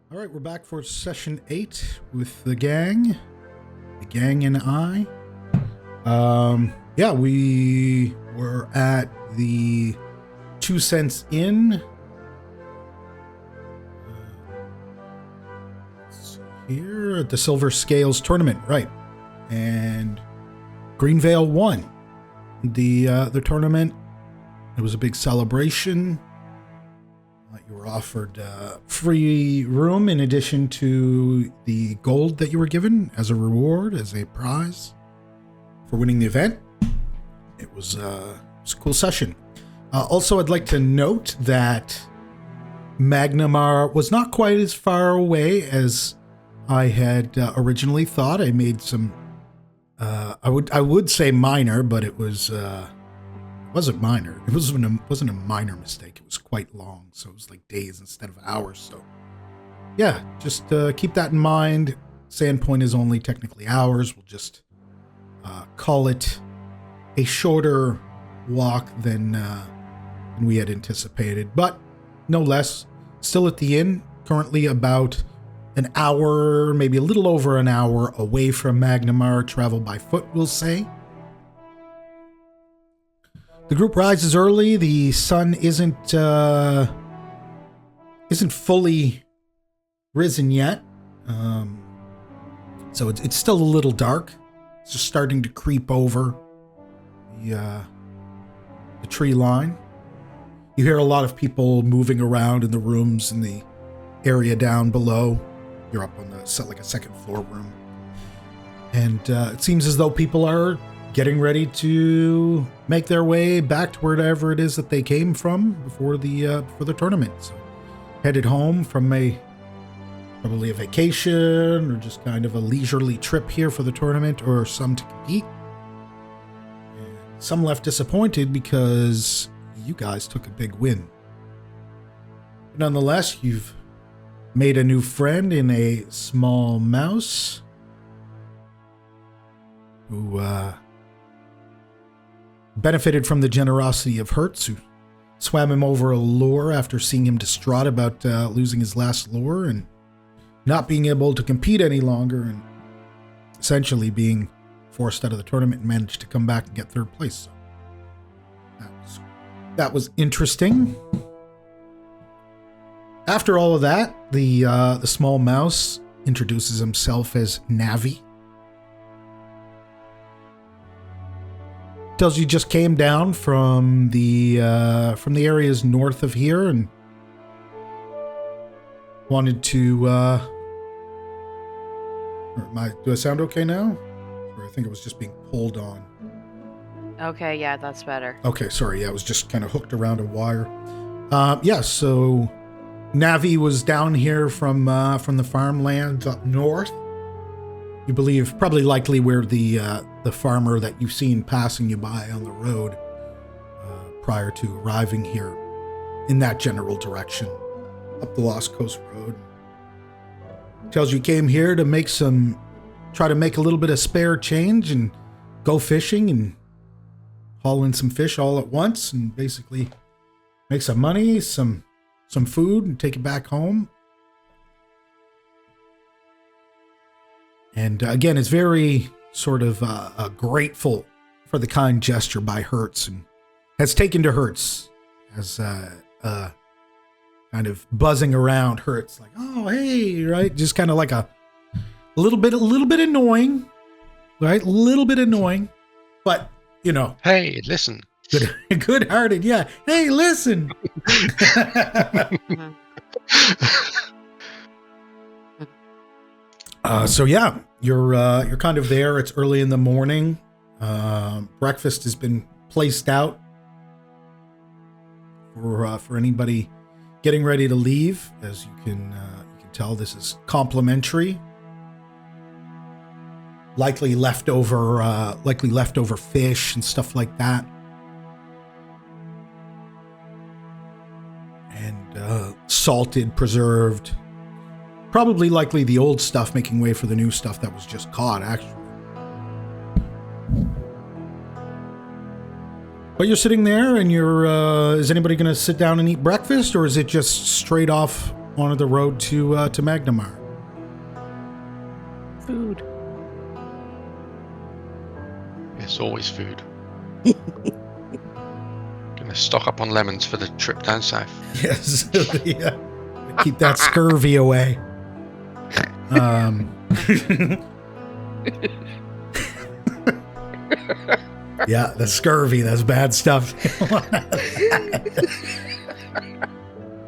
All right, we're back for session 8 with the gang and I. Yeah, we were at the 2 Cents Inn. Let's see here at the Silver Scales tournament, right? And Greenveil won the tournament. It was a big celebration. You were offered free room in addition to the gold that you were given as a reward, as a prize for winning the event. It was a cool session. Also, I'd like to note that Magnimar was not quite as far away as I had originally thought. I made some, I would say minor, but it was... wasn't minor. It wasn't a minor mistake. It was quite long, so it was like days instead of hours. So, yeah, just keep that in mind. Sandpoint is only technically hours. We'll just call it a shorter walk than we had anticipated, but no less. Still at the inn. Currently about an hour, maybe a little over an hour away from Magnimar. Travel by foot, we'll say. The group rises early. The sun isn't fully risen yet, so it's still a little dark. It's just starting to creep over the tree line. You hear a lot of people moving around in the rooms in the area down below. You're up on the like a second floor room, and it seems as though people are getting ready to make their way back to wherever it is that they came from before the tournament. So, headed home from probably a vacation or just kind of a leisurely trip here for the tournament, or some to compete. And some left disappointed because you guys took a big win. But nonetheless, you've made a new friend in a small mouse who benefited from the generosity of Hertz, who swam him over a lure after seeing him distraught about losing his last lure and not being able to compete any longer, and essentially being forced out of the tournament, and managed to come back and get third place. So that was interesting. After all of that, the small mouse introduces himself as Navi. Tells you just came down from the areas north of here and wanted to. Do I sound okay now? Or I think it was just being pulled on. Okay, yeah, that's better. Okay, sorry. Yeah, it was just kind of hooked around a wire. Yeah, so Navi was down here from the farmlands up north. You believe, probably likely where the farmer that you've seen passing you by on the road prior to arriving here, in that general direction, up the Lost Coast Road. Tells you came here to try to make a little bit of spare change and go fishing and haul in some fish all at once and basically make some money, some food, and take it back home. And again, it's very sort of grateful for the kind gesture by Hertz, and has taken to Hertz as kind of buzzing around Hertz, like, oh, hey, right? Just kind of like a little bit annoying, right? A little bit annoying, but, you know. Hey, listen. Good-hearted, yeah. Hey, listen. So yeah, you're kind of there. It's early in the morning. Breakfast has been placed out for anybody getting ready to leave. As you can tell, this is complimentary. Likely leftover fish and stuff like that, and salted, preserved. Probably likely the old stuff making way for the new stuff that was just caught, actually. But you're sitting there and is anybody going to sit down and eat breakfast, or is it just straight off onto the road to Magnimar. Food. It's always food. Gonna stock up on lemons for the trip down south. Yes. Keep that scurvy away. Yeah, the scurvy, that's bad stuff.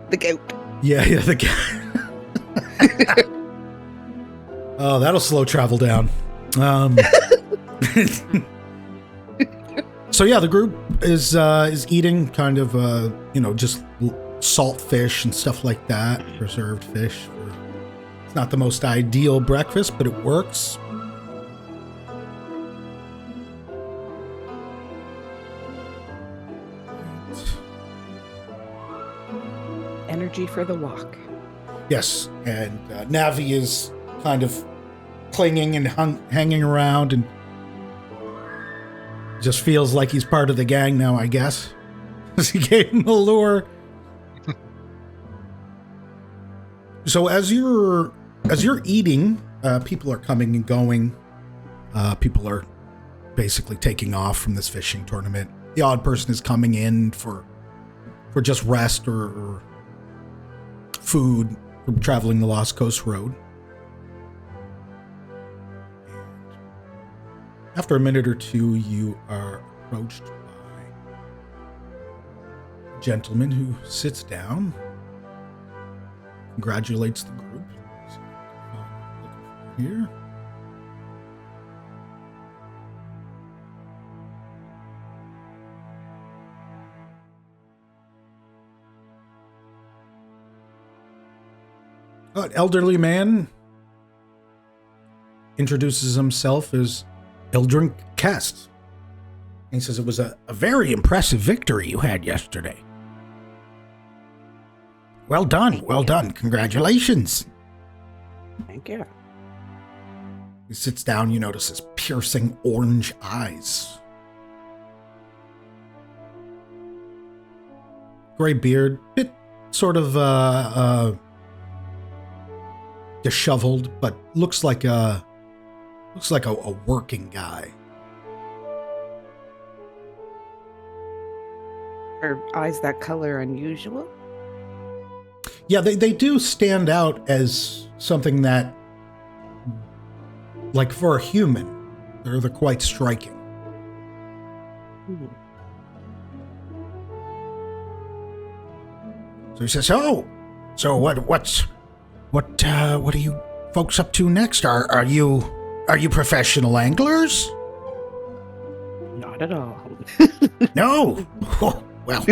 The goat. Yeah, the oh, that'll slow travel down. So yeah, the group is eating kind of just salt fish and stuff like that, preserved fish. It's not the most ideal breakfast, but it works. Energy for the walk. Yes, and Navi is kind of clinging and hanging around and just feels like he's part of the gang now, I guess. He gave him the lure. So as you're eating, people are coming and going. People are basically taking off from this fishing tournament. The odd person is coming in for just rest or food from traveling the Lost Coast Road. After a minute or two, you are approached by a gentleman who sits down, congratulates the group. So, looking for here. An elderly man introduces himself as Ildrin Kest. He says it was a very impressive victory you had yesterday. Well done, well done. Congratulations. Thank you. He sits down, you notice his piercing orange eyes. Gray beard, bit sort of disheveled, but looks like a working guy. Are eyes that color unusual? Yeah, they do stand out as something that, like for a human, they're quite striking. Hmm. So he says, "Oh, so what are you folks up to next? Are you professional anglers?" Not at all. No. Oh, well,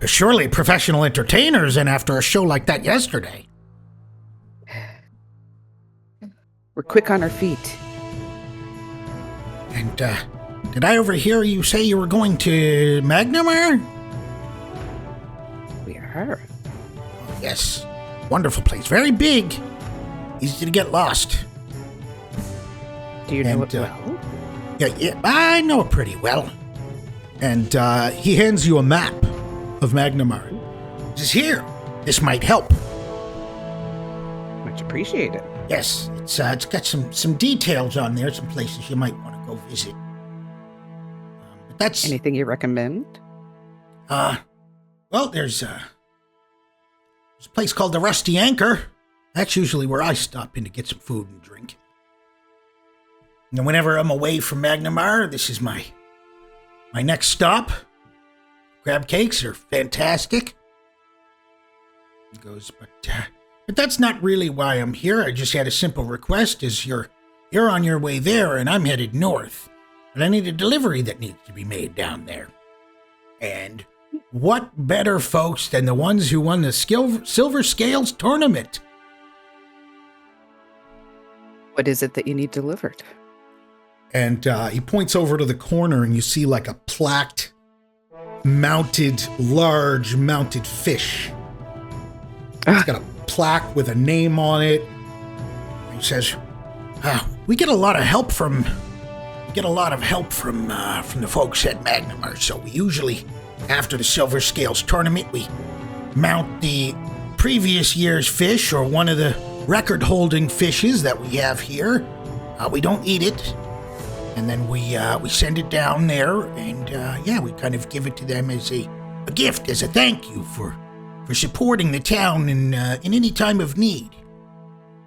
surely professional entertainers, and after a show like that yesterday. We're quick on our feet. And did I overhear you say you were going to Magnimar? We are. Yes. Wonderful place. Very big. Easy to get lost. Do you know And, it well? Yeah, I know it pretty well. And he hands you a map of Magnimar. He says, "Here, this might help." Much appreciated. Yes, it's got some details on there, some places you might want to go visit. But that's Anything you recommend? well, there's a place called the Rusty Anchor. That's usually where I stop in to get some food and drink. And whenever I'm away from Magnimar, this is my next stop. Crab cakes are fantastic. He goes, but that's not really why I'm here. I just had a simple request. Is you're on your way there, and I'm headed north. But I need a delivery that needs to be made down there. And what better folks than the ones who won the Silver Scales tournament? What is it that you need delivered? And he points over to the corner, and you see like a plaqued, large mounted fish. It's got a plaque with a name on it. He says, "We get a lot of help from the folks at Magnimar. So we usually, after the Silver Scales tournament, we mount the previous year's fish, or one of the record-holding fishes that we have here. We don't eat it, and then we send it down there, and we kind of give it to them as a gift, as a thank you for supporting the town in any time of need.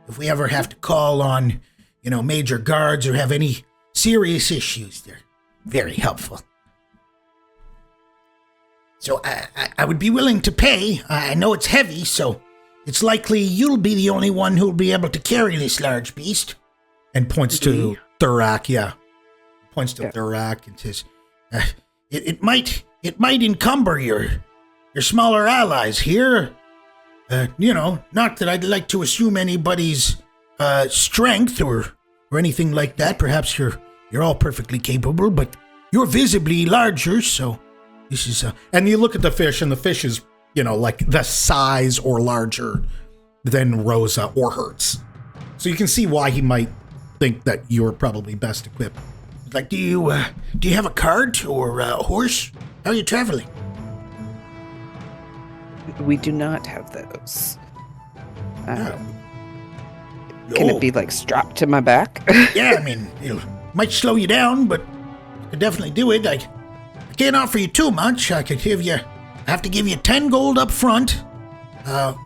If we ever have to call on, major guards or have any serious issues, they're very helpful. So I would be willing to pay. I know it's heavy, so it's likely you'll be the only one who'll be able to carry this large beast. And points to Thurak, yeah. Points to Thurak and says, it might encumber your smaller allies here. Not that I'd like to assume anybody's strength or anything like that. Perhaps you're all perfectly capable, but you're visibly larger, so this is and you look at the fish, and the fish is, like the size or larger than Rosa or Hertz. So you can see why he might think that you're probably best equipped. Like, do you have a cart or a horse? How are you traveling? We do not have those. Oh. Can it be strapped to my back? Yeah, I mean, it might slow you down, but I could definitely do it. I can't offer you too much. I have to give you 10 gold up front.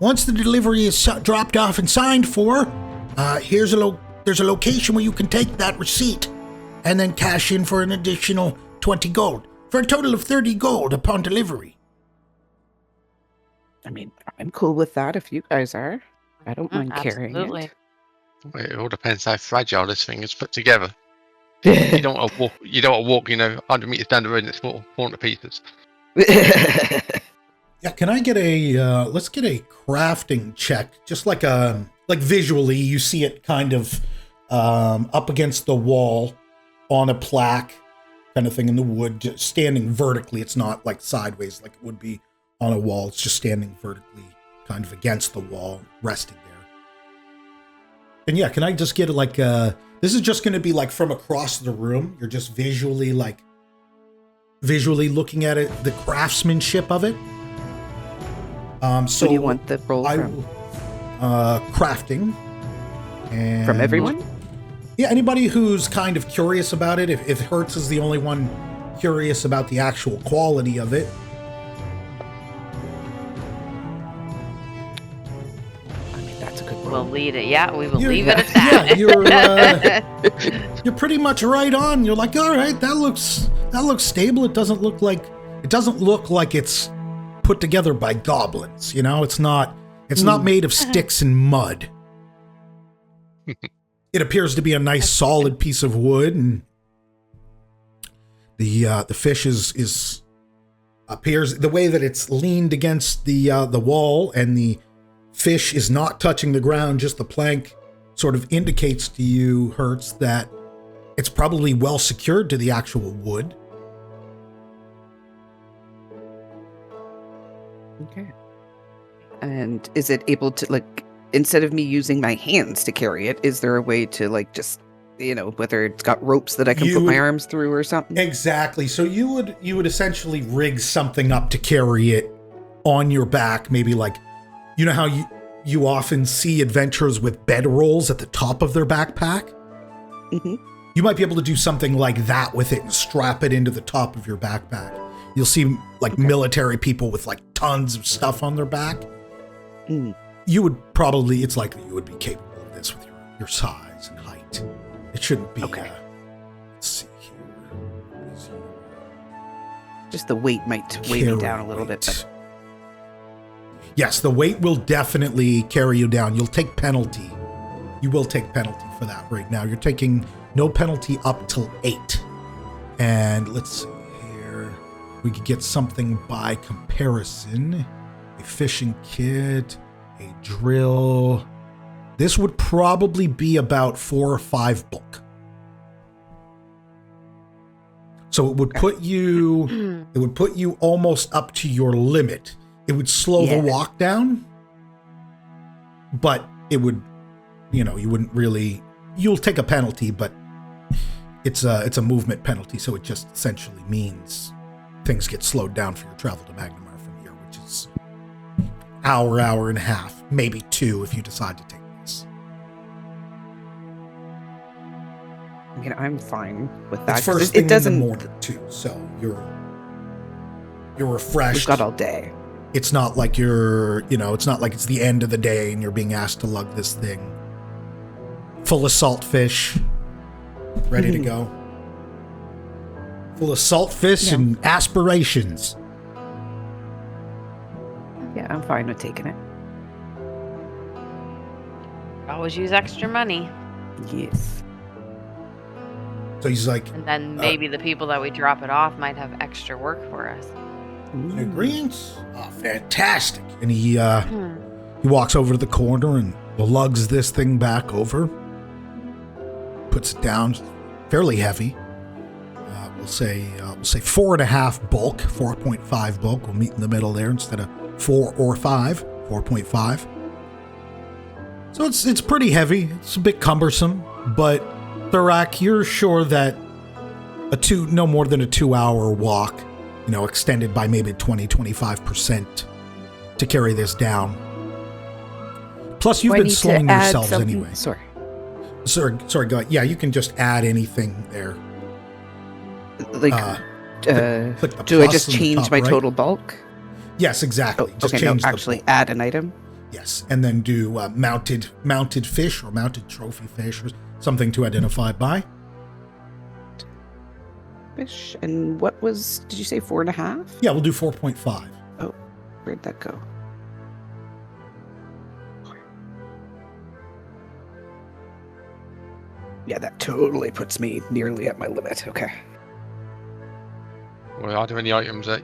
Once the delivery is dropped off and signed for, there's a location where you can take that receipt and then cash in for an additional 20 gold, for a total of 30 gold upon delivery. I mean, I'm cool with that if you guys are. I don't mind carrying Absolutely. it. Well, it all depends how fragile this thing is put together. You don't want to walk, 100 meters down the road and it's falling to pieces. Yeah, can I get let's get a crafting check, just like visually, you see it kind of up against the wall on a plaque kind of thing in the wood, just standing vertically. It's not like sideways like it would be on a wall. It's just standing vertically kind of against the wall, resting there. And yeah, can I just get this is just going to be from across the room. You're just visually looking at it, the craftsmanship of it. So what do you want the roll from? Crafting. And From everyone? Yeah, anybody who's kind of curious about it. If Hertz is the only one curious about the actual quality of it. I mean, that's a good roll. We'll lead it. Yeah, we will leave it at that. You're pretty much right on. You're like, all right, that looks stable. It doesn't look like it's put together by goblins. It's not made of sticks and mud. It appears to be a nice solid piece of wood, and the fish appears the way that it's leaned against the wall, and the fish is not touching the ground. Just the plank sort of indicates to you, Hertz, that it's probably well secured to the actual wood. Okay. And is it able to, instead of me using my hands to carry it, is there a way to, whether it's got ropes that I can put my arms through or something? Exactly. So you would essentially rig something up to carry it on your back. Maybe how you often see adventurers with bedrolls at the top of their backpack? Mm-hmm. You might be able to do something like that with it and strap it into the top of your backpack. You'll see military people with tons of stuff on their back. Mm. It's likely you would be capable of this with your size and height. It shouldn't be, okay. Let's see here. Just the weight might weigh me down a little bit. But... Yes, the weight will definitely carry you down. You'll take penalty. You will take penalty for that right now. You're taking no penalty up till 8. And let's see here. We could get something by comparison. A fishing kit, a drill. This would probably be about 4 or 5 bulk. So it would put you almost up to your limit. It would slow the walk down, but it would, you wouldn't really, you'll take a penalty, but it's a movement penalty. So it just essentially means things get slowed down for your travel to Magnimar from here, which is hour and a half, maybe 2 if you decide to take this. I mean, I'm fine with that. It's first thing in the morning too, so you're refreshed. We've got all day. It's not like it's not like it's the end of the day and you're being asked to lug this thing full of saltfish, ready to go. Full of saltfish and aspirations. Yeah, I'm fine with taking it. Always use extra money. Yes. So he's like, And then maybe the people that we drop it off might have extra work for us. in agreement? Oh, fantastic. And he walks over to the corner and lugs this thing back over. Puts it down, fairly heavy. We'll say 4.5 bulk, 4.5 bulk. We'll meet in the middle there instead of 4 or 5, 4.5. So it's pretty heavy. It's a bit cumbersome, but Thurak, you're sure that no more than a 2-hour walk, extended by maybe 20-25% to carry this down. Plus, you've been slowing yourselves anyway. Sorry, go ahead. Yeah, you can just add anything there. Like, do I just change my total bulk? Yes, exactly. Oh, just okay, change actually add an item. Yes, and then do mounted fish or mounted trophy fish or something to identify by. Fish. And what did you say 4.5? Yeah, we'll do 4.5. Oh, where'd that go? Yeah, that totally puts me nearly at my limit. Okay. Well, are there any items that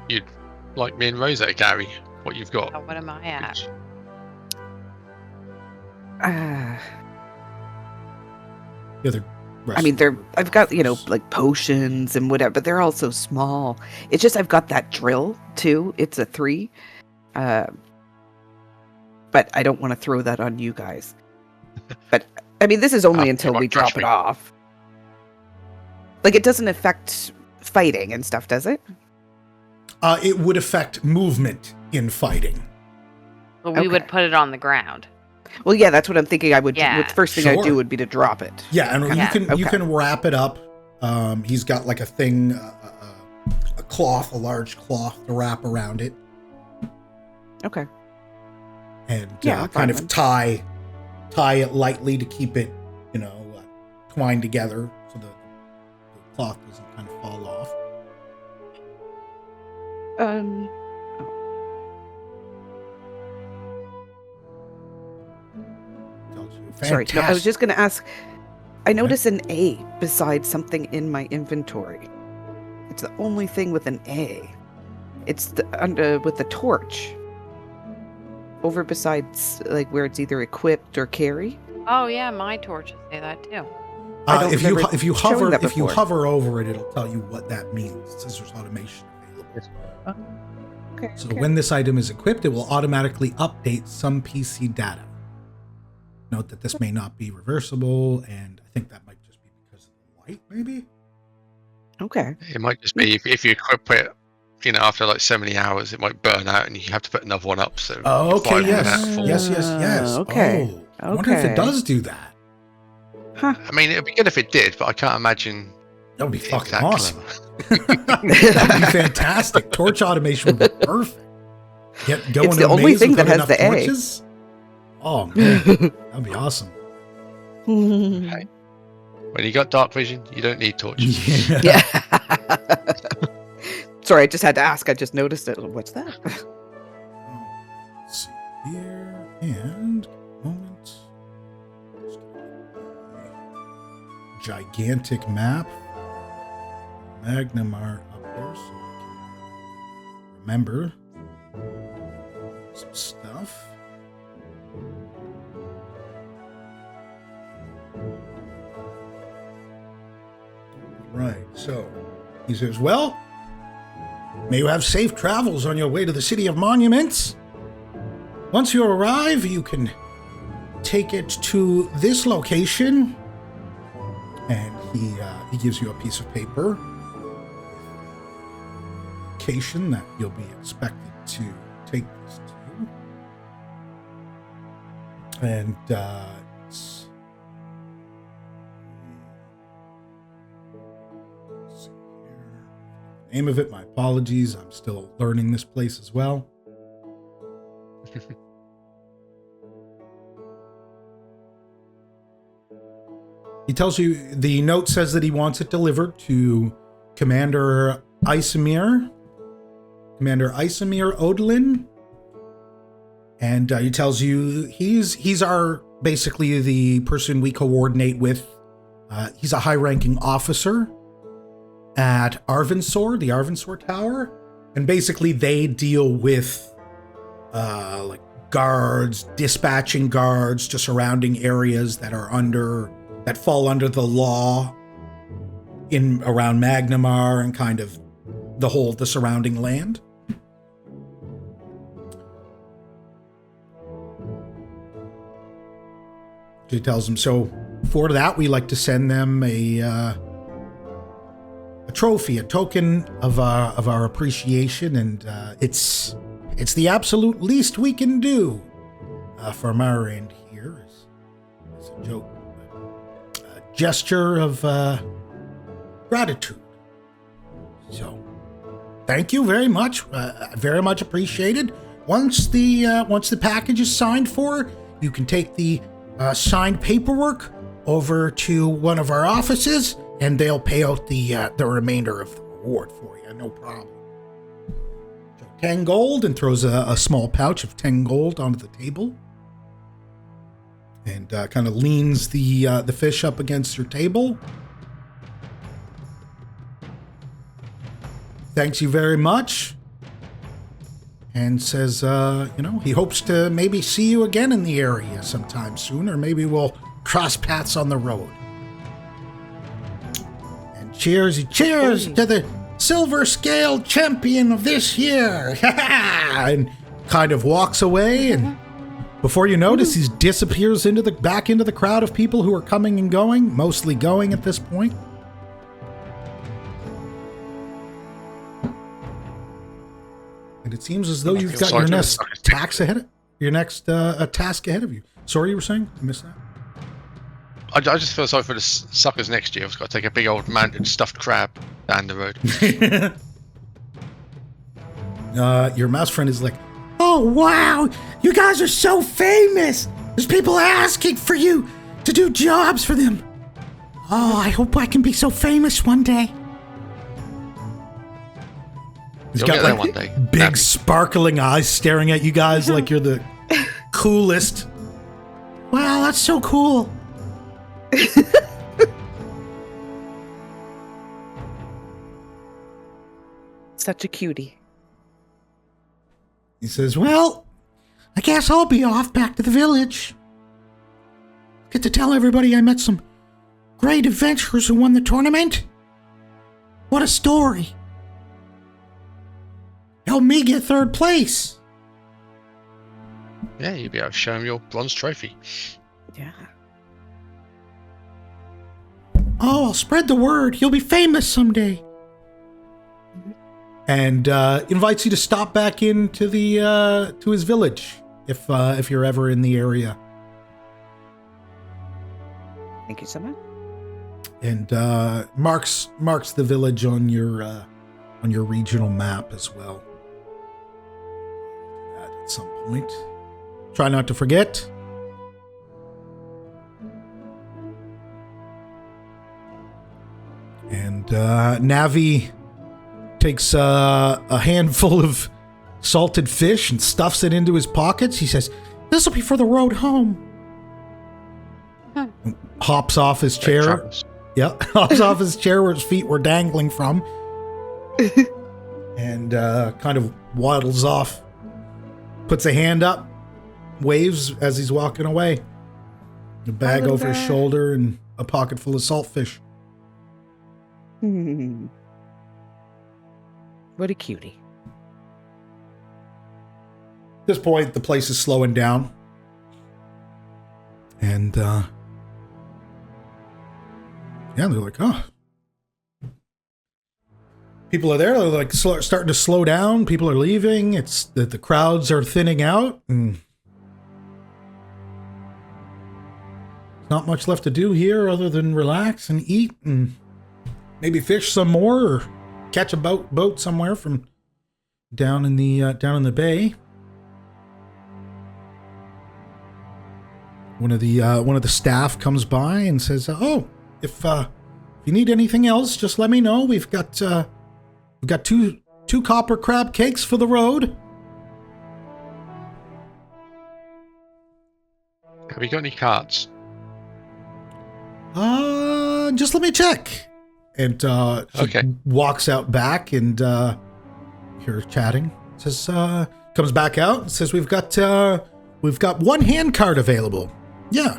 you'd like me and Rosa to carry? What you've got? Oh, what am I at? The other I mean, I've got, like potions and whatever, but they're all so small. It's just I've got that drill too. It's a 3. But I don't want to throw that on you guys. But I mean, this is only until we drop it off. Like, it doesn't affect fighting and stuff, does it? It would affect movement in fighting. Well, we would put it on the ground. Well, yeah, that's what I'm thinking. I would. Yeah. The first thing I'd do would be to drop it. Yeah, and Yeah. you can wrap it up. He's got like a thing, a cloth, a large cloth to wrap around it. Okay. And Yeah, kind of tie it lightly to keep it, twined together so the cloth doesn't kind of fall off. Sorry, no, I was just going to ask. I notice an A beside something in my inventory. It's the only thing with an A. It's with the torch. Over besides, like, where it's either equipped or carry. Oh yeah, my torches say that too. If you hover over it, it'll tell you what that means. It says there's automation available. Okay. So when this item is equipped, it will automatically update some PC data. Note that this may not be reversible, and I think that might just be because of the light, maybe? Okay. It might just be if you equip it, after like so many hours, it might burn out and you have to put another one up. So okay, yes. Okay. Oh, I wonder if it does do that. Huh. I mean, it'd be good if it did, but I can't imagine. That would be fucking Exactly. awesome. That would be fantastic. Torch automation would be perfect. It's the only thing that has the A. torches? Oh, man. That'd be awesome. Hey, when you got dark vision, you don't need torches. Yeah. Sorry, I just had to ask. I just noticed it. What's that? Let's see here. And, moment. Gigantic map. Magnimar up here so we can remember some stuff. Right, so he says, well, may you have safe travels on your way to the City of Monuments. Once you arrive, you can take it to this location. And he gives you a piece of paper. Location that you'll be expected to take this to. And let's see here. Name of it, my apologies. I'm still learning this place as well. He tells you, the note says that he wants it delivered to Commander Isamir Odlin. And he tells you he's our, basically the person we coordinate with. He's a high-ranking officer at Arvensoar, the Arvensoar Tower. And basically they deal with like guards, dispatching guards to surrounding areas that fall under the law in around Magnimar and kind of the surrounding land. She tells him, so for that, we like to send them a trophy, a token of our appreciation, and it's the absolute least we can do from our end here. It's a joke, a gesture of gratitude. So, thank you very much, very much appreciated. Once the package is signed for, you can take the signed paperwork over to one of our offices, and they'll pay out the remainder of the reward for you. No problem. So 10 gold, and throws a small pouch of 10 gold onto the table, and kind of leans the fish up against your table. Thanks you very much. And says, he hopes to maybe see you again in the area sometime soon, or maybe we'll cross paths on the road. And cheers to the silver scale champion of this year. And kind of walks away, and before you notice, he disappears back into the crowd of people who are coming and going, mostly going at this point. And it seems as though you've got your next task ahead of you. Sorry, you were saying? I missed that. I just feel sorry for the suckers next year. I've got to take a big old mounted stuffed crab down the road. Your mouse friend is like, oh, wow, you guys are so famous. There's people asking for you to do jobs for them. Oh, I hope I can be so famous one day. He's got like one day. Big sparkling eyes staring at you guys like you're the coolest. Wow, that's so cool. Such a cutie. He says, well, I guess I'll be off back to the village. Get to tell everybody I met some great adventurers who won the tournament. What a story. Help me get third place. Yeah, you'll be able to show him your bronze trophy. Yeah. Oh, I'll spread the word. You'll be famous someday. And invites you to stop back into to his village if you're ever in the area. Thank you so much. And marks the village on your regional map as well. At some point, try not to forget. And Navi takes a handful of salted fish and stuffs it into his pockets. He says, "This will be for the road home." Hops off his chair. Yeah, hops off his chair where his feet were dangling from, and kind of waddles off. Puts a hand up, waves as he's walking away. A bag over his shoulder and a pocket full of saltfish. What a cutie. At this point, the place is slowing down. And, yeah, they're like, oh. People are there. They're like starting to slow down. People are leaving. It's that the crowds are thinning out. And not much left to do here other than relax and eat and maybe fish some more or catch a boat somewhere from down in the bay. One of the staff comes by and says, "Oh, if you need anything else, just let me know. We've got two copper crab cakes for the road." Have you got any carts? Just let me check. And she walks out back and hear her chatting. Says, comes back out and says, we've got one hand cart available. Yeah.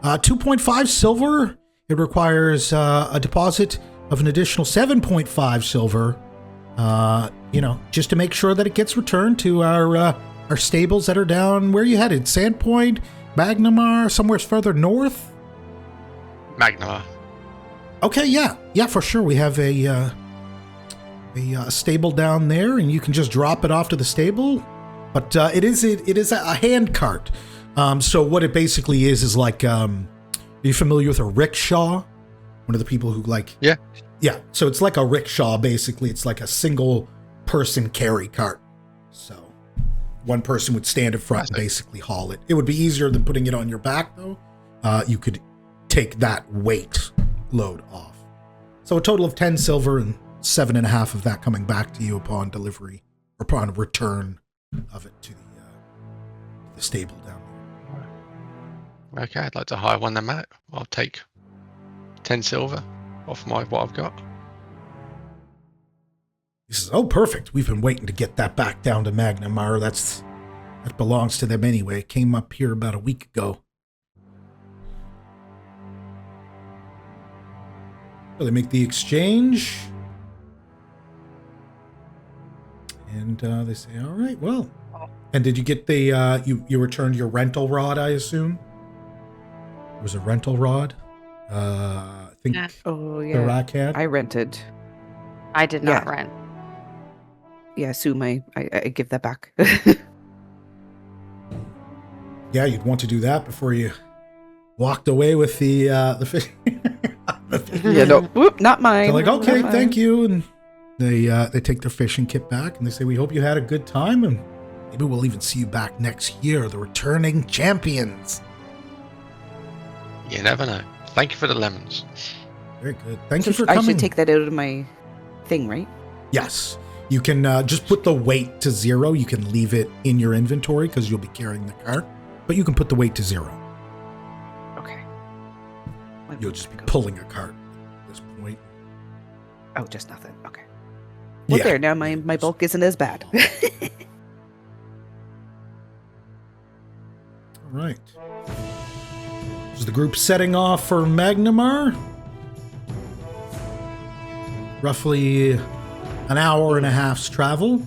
2.5 silver. It requires a deposit of an additional 7.5 silver. Just to make sure that it gets returned to our stables that are down. Where are you headed? Sandpoint, Magnimar, somewhere further north? Magnimar. Okay, yeah, for sure. We have a stable down there, and you can just drop it off to the stable. But it is a hand cart. So what it basically is like, are you familiar with a rickshaw? One of the people who Yeah. Yeah. So it's like a rickshaw. Basically, it's like a single person carry cart. So one person would stand in front and basically haul it. It would be easier than putting it on your back, though. You could take that weight load off. So a total of 10 silver and 7.5 of that coming back to you upon delivery or upon return of it to the stable down there. Okay, I'd like to hire one of them out. I'll take 10 silver off what I've got. He says, "Oh, perfect. We've been waiting to get that back down to Magnimar. That belongs to them anyway. It came up here about a week ago." So they make the exchange. And they say, "All right, well." And did you get the, you returned your rental rod, I assume? It was a rental rod? I think the rack had. I rented. I did not rent. Yeah, assume I give that back. Yeah, you'd want to do that before you walked away with the fish. Yeah, no, whoop, not mine. They're like, "Okay, thank you," and they take their fishing kit back and they say, "We hope you had a good time, and maybe we'll even see you back next year, the returning champions." You never know. Thank you for the lemons. Very good. Thank you for coming. I should take that out of my thing, right? Yes. You can just put the weight to 0. You can leave it in your inventory because you'll be carrying the cart, but you can put the weight to 0. Okay. You'll just be pulling a cart at this point. Oh, just nothing. Okay. Well, there, now my bulk isn't as bad. All right. Is the group setting off for Magnimar? Roughly an hour and a half's travel.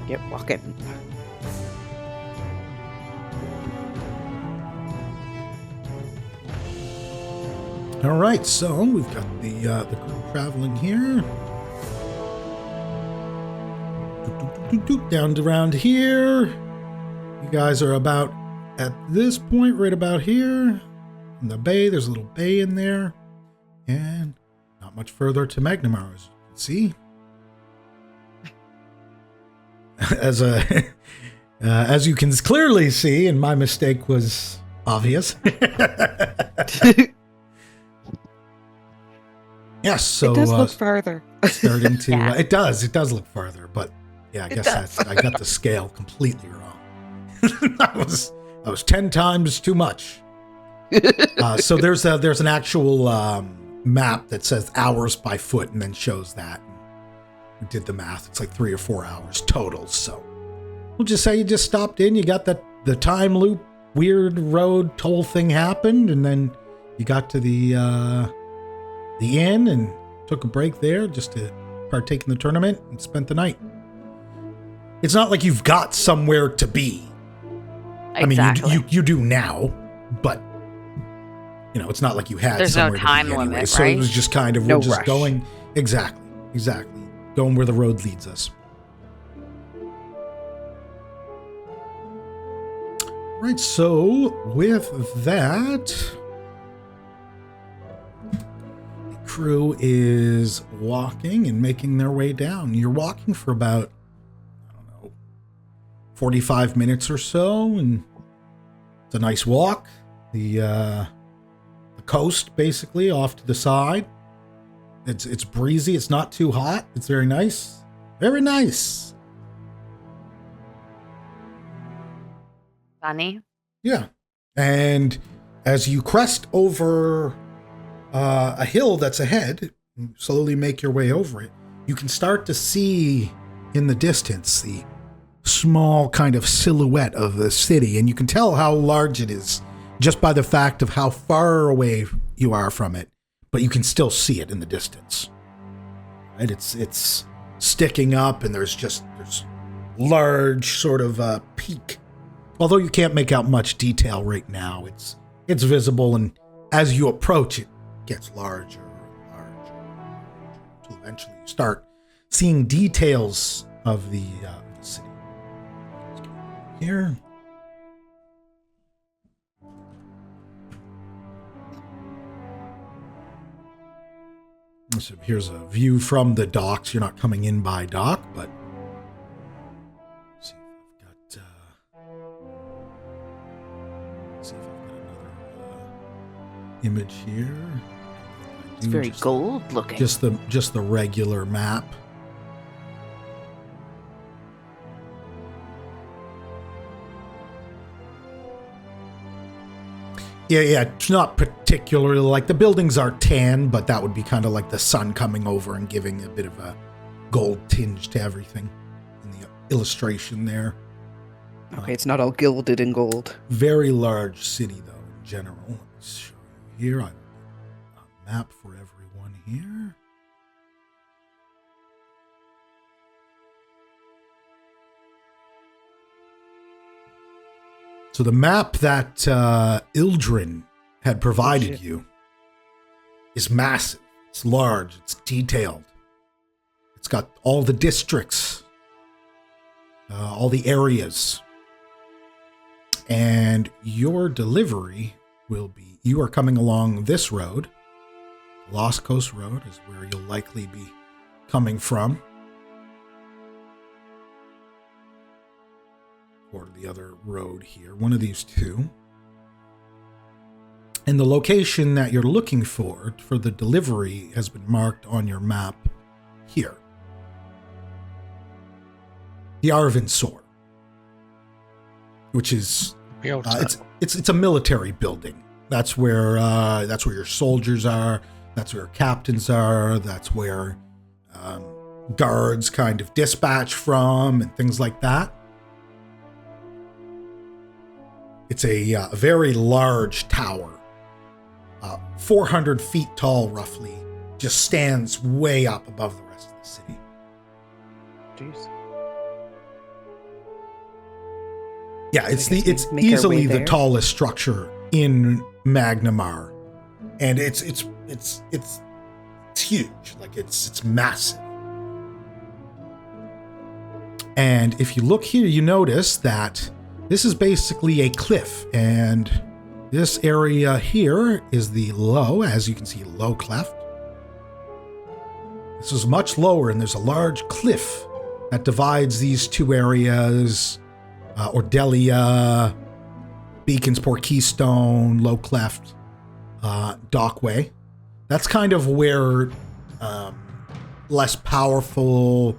Yep, walking. All right, so we've got the group traveling here. Down to around here. You guys are about at this point, right about here. In the bay, there's a little bay in there. And not much further to Magnimar, as you can see. As you can clearly see, and my mistake was obvious. Yes, so it does look farther. Starting to, it does look farther, but yeah, I guess I got the scale completely wrong. that was 10 times too much. So there's an actual map that says hours by foot and then shows that. We did the math. It's like 3 or 4 hours total. So we'll just say you just stopped in. You got the time loop, weird road toll thing happened, and then you got to the inn and took a break there just to partake in the tournament and spent the night. It's not like you've got somewhere to be. Exactly. I mean, you do now, but it's not like you had There's somewhere no time to be anyway. limit, So right? it was just kind of No we're just rush. going exactly going where the road leads us. Right, so with that, the crew is walking and making their way down. You're walking for about, 45 minutes or so, and it's a nice walk. The coast, basically, off to the side. It's breezy. It's not too hot. It's very nice. Very nice. Sunny. Yeah. And as you crest over a hill that's ahead, slowly make your way over it, you can start to see in the distance the small kind of silhouette of the city. And you can tell how large it is just by the fact of how far away you are from it. But you can still see it in the distance. Right? It's sticking up, and there's large sort of peak. Although you can't make out much detail right now, it's visible, and as you approach, it gets larger and larger, until eventually you start seeing details of the city. Let's get over here. So here's a view from the docks. You're not coming in by dock, but let's see if I've got another image here. It's very gold looking. Just the regular map. Yeah, it's not particularly like the buildings are tan, but that would be kind of like the sun coming over and giving a bit of a gold tinge to everything in the illustration there. Okay, it's not all gilded in gold. Very large city, though, in general. Let me show you here. I have a map for everyone here. So the map that Ildrin had provided you is massive. It's large. It's detailed. It's got all the districts, all the areas. And your delivery will be, you are coming along this road. Lost Coast Road is where you'll likely be coming from. Or the other road here, one of these two. And the location that you're looking for the delivery has been marked on your map here. The Arvensoar, which is it's a military building. That's where your soldiers are. That's where captains are. That's where guards kind of dispatch from and things like that. It's a very large tower, 400 feet tall, roughly, just stands way up above the rest of the city. Jeez. Yeah, it's easily the tallest structure in Magnimar, and it's huge, like it's massive. And if you look here, you notice that this is basically a cliff, and this area here is the low, as you can see, low cleft. This is much lower, and there's a large cliff that divides these two areas, Ordelia, Beaconsport Keystone, low cleft, Dockway. That's kind of where less powerful,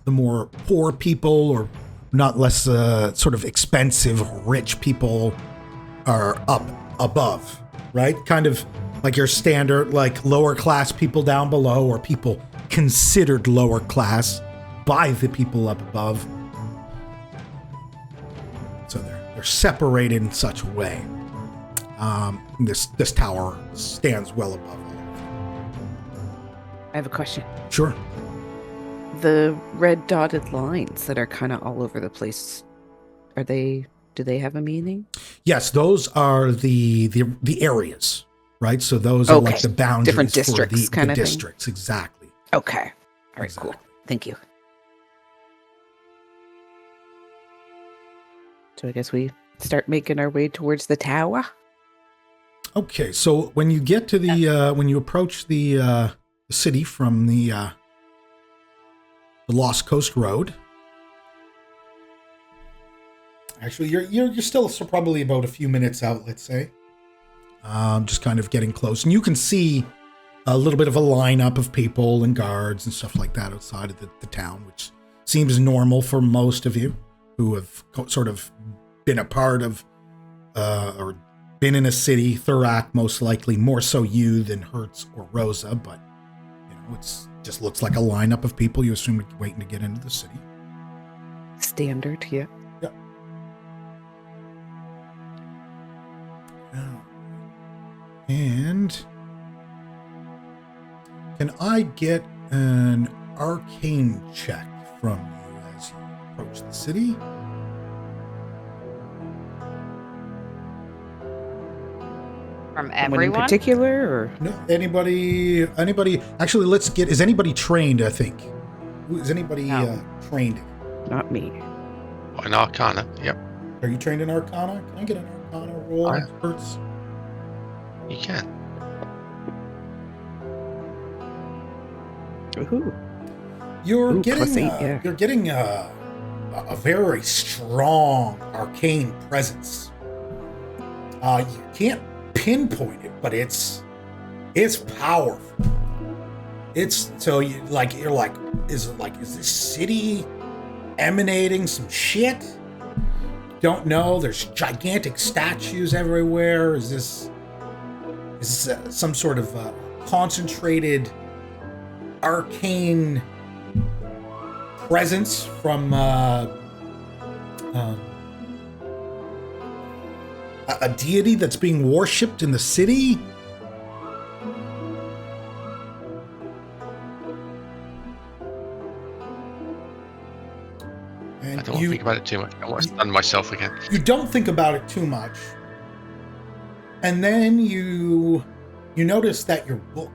the more poor people, or not less sort of expensive, rich people are up above, right? Kind of like your standard, like lower class people down below, or people considered lower class by the people up above. So they're separated in such a way. This tower stands well above all of them. I have a question. Sure. The red dotted lines that are kind of all over the place, do they have a meaning? Yes, those are the areas, right? So those are like the boundaries, different districts, for the districts, exactly. Okay. All right, exactly. Cool. Thank you. So I guess we start making our way towards the tower. Okay, so when you get to the when you approach the city from the Lost Coast Road, actually you're still probably about a few minutes out, let's say. Just kind of getting close, and you can see a little bit of a lineup of people and guards and stuff like that outside of the town, which seems normal for most of you who have sort of been a part of or been in a city. Thurak, most likely, more so you than Hertz or Rosa, but you know, it's just looks like a lineup of people you assume waiting to get into the city. Standard, yeah. Yeah. And can I get an arcane check from you as you approach the city? From Someone everyone? in particular, or No, anybody? Actually, let's get. Is anybody trained? I think. Is anybody No. trained? not me? An Arcana. Yep, Are you trained in Arcana? Can I get an Arcana roll? I- Hertz? you can. Ooh. You're Ooh, getting. +8, yeah. You're getting a very strong arcane presence. You can't pinpoint it, but it's powerful. It's so you're like, is this city emanating some shit? Don't know. There's gigantic statues everywhere. Is this some sort of concentrated arcane presence from a deity that's being worshipped in the city? And I don't want to think about it too much. I want to stun myself again. You don't think about it too much, and then you notice that your book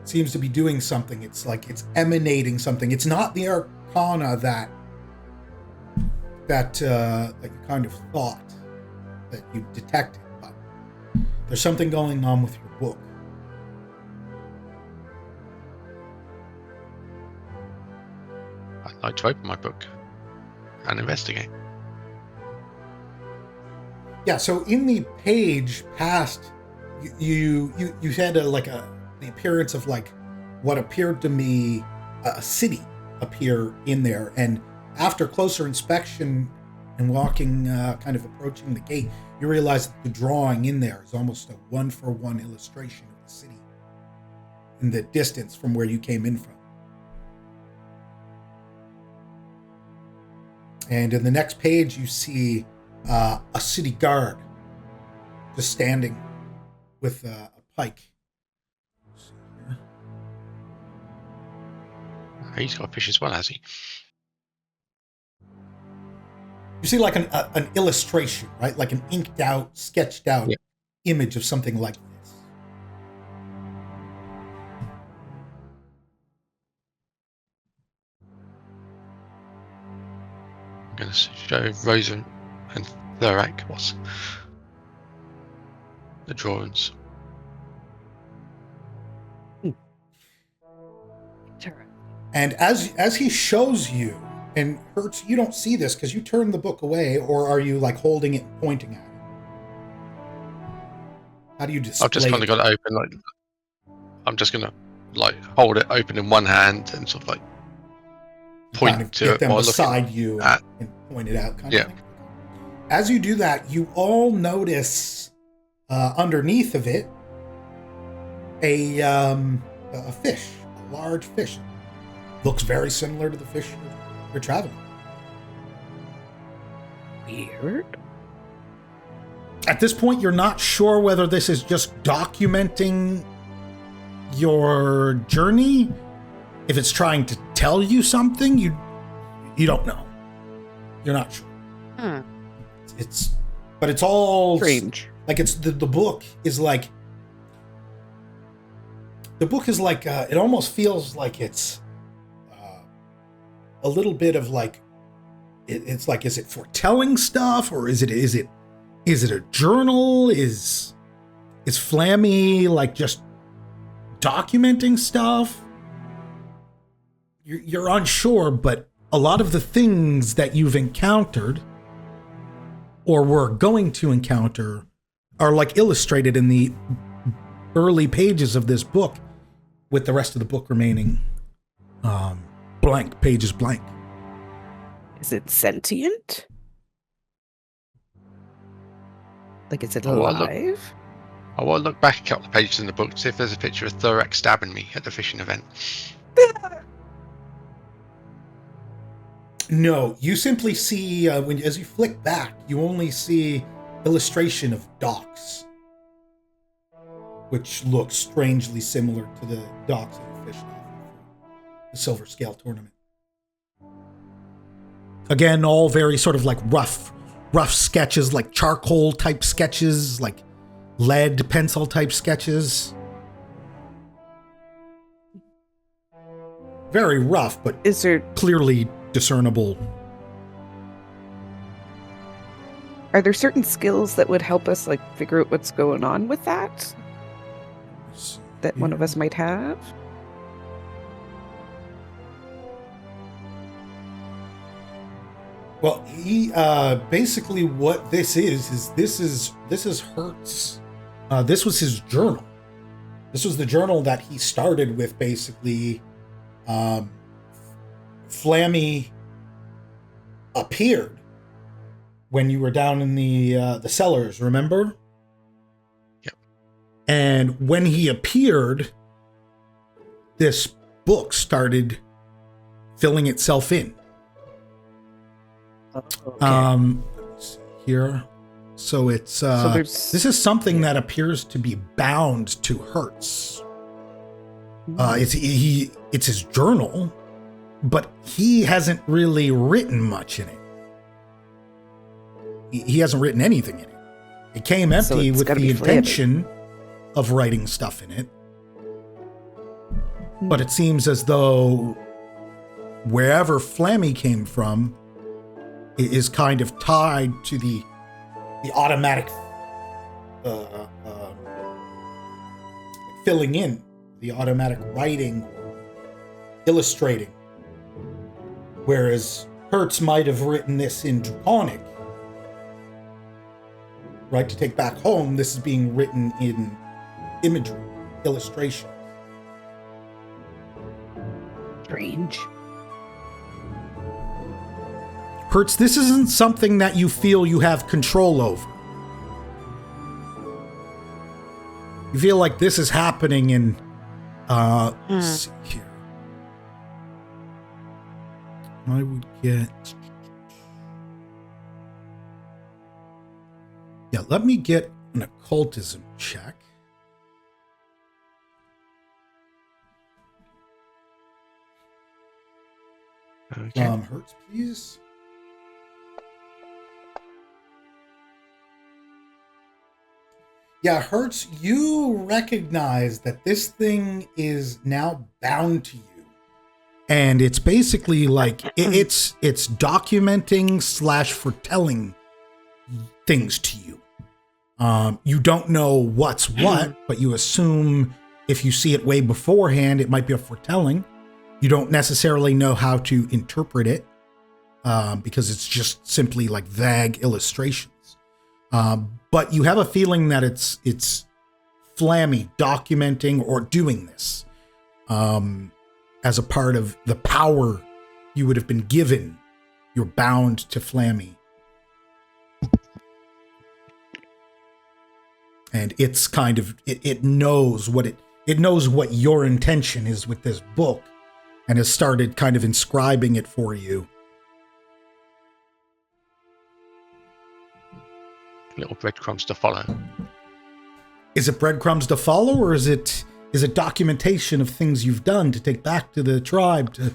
seems to be doing something. It's like it's emanating something. It's not the arcana that you kind of thought that you detected, but there's something going on with your book. I'd like to open my book and investigate. Yeah, so in the page past, you had the appearance of like what appeared to me a city appear in there, and after closer inspection and walking, kind of approaching the gate, you realize that the drawing in there is almost a one-for-one illustration of the city in the distance from where you came in from. And in the next page, you see a city guard just standing with a pike. He's got a fish as well, has he? You see like an illustration, right? Like an inked out, sketched out image of something like this. I'm going to show Rosa and Thurak what's the drawings. And as he shows you, and Hertz, you don't see this because you turn the book away, or are you like holding it and pointing at it? How do you display I've just kind of got it open. Like, I'm just going to like hold it open in one hand and sort of like point kind of to get it them while beside looking you at. and point it out, kind of thing? As you do that, you all notice underneath of it a fish, a large fish. Looks very similar to the fish you're traveling. Weird. At this point, you're not sure whether this is just documenting your journey, if it's trying to tell you something. You don't know. You're not sure. But it's all Strange. like it's the book is like it almost feels like it's a little bit of like it's like, is it foretelling stuff, or is it a journal? Is Flammy like just documenting stuff? You're unsure, but a lot of the things that you've encountered or were going to encounter are like illustrated in the early pages of this book, with the rest of the book remaining blank, pages blank. Is it sentient? Like, is it Oh, well, look. alive? I will look back a couple of pages in the book to see if there's a picture of Thorax stabbing me at the fishing event. No, you simply see, as you flick back, you only see illustration of docks, which looks strangely similar to the docks that you fished off of the Silver Scale tournament. Again, all very sort of like rough sketches, like charcoal type sketches, like lead pencil type sketches. Very rough, but Is there clearly discernible. Are there certain skills that would help us like figure out what's going on with that one of us might have? Well, he basically what this is this is Hertz. This was his journal. This was the journal that he started with, basically. Flammy appeared when you were down in the cellars, remember? Yep. And when he appeared, this book started filling itself in. Okay. Let me see here. So it's this is something that appears to be bound to Hertz. It's his journal, but he hasn't really written much in it. He hasn't written anything in it. It came empty with the intention of writing stuff in it. But it seems as though wherever Flammy came from is kind of tied to the automatic filling in, the automatic writing, illustrating. Whereas Hertz might have written this in Draconic, right? To take back home, this is being written in imagery, illustration. Strange. Hertz, this isn't something that you feel you have control over. You feel like this is happening in, let's see here. I would get, yeah, let me get an occultism check. Okay. Hertz, please. Yeah, Hertz, you recognize that this thing is now bound to you. And it's basically like, it's documenting / foretelling things to you. You don't know what's what, but you assume if you see it way beforehand, it might be a foretelling. You don't necessarily know how to interpret it, because it's just simply like vague illustrations. But you have a feeling that it's Flammy documenting or doing this as a part of the power you would have been given. You're bound to Flammy. And it's kind of, it knows what it knows what your intention is with this book, and has started kind of inscribing it for you. Little breadcrumbs to follow. Is it breadcrumbs to follow, or is it documentation of things you've done to take back to the tribe to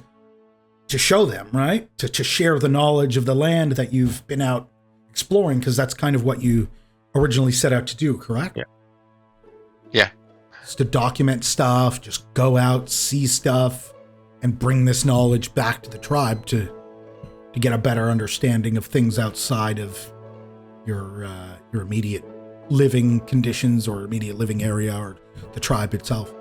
show them, right? To share the knowledge of the land that you've been out exploring, because that's kind of what you originally set out to do, correct? Yeah. Just to document stuff, just go out, see stuff, and bring this knowledge back to the tribe to to get a better understanding of things outside of your immediate living conditions or immediate living area or the tribe itself.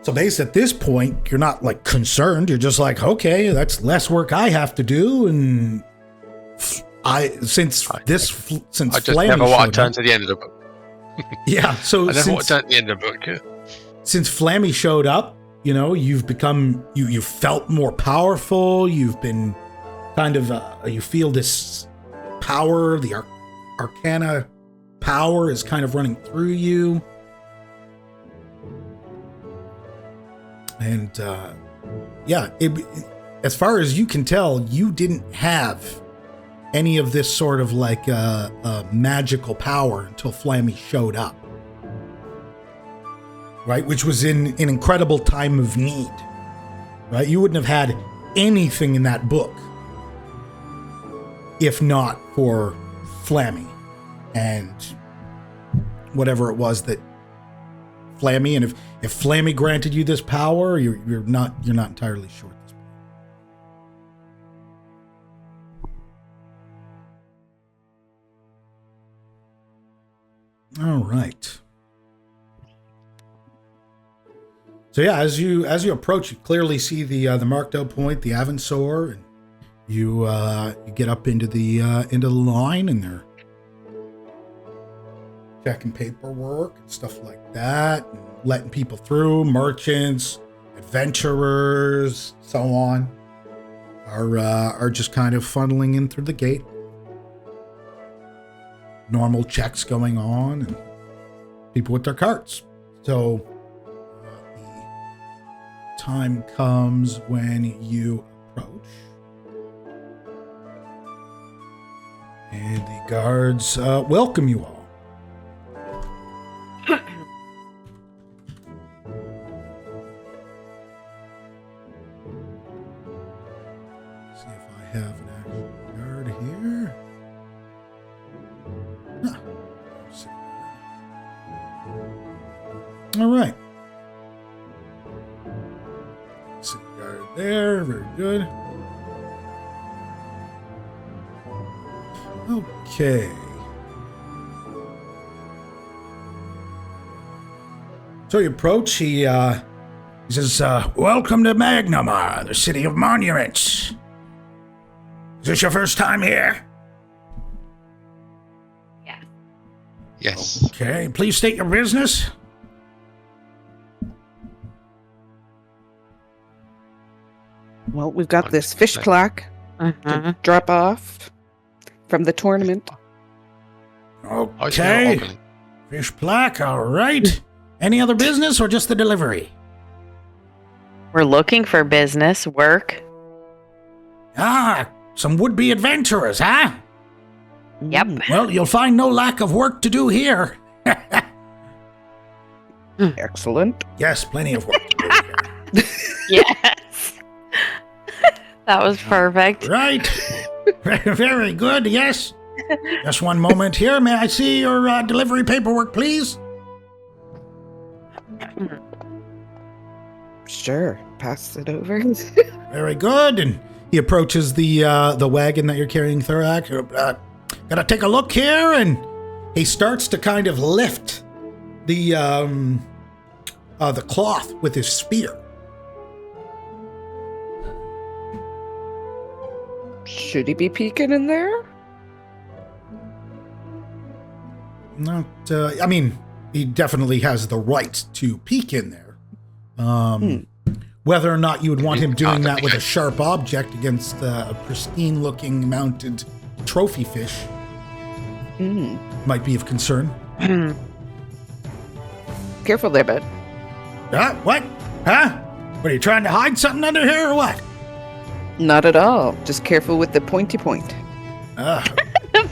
So basically, at this point, you're not like concerned. You're just like, okay, that's less work I have to do, and since I just Flammy never want to showed turn up, to the end of the book. yeah. So I never want since, to turn to the end of the book. since Flammy showed up, you've become you felt more powerful. You've been kind of you feel this power, the Arcana power is kind of running through you. And as far as you can tell, you didn't have any of this sort of like magical power until Flammy showed up, right? Which was in an incredible time of need, right? You wouldn't have had anything in that book if not for Flammy and whatever it was that Flammy, and if Flammy granted you this power, you're not entirely sure at this point. All right. So yeah, as you approach, you clearly see the marked out point, the Arvensoar, and you get up into the line, and they're checking paperwork and stuff like that, and letting people through. Merchants, adventurers, so on, are just kind of funneling in through the gate. Normal checks going on, and people with their carts. So the time comes when you approach, and the guards welcome you all. Have an actual guard here. All right. City guard there. Very good. Okay. So you approach. He says, "Welcome to Magnimar, the city of monuments. Is this your first time here?" Yeah. Yes. Okay, please state your business. Well, we've got this fish plaque to drop off from the tournament. Okay. Fish plaque, all right. Any other business or just the delivery? We're looking for business, work. Ah, some would-be adventurers, huh? Yep. Well, you'll find no lack of work to do here. Excellent. Yes, plenty of work to do here. Yes. That was perfect. Right. Very good, yes. Just one moment here. May I see your delivery paperwork, please? Sure. Pass it over. Very good. And he approaches the wagon that you're carrying, Thurak. Gotta take a look here, and he starts to kind of lift the cloth with his spear. Should he be peeking in there? Not, I mean, he definitely has the right to peek in there. Whether or not you would want him doing that with a sharp object against a pristine-looking mounted trophy fish might be of concern. Careful there, bud. What? Huh? What, are you trying to hide something under here or what? Not at all. Just careful with the pointy point.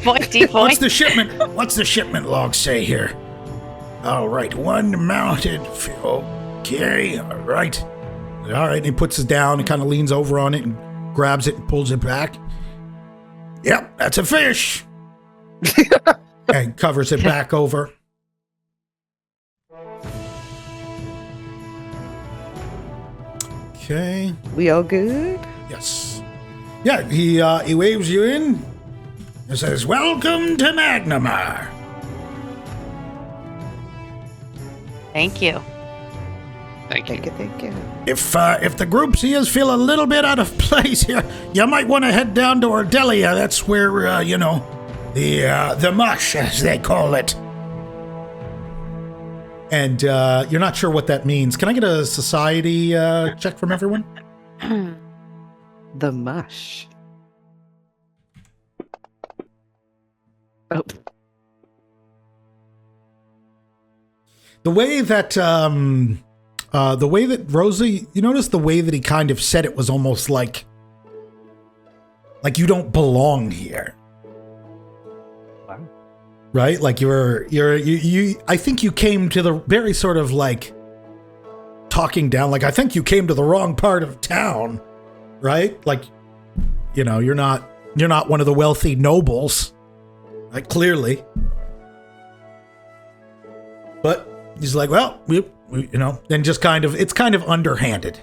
Pointy point. What's the shipment log say here? All right, one mounted. Okay, all right. All right, and he puts it down and kind of leans over on it and grabs it and pulls it back. Yep, that's a fish. And covers it back over. Okay. We all good? Yes. Yeah, he waves you in and says, "Welcome to Magnimar." Thank you. Thank you. Thank you. If the group seers feel a little bit out of place here, you might want to head down to Ordelia. That's where, the mush, as they call it. And you're not sure what that means. Can I get a society check from everyone? The mush. Oh. The way that Rosie, you notice the way that he kind of said it was almost like you don't belong here. Wow. Right? Like you I think you came to the very sort of like talking down, like I think you came to the wrong part of town, right? Like, you're not one of the wealthy nobles, right? Clearly. But he's like, well, we and just kind of, it's kind of underhanded,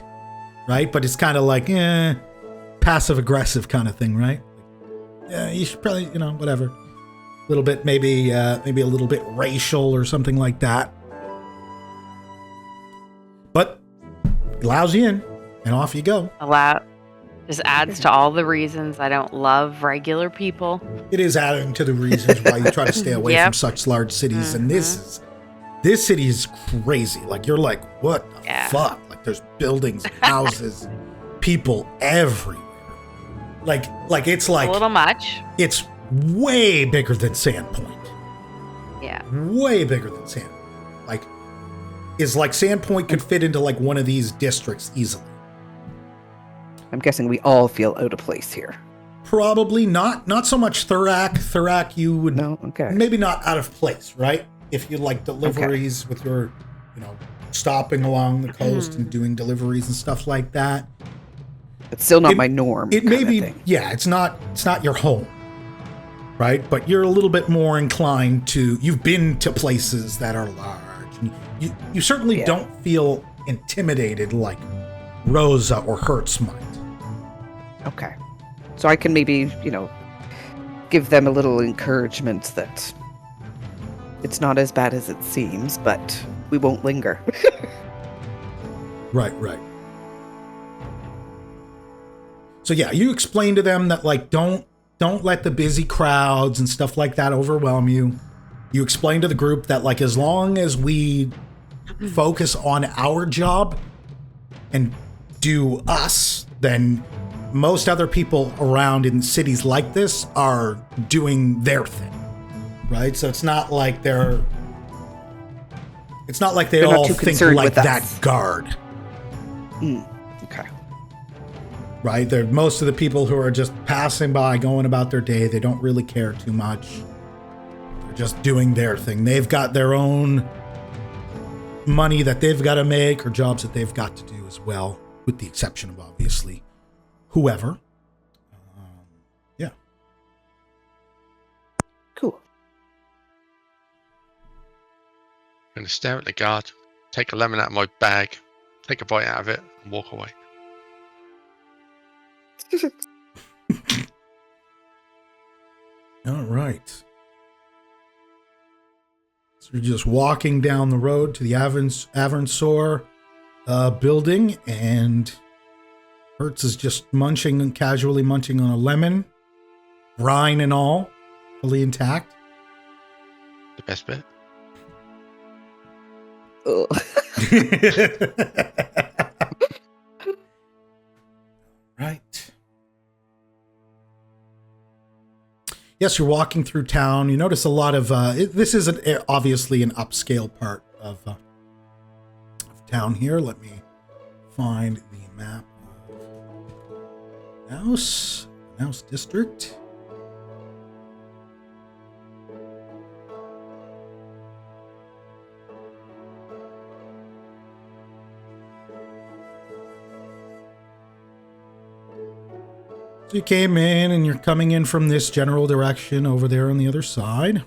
right? But it's kind of like, passive aggressive kind of thing, right? Yeah, you should probably, whatever. A little bit, maybe a little bit racial or something like that. But he allows you in, and off you go. Just adds to all the reasons I don't love regular people. It is adding to the reasons why you try to stay away Yep. from such large cities, and this city is crazy. Like, you're like, what the fuck? Like, there's buildings, houses, people everywhere. Like it's like A little much. it's way bigger than Sandpoint. Yeah. Way bigger than Sandpoint. Like, is like Sandpoint could fit into like one of these districts easily. I'm guessing we all feel out of place here. Probably not so much Thurak. Thurak, you would maybe not out of place, right? If you like deliveries with your, stopping along the coast and doing deliveries and stuff like that. It's still not my norm. It may be, it's not your home, right? But you're a little bit more inclined to, you've been to places that are large. And you certainly don't feel intimidated like Rosa or Hertz might. Okay. So I can maybe, give them a little encouragement that it's not as bad as it seems, but we won't linger. Right. So yeah, you explain to them that like don't let the busy crowds and stuff like that overwhelm you. You explain to the group that like as long as we focus on our job and do us, then most other people around in cities like this are doing their thing. Right? So it's not like they all think like that guard. Okay. Right? Most of the people who are just passing by, going about their day, they don't really care too much. They're just doing their thing. They've got their own money that they've got to make or jobs that they've got to do as well, with the exception of obviously whoever. Yeah. Cool. I'm going to stare at the guard, take a lemon out of my bag, take a bite out of it, and walk away. All right. So you're just walking down the road to the Arvensoar building, and Hertz is just casually munching on a lemon, brine and all, fully intact. The best bit. Right. Yes, you're walking through town. You notice a lot of this is obviously an upscale part of town here. Let me find the map of House District. So you came in and you're coming in from this general direction over there on the other side.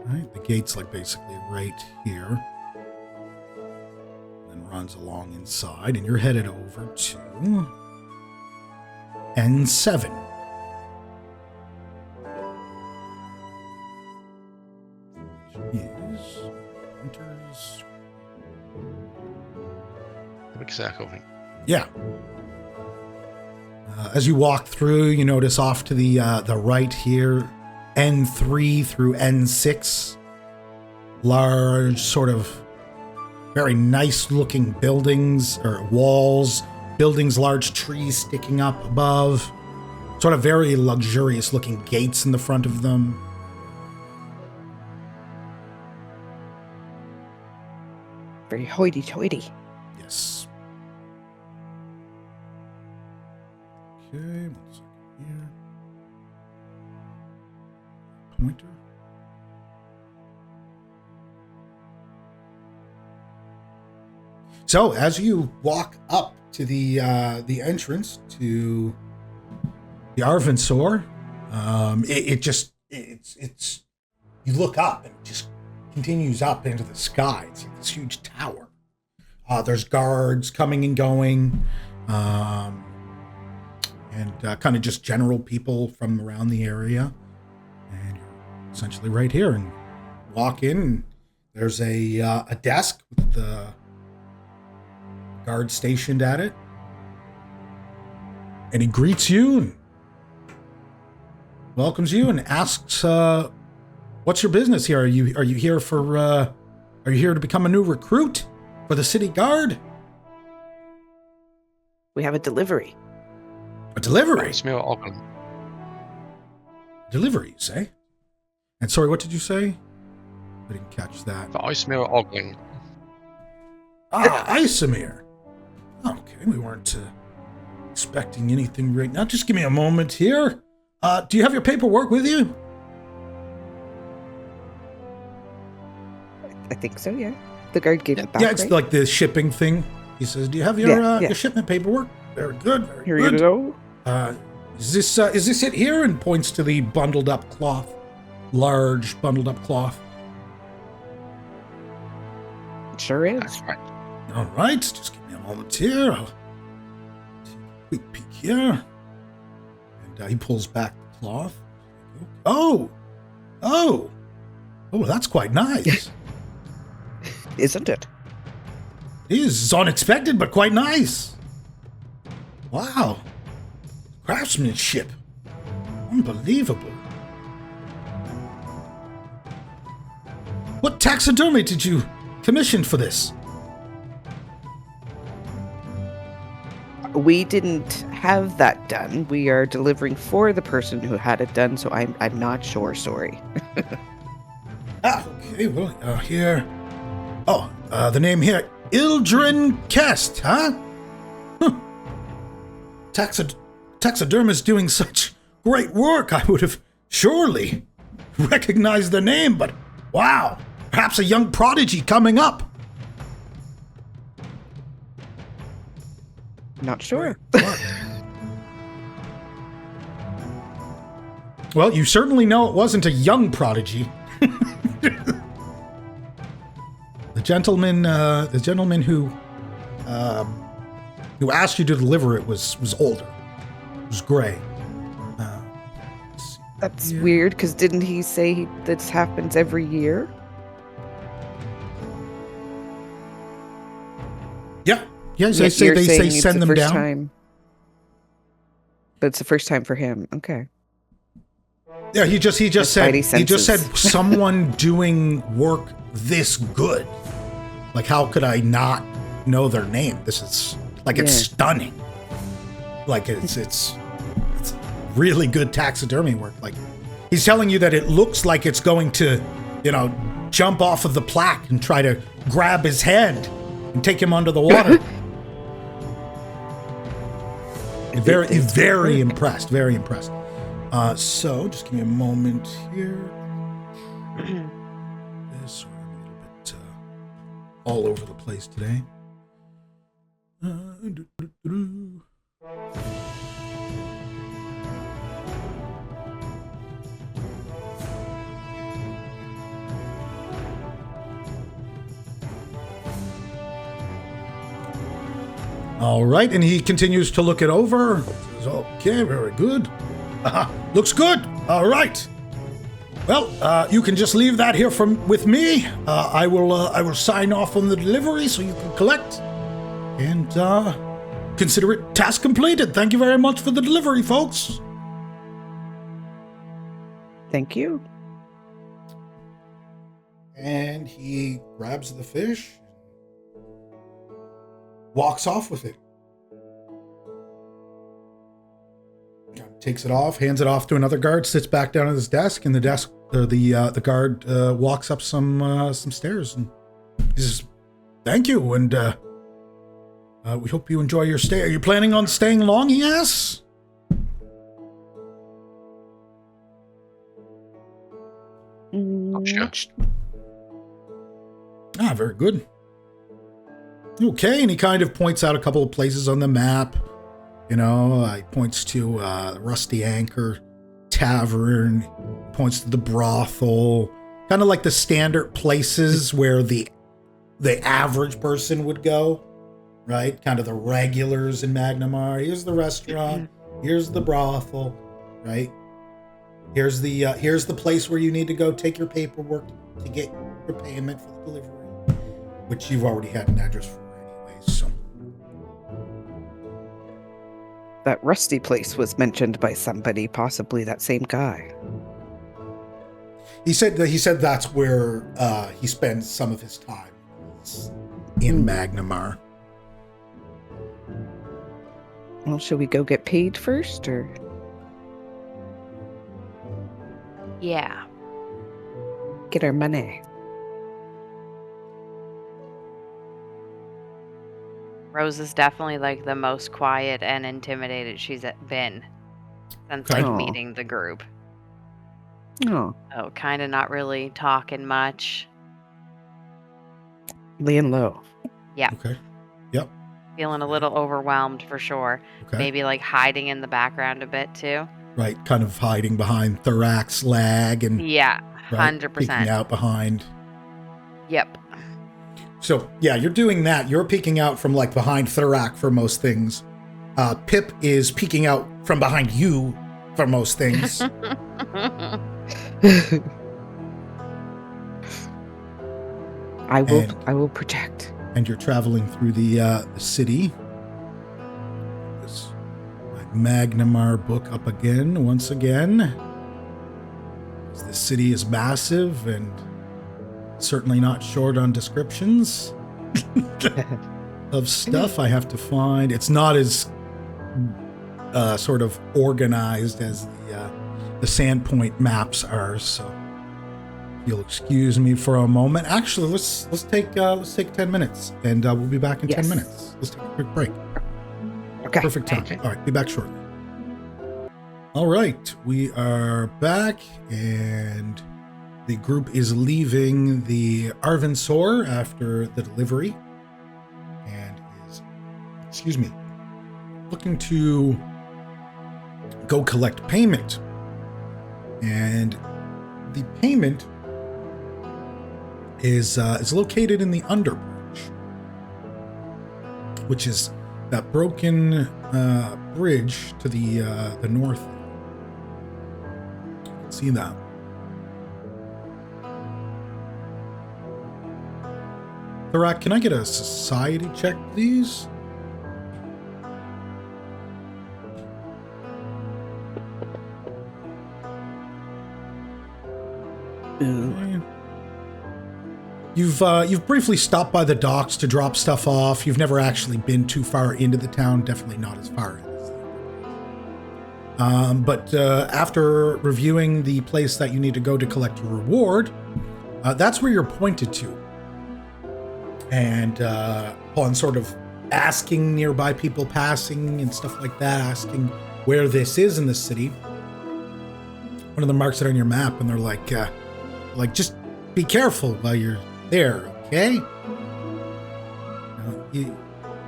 Right, the gate's like basically right here. Then runs along inside, and you're headed over to N7. Is enters. Big circle thing. Yeah. As you walk through, you notice off to the right here, N3 through N6, large, sort of very nice looking buildings or walls, buildings, large trees sticking up above, sort of very luxurious looking gates in the front of them. Very hoity-toity. Yes. Okay, 1 second here. Pointer. So as you walk up to the entrance to the Arvensoar, it's you look up and it just continues up into the sky. It's like this huge tower. There's guards coming and going, and kind of just general people from around the area. And you're essentially right here, and walk in. And there's a desk with the guard stationed at it, and he greets you and welcomes you and asks, "What's your business here? Are you here for? Are you here to become a new recruit for the city guard?" We have a delivery. A delivery. Smell Ogling. Delivery, you say? And sorry, what did you say? I didn't catch that. But I smell Ogling. Isamir. Okay, we weren't expecting anything right now. Just give me a moment here. Do you have your paperwork with you? I think so, yeah. The guard gave it back, Yeah, it's right? like the shipping thing. He says, "Do you have your Yeah. your shipment paperwork?" Very good, very Here good. you go. Is this it here? And points to the bundled up cloth, large bundled up cloth. It sure is. That's right. All right, just give me a moment here. I'll take a quick peek here. And he pulls back the cloth. Oh, that's quite nice. Isn't it? It is unexpected, but quite nice. Wow. Craftsmanship. Unbelievable. What taxidermy did you commission for this? We didn't have that done. We are delivering for the person who had it done, so I'm not sure. Sorry. Okay, well, here. Oh, the name here, Ildren Kest, huh? Taxidermist doing such great work. I would have surely recognized the name, but wow, perhaps a young prodigy coming up. Not sure. Well, you certainly know it wasn't a young prodigy. The gentleman who asked you to deliver it was older. It was gray. That's weird, because didn't he say this happens every year? Yeah. Yes, Yet you're they saying say it's send the them first down. time. But it's the first time for him. Okay. Yeah, he just said senses. someone doing work this good. Like, how could I not know their name? This is like, it's stunning. Like, it's really good taxidermy work. Like, he's telling you that it looks like it's going to, jump off of the plaque and try to grab his hand and take him under the water. Very impressed. Very impressed. So, just give me a moment here. Sorry, I'm a little bit all over the place today. All right, and he continues to look it over. Okay, very good. Looks good. All right. Well, you can just leave that here with me. I will sign off on the delivery so you can collect, and consider it task completed. Thank you very much for the delivery, folks. Thank you. And he grabs the fish, walks off with it. Takes it off, hands it off to another guard, sits back down at his desk, and the guard walks up some stairs, and he says, "Thank you, and we hope you enjoy your stay. Are you planning on staying long?" he asks. Sure. Very good. Okay, and he kind of points out a couple of places on the map. He points to Rusty Anchor Tavern, points to the brothel, kind of like the standard places where the average person would go, right? Kind of the regulars in Magnimar. Here's the restaurant, here's the brothel, right? Here's the place where you need to go take your paperwork to get your payment for the delivery, which you've already had an address for anyway, so. That Rusty place was mentioned by somebody, possibly that same guy. He said that's where he spends some of his time in Magnimar. Well, should we go get paid first, or? Yeah. Get our money. Rose is definitely like the most quiet and intimidated she's been since like Aw. meeting the group. Oh, Oh, kind of not really talking much. laying low. Yeah. Okay. Yep. Feeling a little overwhelmed for sure. Okay. Maybe like hiding in the background a bit too. Right. Kind of hiding behind Thorax lag and Yeah, right, 100%. peeking out behind. Yep. So yeah, you're doing that. You're peeking out from like behind Thorax for most things. Pip is peeking out from behind you for most things. I will project. And you're traveling through the city. This Magnimar book up again, once again. The city is massive and certainly not short on descriptions of stuff I have to find. It's not as sort of organized as the Sandpoint maps are, so if you'll excuse me for a moment. Actually, let's take 10 minutes, and we'll be back in 10 minutes. Let's take a quick break. Okay. Perfect time. Okay. All right, be back shortly. All right, we are back, and the group is leaving the Arvensoar after the delivery, and is, looking to go collect payment. And the payment is located in the Underbridge, which is that broken bridge to the north. You can see that. Thorak, can I get a society check, please? Okay. You've briefly stopped by the docks to drop stuff off. You've never actually been too far into the town, definitely not as far as but after reviewing the place that you need to go to collect your reward, that's where you're pointed to. And upon sort of asking nearby people passing and stuff like that, asking where this is in the city, one of them marks it on your map, and they're like, just be careful while you're there, okay? You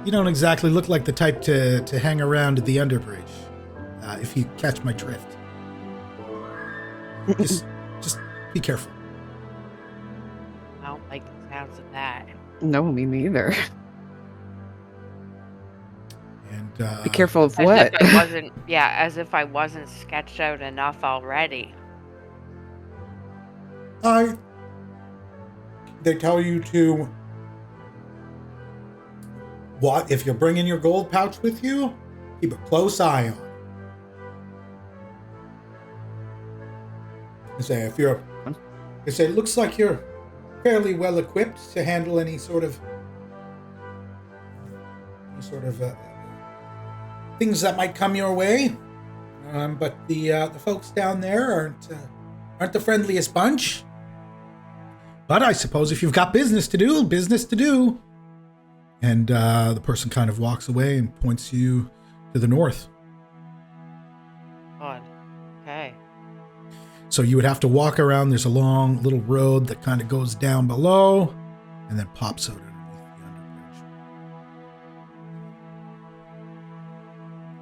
don't exactly look like the type to hang around at the Underbridge, if you catch my drift. Just be careful. I don't like the sounds of that. No, me neither. And Be careful of As what? if I wasn't, yeah, as if I wasn't sketched out enough already. They tell you to. What if you're bringing your gold pouch with you? Keep a close eye on it. They say it looks like you're fairly well equipped to handle any sort of things that might come your way. But the folks down there aren't the friendliest bunch. But I suppose if you've got business to do. And the person kind of walks away and points you to the north. Odd. Okay. So you would have to walk around. There's a long little road that kind of goes down below and then pops out underneath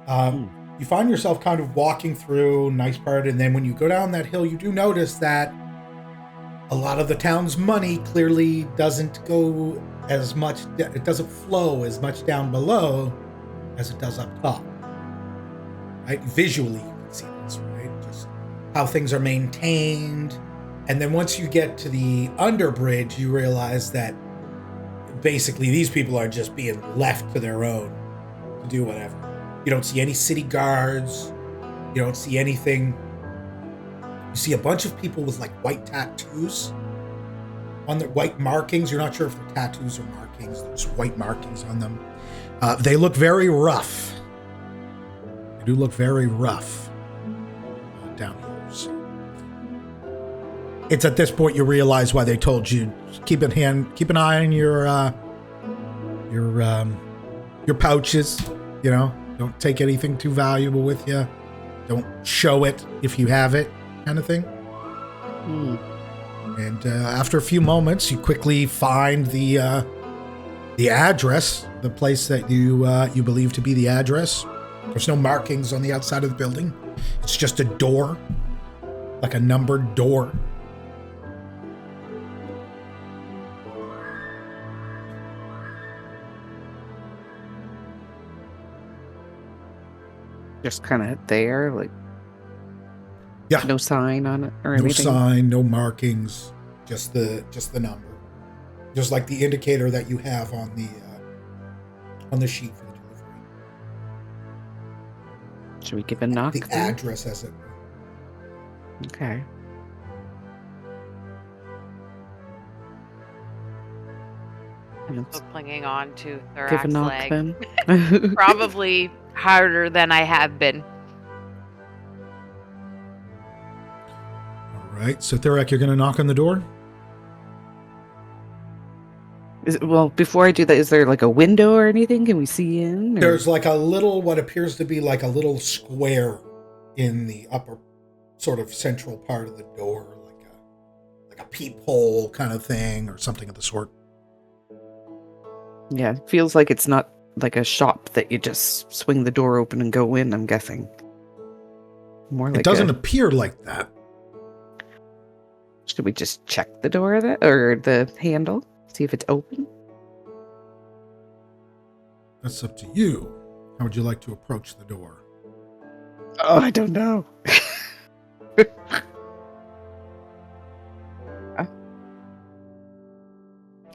the underbridge. You find yourself kind of walking through, nice part, and then when you go down that hill, you do notice that a lot of the town's money clearly doesn't go as much, it doesn't flow as much down below as it does up top. Right? Visually, you can see this, right? Just how things are maintained. And then once you get to the underbridge, you realize that basically these people are just being left to their own to do whatever. You don't see any city guards. You don't see anything. You see a bunch of people with like white tattoos on their white markings. You're not sure if they're tattoos or markings. There's white markings on them. They look very rough. They do look very rough down here. So it's at this point you realize why they told you keep an eye on your pouches. You know, don't take anything too valuable with you. Don't show it if you have it, kind of thing. And after a few moments, you quickly find the address, the place that you believe to be the address. There's no markings on the outside of the building. It's just a door, like a numbered door. Just kind of there, like. Yeah. No sign on it or no anything? No sign, no markings, just the number. Just like the indicator that you have on the sheet for the delivery. Should we give a knock? The address, as it were. Okay. So clinging on to Give a Thorax's knock leg. then. Probably harder than I have been. All right, so Thorak, you're going to knock on the door? Well, before I do that, is there like a window or anything? Can we see in? Or? There's like a little, what appears to be like a little square in the upper sort of central part of the door, like a peephole kind of thing or something of the sort. Yeah, it feels like it's not like a shop that you just swing the door open and go in, I'm guessing. More like it doesn't appear like that. Should we just check the door or the handle? See if it's open? That's up to you. How would you like to approach the door? Oh, I don't know.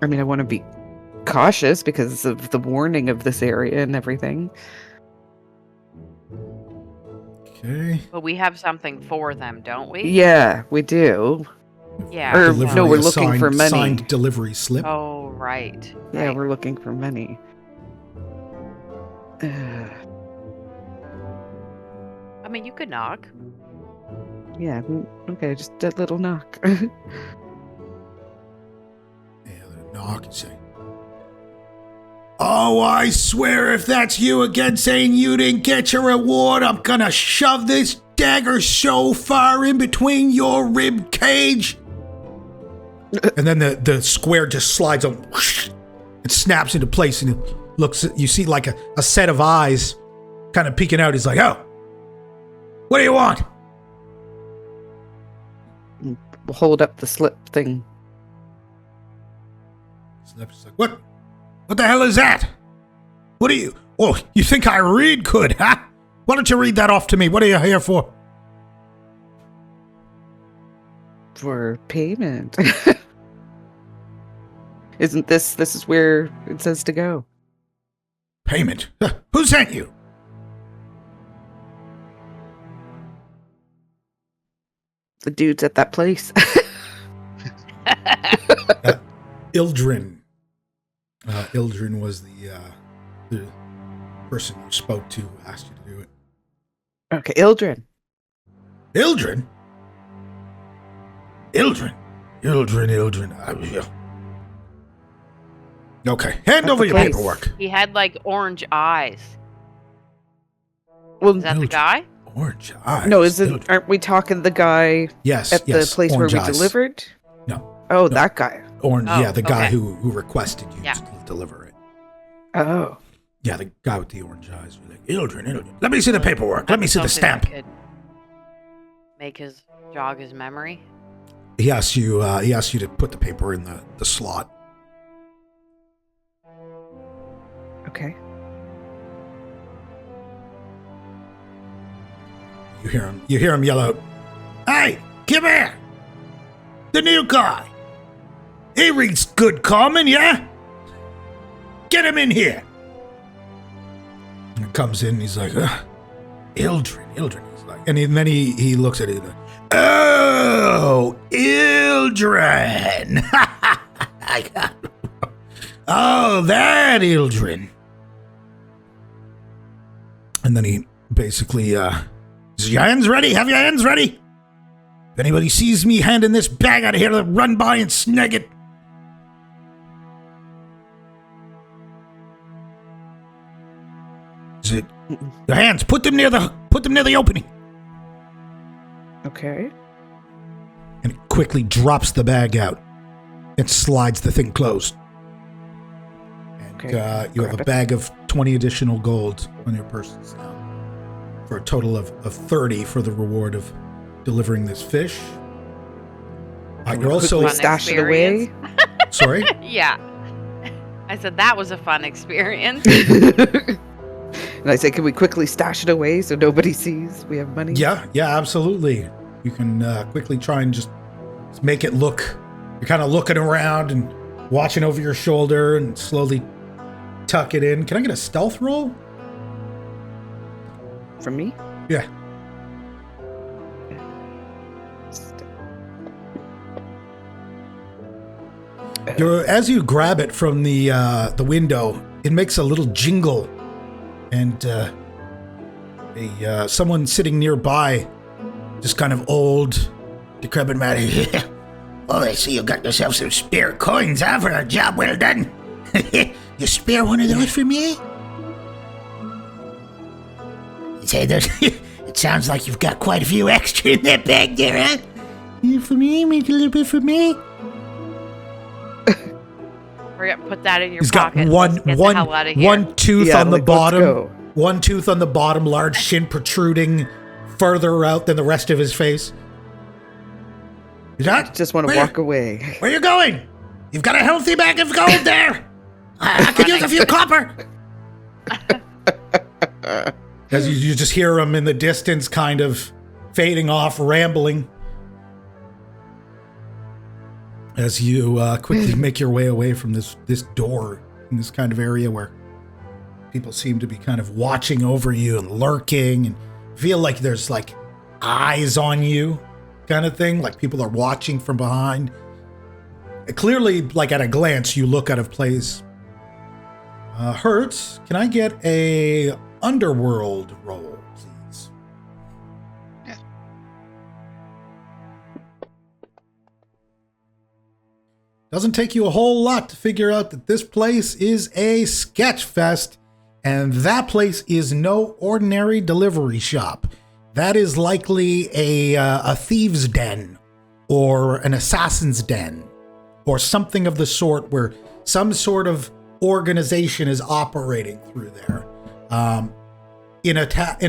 I mean, I want to be cautious because of the warning of this area and everything. Okay. But we have something for them, don't we? Yeah, we do. Yeah. Or Delivery, no, we're a looking for money. Signed delivery slip. Oh, right. Yeah, right. we're looking for money. I mean, you could knock. Yeah, okay, just a little knock. Yeah, the knock and say, "Oh, I swear if that's you again saying you didn't get your reward, I'm gonna shove this dagger so far in between your rib cage." And then the square just slides up, whoosh, it snaps into place, and it looks. You see like a set of eyes, kind of peeking out. He's like, "Oh, what do you want?" We'll hold up the slip thing. Slip's like, "What? What the hell is that? What are you? Oh, you think I read good, huh? Why don't you read that off to me? What are you here for? For payment. Isn't this is where it says to go? Payment? Who sent you? The dudes at that place. Ildrin. Ildrin was the person you spoke to who asked you to do it. Okay, Ildrin. Ildrin? Ildrin. Okay, hand over your place. paperwork. He had like orange eyes. Well, Is that the guy? Orange eyes. no, Ildrin. aren't we talking the guy Yes, at yes. the place where orange we eyes. delivered? No. Oh, No. that guy. Orange, Oh, yeah, the guy okay. who requested you Yeah. to deliver it. Oh. Yeah, the guy with the orange eyes. You're like, Ildrin. Let me see the paperwork. Let me see the Something that stamp. could Make his jog his memory. He asked you to put the paper in the slot. Okay. You hear him yell out, "Hey, come here! The new guy! He reads good common, yeah? Get him in here!" And he comes in, he's like, Ildrin. He's like, and then he looks at it like, "Oh, Ildrin! Oh, that Ildrin!" And then he basically, is your hands ready? Have your hands ready? If anybody sees me handing this bag out of here, they'll run by and snag it. Is it your hands? Put them near the opening. Okay. And he quickly drops the bag out and slides the thing closed. And Okay, you have grab a it. bag of 20 additional gold on your persons now, for a total of 30 for the reward of delivering this fish. You're also Quickly Fun stash it away. experience. sorry. Yeah. I said that was a fun experience. And I say, can we quickly stash it away so nobody sees we have money? Yeah, absolutely. You can quickly try and just make it look. You're kind of looking around and watching over your shoulder and slowly tuck it in. Can I get a stealth roll? From me? Yeah. As you grab it from the window, it makes a little jingle, and someone sitting nearby, just kind of old, decrepit man. "Oh, I see you got yourself some spare coins, huh, for a job well done. You spare one of those for me?" Say that. It sounds like you've got quite a few extra in that bag there, huh? For me, make a little bit for me. Hurry up, put that in your He's got pocket. Let's get the hell out of here. one tooth Yeah, on the like, let's bottom. go. One tooth on the bottom, large shin protruding further out than the rest of his face. You not? Just want to walk away. Where you going? You've got a healthy bag of gold there. I could use a few copper. As you just hear him in the distance, kind of fading off, rambling. As you quickly make your way away from this door in this kind of area where people seem to be kind of watching over you and lurking, and feel like there's like eyes on you kind of thing, like people are watching from behind. Clearly, like at a glance, you look out of place. Hertz, can I get a underworld roll, please? Yeah. Doesn't take you a whole lot to figure out that this place is a sketch fest, and that place is no ordinary delivery shop. That is likely a thieves' den or an assassin's den or something of the sort, where some sort of organization is operating through there. In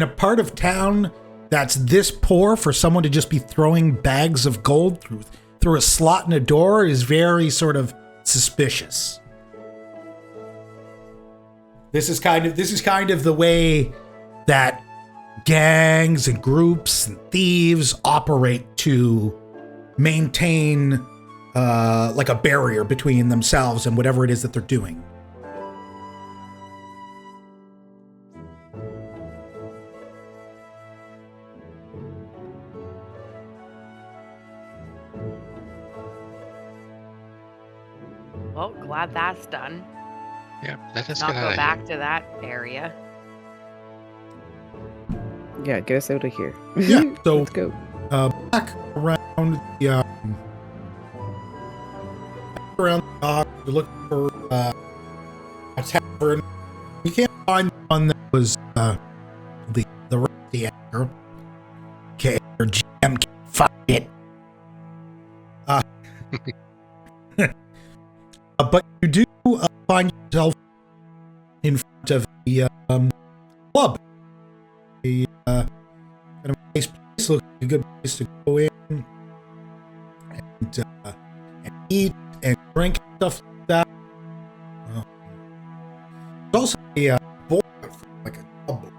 a part of town that's this poor, for someone to just be throwing bags of gold through a slot in a door is very sort of suspicious. This is kind of the way that gangs and groups and thieves operate to maintain like a barrier between themselves and whatever it is that they're doing. Well, glad that's done. Yeah, let us Not get out go of back to that area. Yeah, get us out of here. Yeah, so Let's go. back around the dock, you're looking for a tavern. You can't find one that was the rusty anchor. Okay, your GM can't find it. But you do find yourself in front of the club. A kind of nice place, looks like a good place to go in and eat and drink and stuff like that. There's also a board like a double.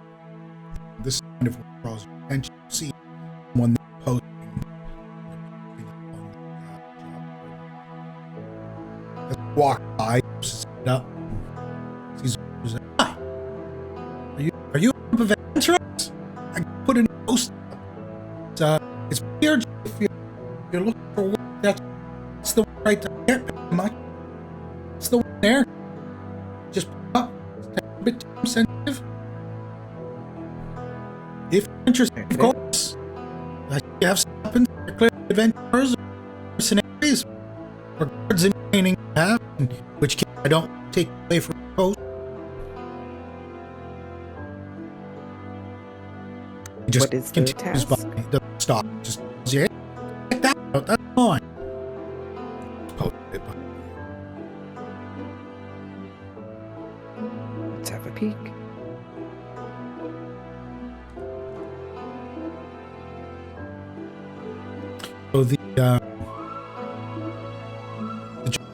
This is kind of what draws your attention. You see someone posting on the job. Walk by, sit up, sees who's like, hi. Are you a group of adventurers? I put in a post up. It's here if you're looking for work. That's the one right there. Much. It's the one there. Just put up. It's a bit time sensitive. If you're interested, of course. I see you have some weapons. You're clearly adventurers or mercenaries or guards in training you have, in which case I don't take away from the post. He just What is the continues task? by. He doesn't stop. Just tells you, hey, check that out. That's fine. Post it by. Let's have a peek. So the job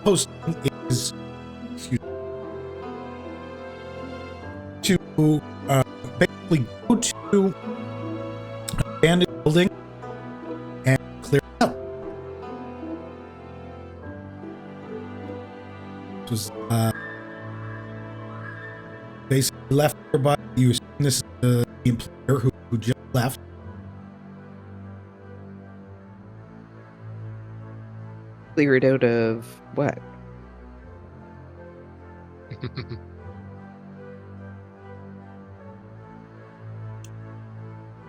posting is, excuse me, to basically go to an abandoned building and clear it out. This was basically left there by you. This is the employer who just left. Clear it out of what?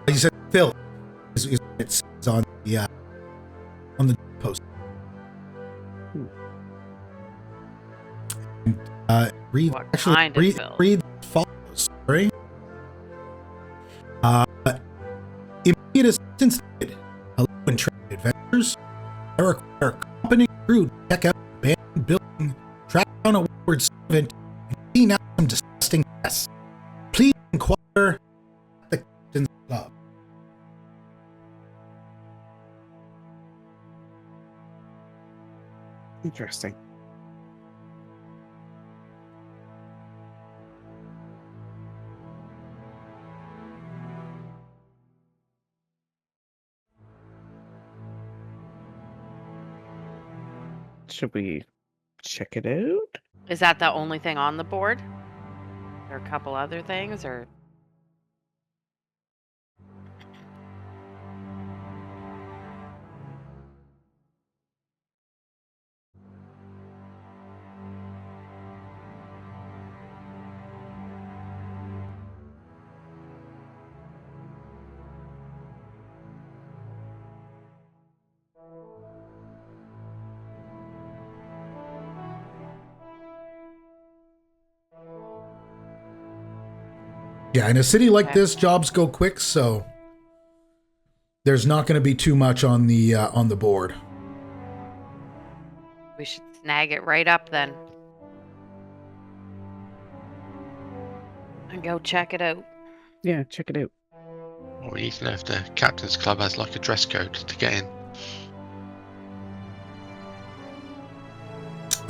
He said, "Phil," is what it says on the post. And, read What actually kind of read, Phil? read as follows. Sorry. Immediate assistance needed. Hello, entrenched adventurers. I require company crew to check out the abandoned building, track down a wayward servant, and clean out some disgusting mess. Please inquire at the captain's club. Interesting. Should we check it out? Is that the only thing on the board? There are a couple other things, or Yeah, in a city like Okay. this, jobs go quick, so there's not going to be too much on the board. we should snag it right up then and go check it out. Yeah, check it out. Well, we need to know if the captain's club has like a dress code to get in.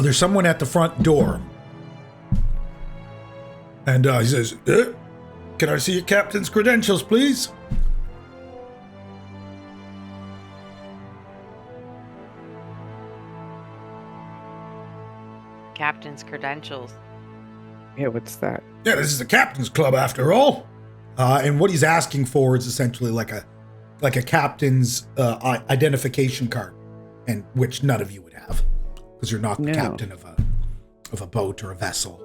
There's someone at the front door. And he says, "Can I see your captain's credentials, please?" Captain's credentials. Yeah, what's that? Yeah, this is the captain's club after all. And what he's asking for is essentially like a captain's identification card, and which none of you would have, because you're not the captain of a boat or a vessel.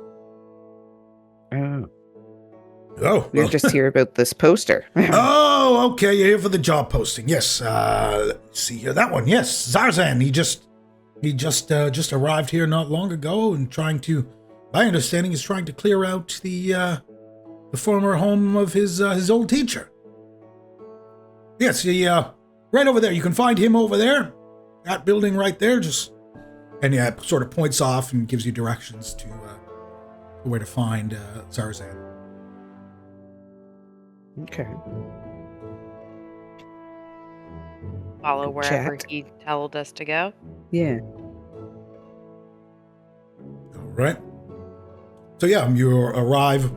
Oh, we're just here about this poster. Oh, okay, you're here for the job posting. Yes. Let's see here, that one. Yes, Zarzan. He just arrived here not long ago, and my understanding is trying to clear out the former home of his old teacher. Yes, right over there. You can find him over there. That building right there. And sort of points off and gives you directions to where to find Zarzan. Okay. Follow wherever Chat. he told us to go. Yeah. All right. So yeah, you arrive,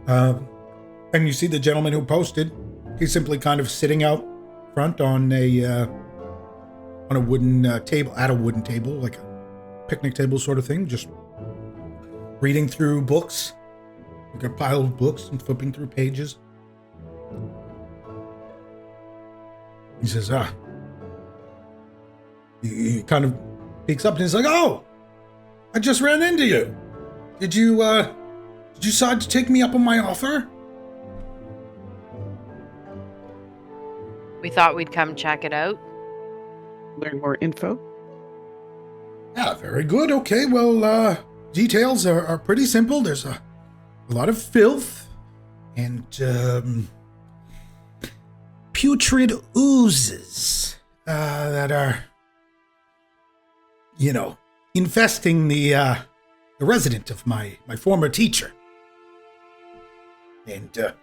and you see the gentleman who posted. He's simply kind of sitting out front on a wooden table, at a wooden table, like a picnic table sort of thing, just reading through books, like a pile of books, and flipping through pages. He says, he kind of peeks up and he's like, "Oh, I just ran into you. Did you decide to take me up on my offer?" We thought we'd come check it out. Learn more info. Yeah, very good. Okay, well, details are pretty simple. There's a lot of filth and putrid oozes that are, infesting the resident of my former teacher. And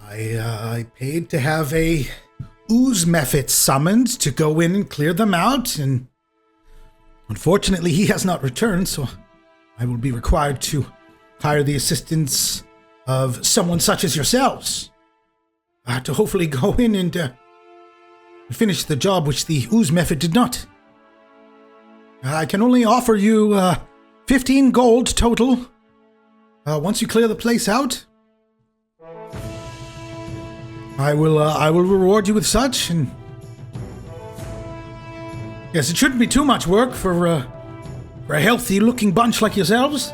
I paid to have a ooze mephit summoned to go in and clear them out, and unfortunately he has not returned, so I will be required to hire the assistance of someone such as yourselves to hopefully go in and finish the job which the ooze mephit did not. I can only offer you 15 gold total once you clear the place out. I will reward you with such, and yes, it shouldn't be too much work for a healthy-looking bunch like yourselves.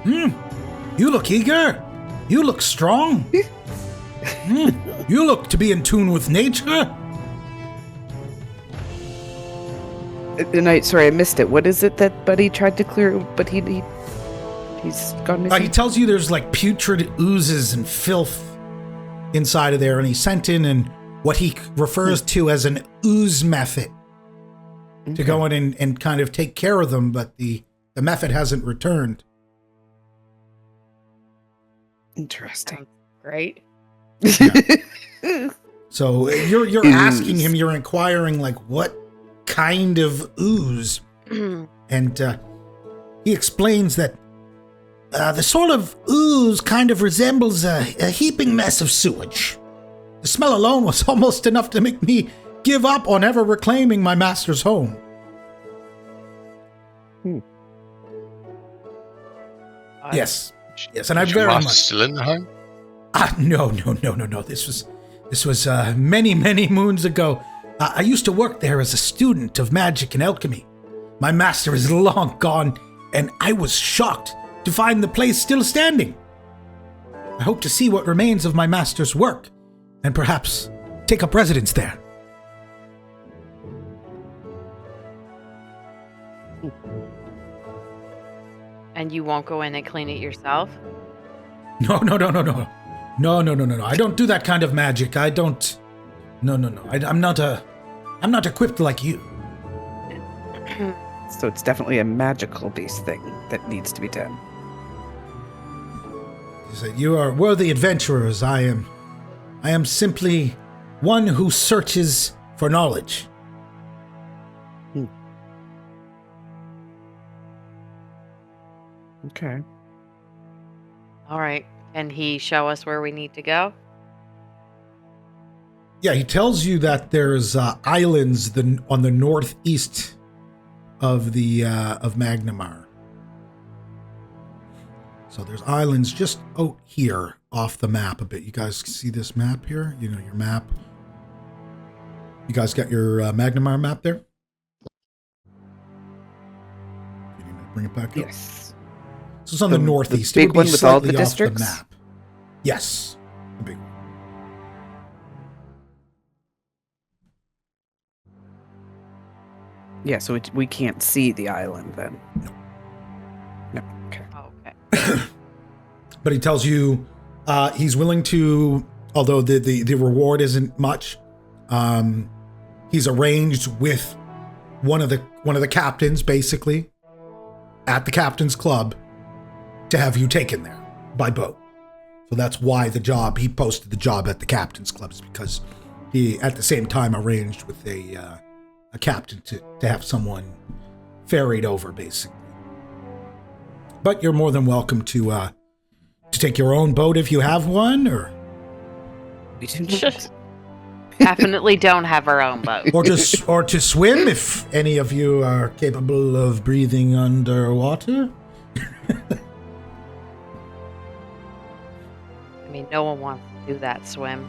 You look eager. You look strong. You look to be in tune with nature. Sorry, I missed it. What is it that Buddy tried to clear, but he's gone missing? He tells you there's like putrid oozes and filth inside of there, and he sent in what he refers to as an ooze mephit to go in and kind of take care of them, but the mephit hasn't returned. Interesting. Great. Yeah. So you're asking him, you're inquiring like what kind of ooze, and he explains that the sort of ooze kind of resembles a heaping mess of sewage. The smell alone was almost enough to make me give up on ever reclaiming my master's home. Yes, and I very much still in the home. No. This was many moons ago. I used to work there as a student of magic and alchemy. My master is long gone, and I was shocked to find the place still standing. I hope to see what remains of my master's work, and perhaps take up residence there. And you won't go in and clean it yourself? No. I don't do that kind of magic. I don't. No. I'm not equipped like you. So it's definitely a magical-based thing that needs to be done. He said, "You are worthy adventurers. I am simply one who searches for knowledge." Okay. All right. Can he show us where we need to go? Yeah, he tells you that there's islands on the northeast of the of Magnimar. So there's islands just out here off the map a bit. You guys see this map here? You know your map. You guys got your Magnimar map there? You need me to bring it back up? Yes. So it's on the northeast. The It big would be one with all the slightly off districts? map. Yes, the big one. Yeah, so we can't see the island then. No. Okay. Oh, okay. But he tells you he's willing to, although the reward isn't much. He's arranged with one of the captains, basically, at the captain's club, to have you taken there by boat. So that's why he posted the job at the captain's club, is because he at the same time arranged with a captain to have someone ferried over, basically. But you're more than welcome to take your own boat if you have one, or We didn't. Definitely don't have our own boat. or to swim if any of you are capable of breathing underwater. I mean, no one wants to do that swim.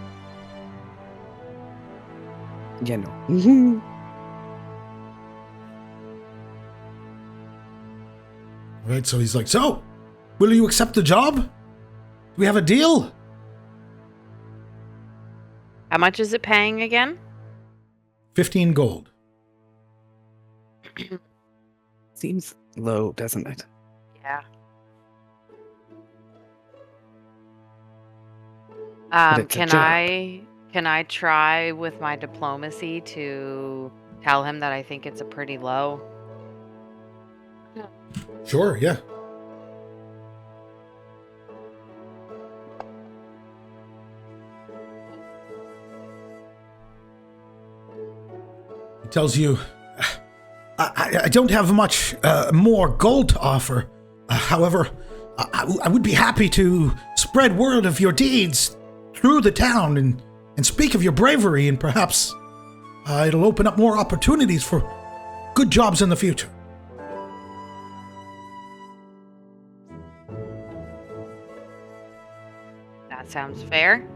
Yeah, no. Right, so he's like, so, will you accept the job? Do we have a deal? How much is it paying again? 15 gold. Seems low, doesn't it? Yeah. But it's a Can I try with my diplomacy to tell him that I think it's a pretty low? Sure, yeah. He tells you, I don't have much more gold to offer. However, I would be happy to spread word of your deeds through the town and speak of your bravery, and perhaps it'll open up more opportunities for good jobs in the future. That sounds fair.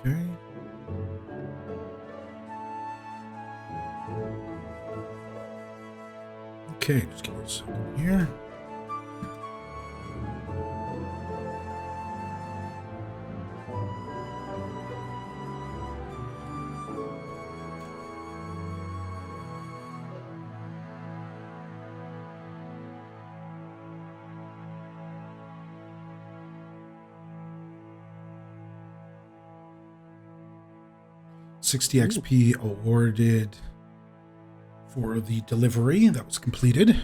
Okay. Okay, just give me a second here. $60 XP awarded for the delivery that was completed.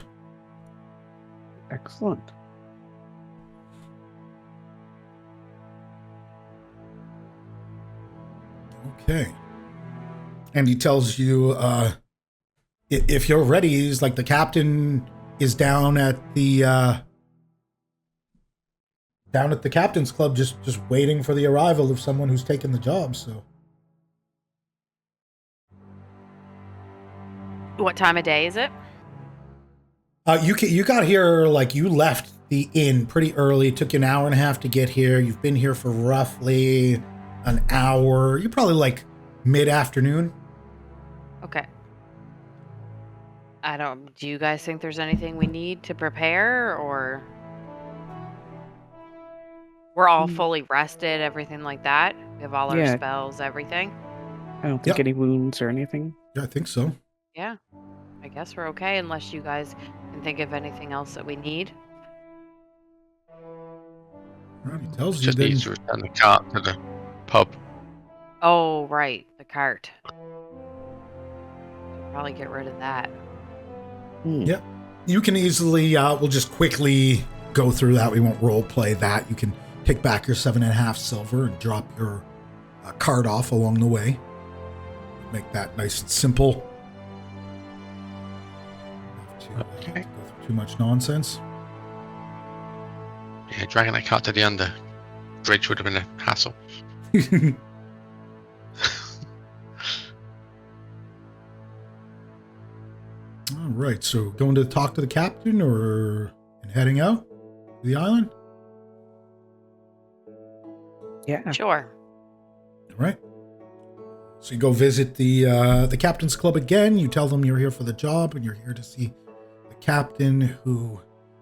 Excellent. Okay. And he tells you, if you're ready, he's like, the captain is down at the captain's club, just waiting for the arrival of someone who's taken the job. So, What time of day is it? you got here, like, you left the inn pretty early. It took you an hour and a half to get here. You've been here for roughly an hour. You're probably like mid-afternoon. Okay. Do you guys think there's anything we need to prepare, or we're all fully rested, everything like that? We have all our Yeah. spells, everything? I don't think Yep. any wounds or anything. Yeah, I think so. Yeah. I guess we're okay, unless you guys can think of anything else that we need. Right, he tells you Just then. needs to return the cart to the pub. Oh, right. The cart. Probably get rid of that. Yeah. You can easily, we'll just quickly go through that. We won't role play that. You can take back your 7.5 silver and drop your card off along the way. Make that nice and simple. Have to Okay. go through too much nonsense. Yeah, dragging that cart to the under bridge would have been a hassle. All right, so going to talk to the captain or and heading out to the island? Yeah. Sure. All right. So you go visit the captain's club again. You tell them you're here for the job and you're here to see the captain who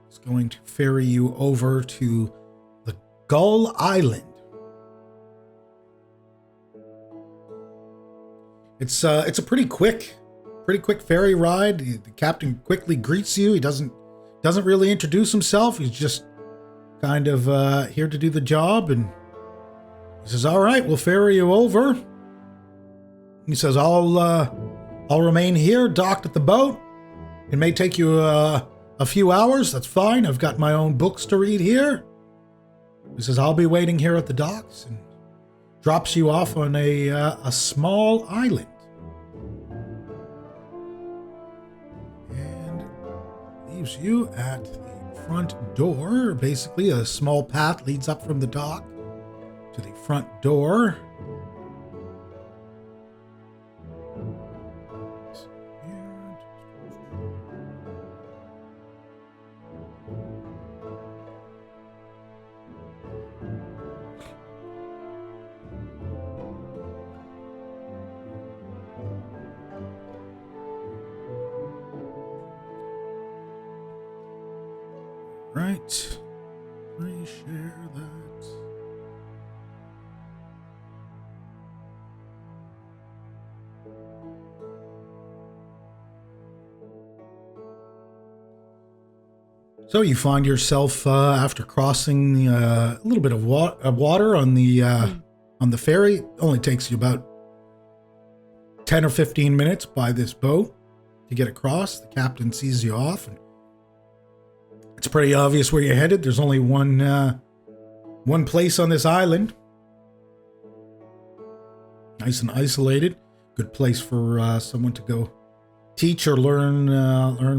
is going to ferry you over to the Gull Island. It's a pretty quick ferry ride. The captain quickly greets you. He doesn't really introduce himself. He's just kind of here to do the job, and he says, "All right, we'll ferry you over." He says, I'll remain here, docked at the boat. It may take you a few hours. That's fine. I've got my own books to read here." He says, "I'll be waiting here at the docks," and drops you off on a small island. And leaves you at the front door. Basically, a small path leads up from the dock to the front door. Right. Reshare that. So you find yourself after crossing a little bit of water on the ferry. It only takes you about 10 or 15 minutes by this boat to get across. The captain sees you off, and it's pretty obvious where you're headed. There's only one place on this island. Nice and isolated. Good place for someone to go teach or learn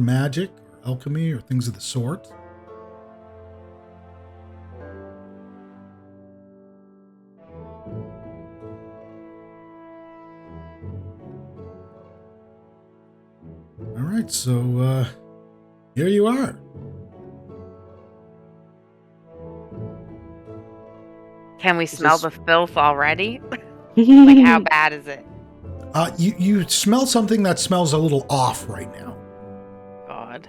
magic or alchemy or things of the sort. All right, so here you are. Can we smell the filth already? Like Like, how bad is it? You smell something that smells a little off right now. God.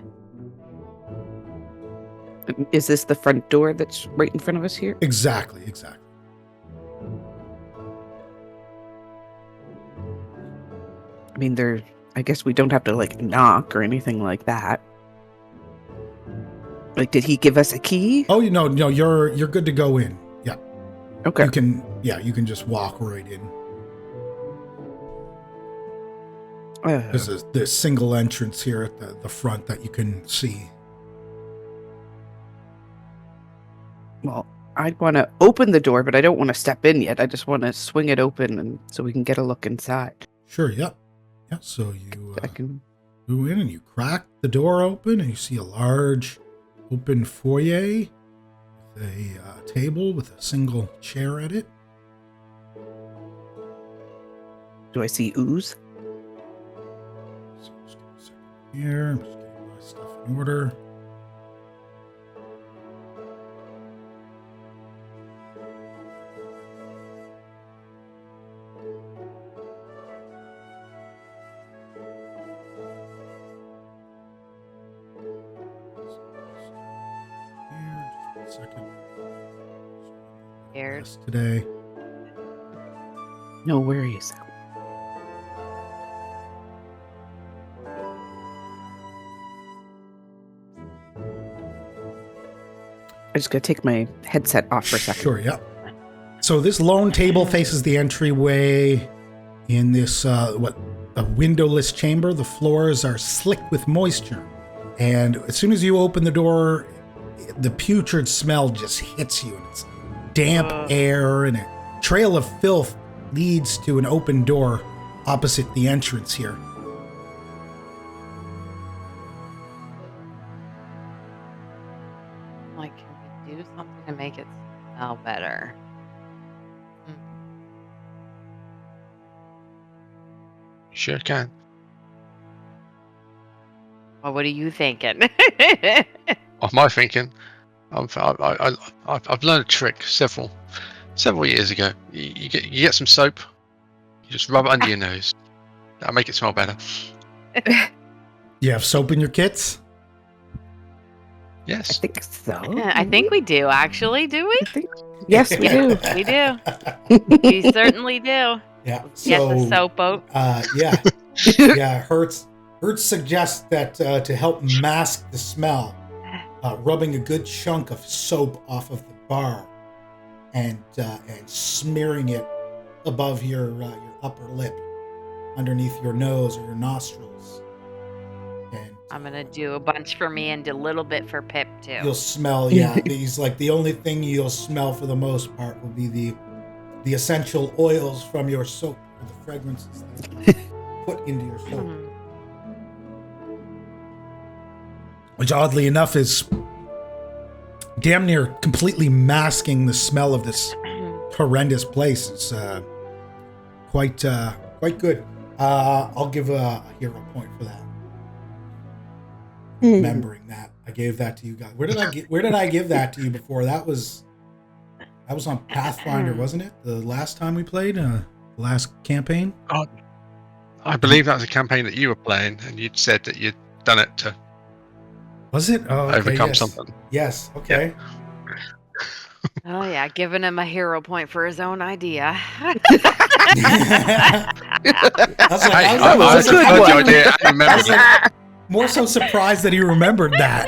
Is this the front door that's right in front of us here? Exactly. I mean, I guess we don't have to like knock or anything like that. Like, did he give us a key? Oh, no, you're good to go in. Yeah. Okay. You can just walk right in. There's a single entrance here at the front that you can see. Well, I want to open the door, but I don't want to step in yet. I just want to swing it open and so we can get a look inside. Sure, yep. Yeah, so you I can. go in and you crack the door open and you see a large open foyer with a table with a single chair at it. Do I see ooze? So just give me a second here. I'm just getting my stuff in order. Second. Scared. Yes, today. No worries. I just gotta take my headset off for a second. Sure, yeah. So this lone table faces the entryway in this, a windowless chamber. The floors are slick with moisture. And as soon as you open the door, the putrid smell just hits you. And it's damp air and a trail of filth leads to an open door opposite the entrance here. I'm like, can we do something to make it smell better? Sure can. Well, what are you thinking? Of my thinking, I've learned a trick several years ago. You get some soap, you just rub it under your nose. That'll make it smell better. You have soap in your kits? I Yes. think so. I think we do, actually. Do we? I think, yes, we do. We do. We certainly do. Yeah. Get So, the soap boat. yeah. Yeah. Hertz suggests that to help mask the smell, rubbing a good chunk of soap off of the bar and smearing it above your upper lip, underneath your nose or your nostrils. And I'm going to do a bunch for me and a little bit for Pip, too. you'll smell, yeah. These like the only thing you'll smell for the most part will be the essential oils from your soap, or the fragrances that you put into your soap. Mhm. Which oddly enough is damn near completely masking the smell of this horrendous place. It's quite good. I'll give a hero point for that. Remembering that, I gave that to you guys. Where did I give that to you before? That was on Pathfinder, wasn't it? The last time we played, the last campaign. I believe that was a campaign that you were playing, and you'd said that you'd done it to Was it? Oh, okay, overcome yes. something. Yes. Okay. Oh, yeah. Giving him a hero point for his own idea. I was like, Hey, I was I like, heard the idea. I remember it. more so surprised that he remembered that.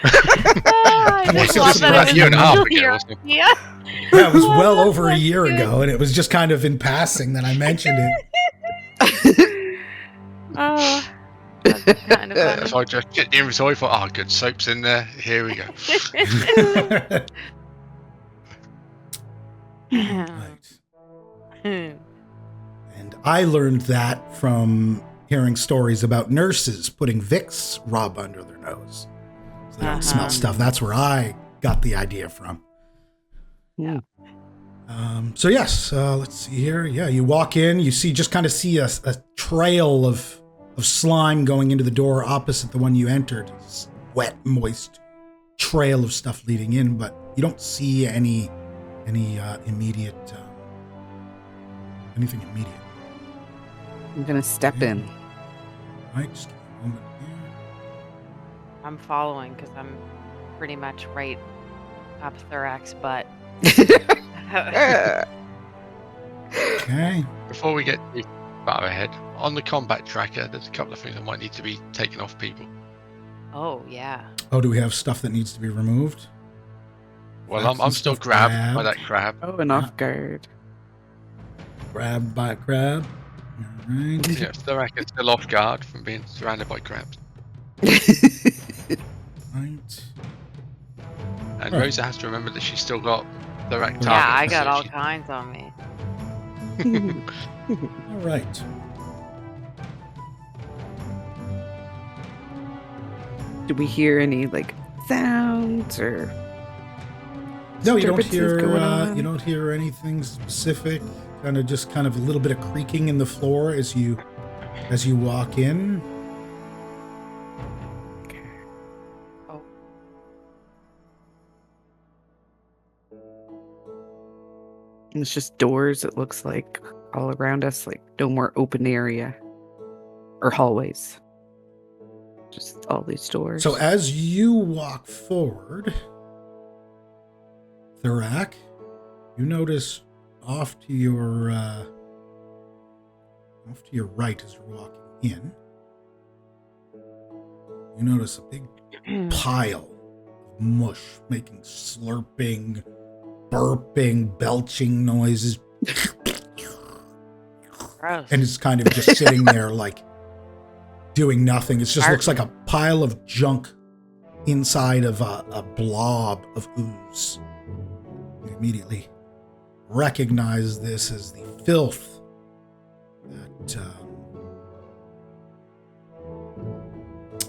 I More just so love that surprised it you was and a half a ago, hero wasn't it? idea. That was well Oh, over a that's year good. ago, and it was just kind of in passing that I mentioned it. Oh, that's kind of funny. So I just checked the inventory for, good soap's in there. Here we go. Right. And I learned that from hearing stories about nurses putting Vicks rub under their nose so they don't smell stuff. That's where I got the idea from. Yeah. So yes, let's see here. Yeah, you walk in, you just kind of see a trail of slime going into the door opposite the one you entered. It's wet, moist trail of stuff leading in, but you don't see any immediate anything immediate. I'm going to step in. Right, just give me a moment here. I'm following because I'm pretty much right up Thorax's butt. Okay. Before we get too far ahead, on the combat tracker, there's a couple of things that might need to be taken off people. Oh, yeah. Oh, do we have stuff that needs to be removed? Well, That's I'm some still stuff grabbed by grabbed. that crab. Oh, and off guard. Grabbed by a crab. All right. Yeah, Thorak is still off guard from being surrounded by crabs. Right. And Right. Rosa has to remember that she's still got Thorak target. Yeah, I got so all she- kinds on me. All right. Do we hear any like sounds or? No, you don't disturbances hear. going on? You don't hear anything specific. Kind of a little bit of creaking in the floor as you walk in. Oh, And it's just doors. It looks like all around us, like no more open area or hallways. Just all these doors. So as you walk forward, Thorak, you notice off to your right as you're walking in, you notice a big pile of mush making slurping, burping, belching noises, gross. and it's kind of just sitting there like doing nothing. It just looks like a pile of junk inside of a blob of ooze. You immediately recognize this as the filth that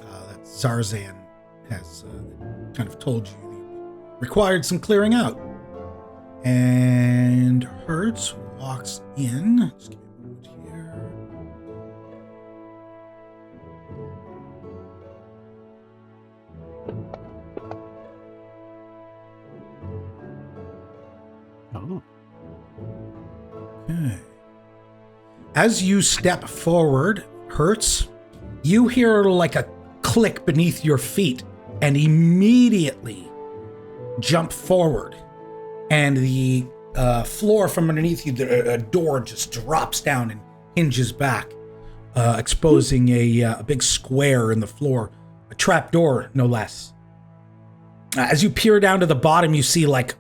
that Zarzan has kind of told you required some clearing out. And Hertz walks in. Just give me a moment here. Oh. Okay. As you step forward, Hertz, you hear like a click beneath your feet and immediately jump forward. And the floor from underneath you, a door just drops down and hinges back, exposing a big square in the floor, a trap door, no less. As you peer down to the bottom, you see like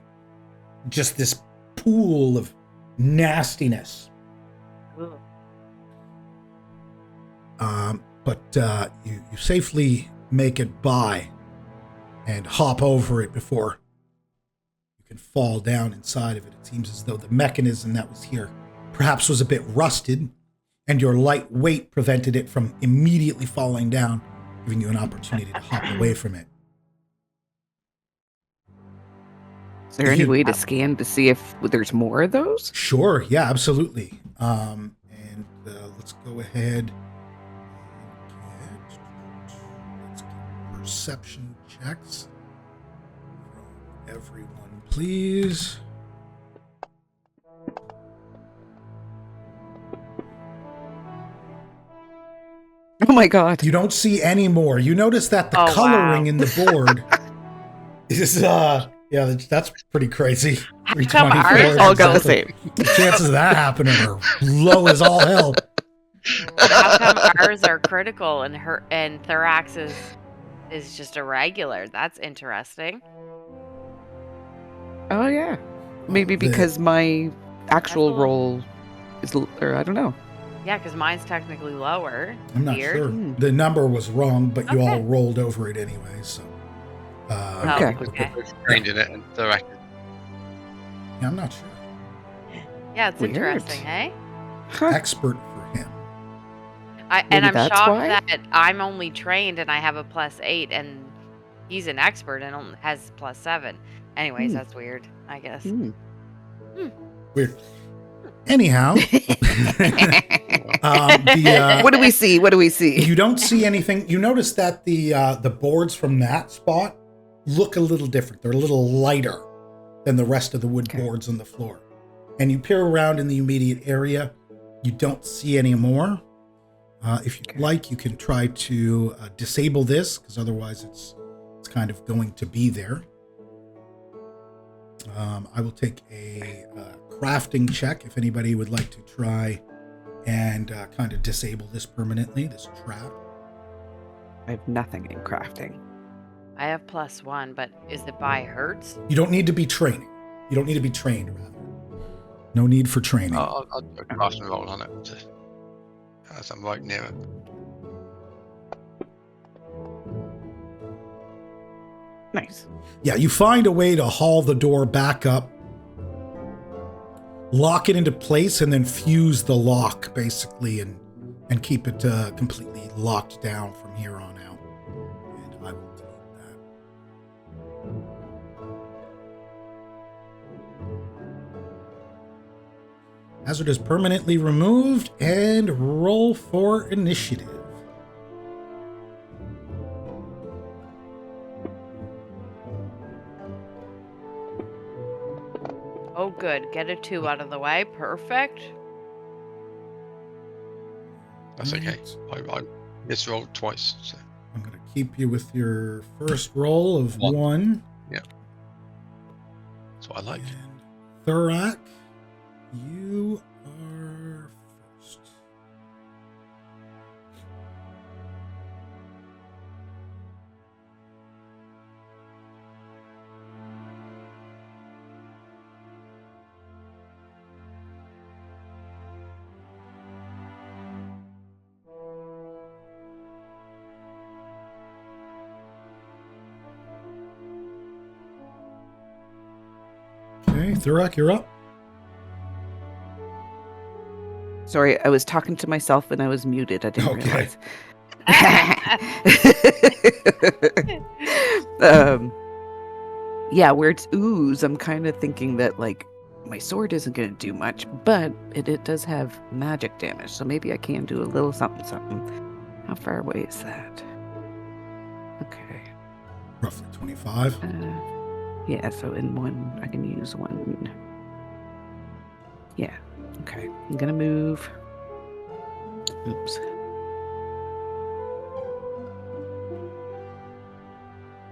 just this pool of nastiness. But you safely make it by and hop over it before you can fall down inside of it. It seems as though the mechanism that was here perhaps was a bit rusted, and your light weight prevented it from immediately falling down, giving you an opportunity to hop away from it. Is there any way to scan to see if there's more of those? Sure, yeah, absolutely. And let's go ahead and let's get perception checks from everyone, please. Oh my god. You don't see any more. You notice that the coloring in the board is yeah, that's pretty crazy. How come ours all got the same? The chances of that happening are low as all hell. How come ours are critical and Thorax is just a regular? That's interesting. Oh yeah. Maybe because my actual roll is, or I don't know. Yeah, because mine's technically lower. I'm not Weird. sure. The number was wrong, but you all rolled over it anyway, so. Okay. Okay. Trained in it and Thorax. Yeah, I'm not sure. Yeah, it's Weird. interesting, hey? Expert for him. And Maybe I'm that's shocked why? that I'm only trained and I have a +8, and he's an expert and only has +7. Anyways, that's weird, I guess. Weird. Anyhow, What do we see? What do we see? you don't see anything. You notice that the boards from that spot look a little different. They're a little lighter than the rest of the wood boards on the floor. And you peer around in the immediate area. You don't see any more. If you'd like, you can try to disable this, because otherwise it's kind of going to be there. I will take a crafting check if anybody would like to try and kind of disable this permanently, this trap. I have nothing in crafting. I have +1, but is it by Hertz? You don't need to be training. You don't need to be trained, rather. No need for training. I'll do a cast and roll on it as I'm right near it. Nice. Yeah, you find a way to haul the door back up, lock it into place, and then fuse the lock, basically, and keep it completely locked down from here on out. And I will delete that. Hazard is permanently removed, and roll for initiative. Oh, good. Get a 2 out of the way. Perfect. That's okay. I misrolled twice. So. I'm going to keep you with your first roll of 1. Yeah. That's what I like. And Thurak, you are first. Okay, Thurak, you're up. Sorry, I was talking to myself and I was muted. I didn't Okay. realize. Yeah, where it's ooze, I'm kind of thinking that, like, my sword isn't going to do much, but it does have magic damage, so maybe I can do a little something, something. How far away is that? Okay. Roughly 25. Yeah, so in one, I can use one. Yeah, okay. I'm going to move. Oops.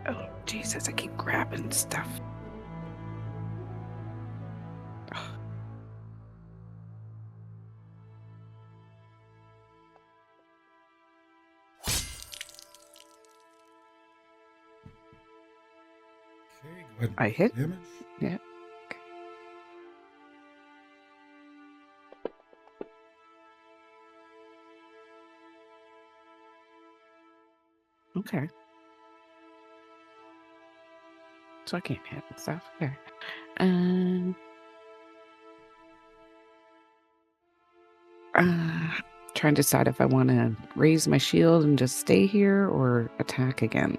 Oh, Jesus, I keep grabbing stuff. Okay, go ahead. I hit. Damage. Yeah. Okay. So I can't hit and stuff. Okay. Trying to decide if I want to raise my shield and just stay here or attack again.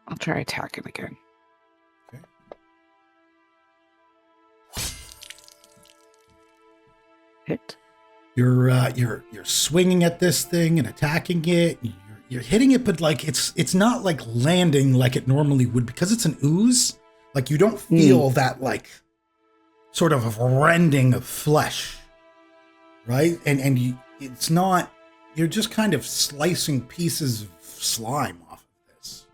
I'll try attacking again. Okay. Hit. You're swinging at this thing and attacking it. You're hitting it, but like it's not like landing like it normally would because it's an ooze. Like you don't feel that like sort of rending of flesh, right? And it's not. You're just kind of slicing pieces of slime off of this.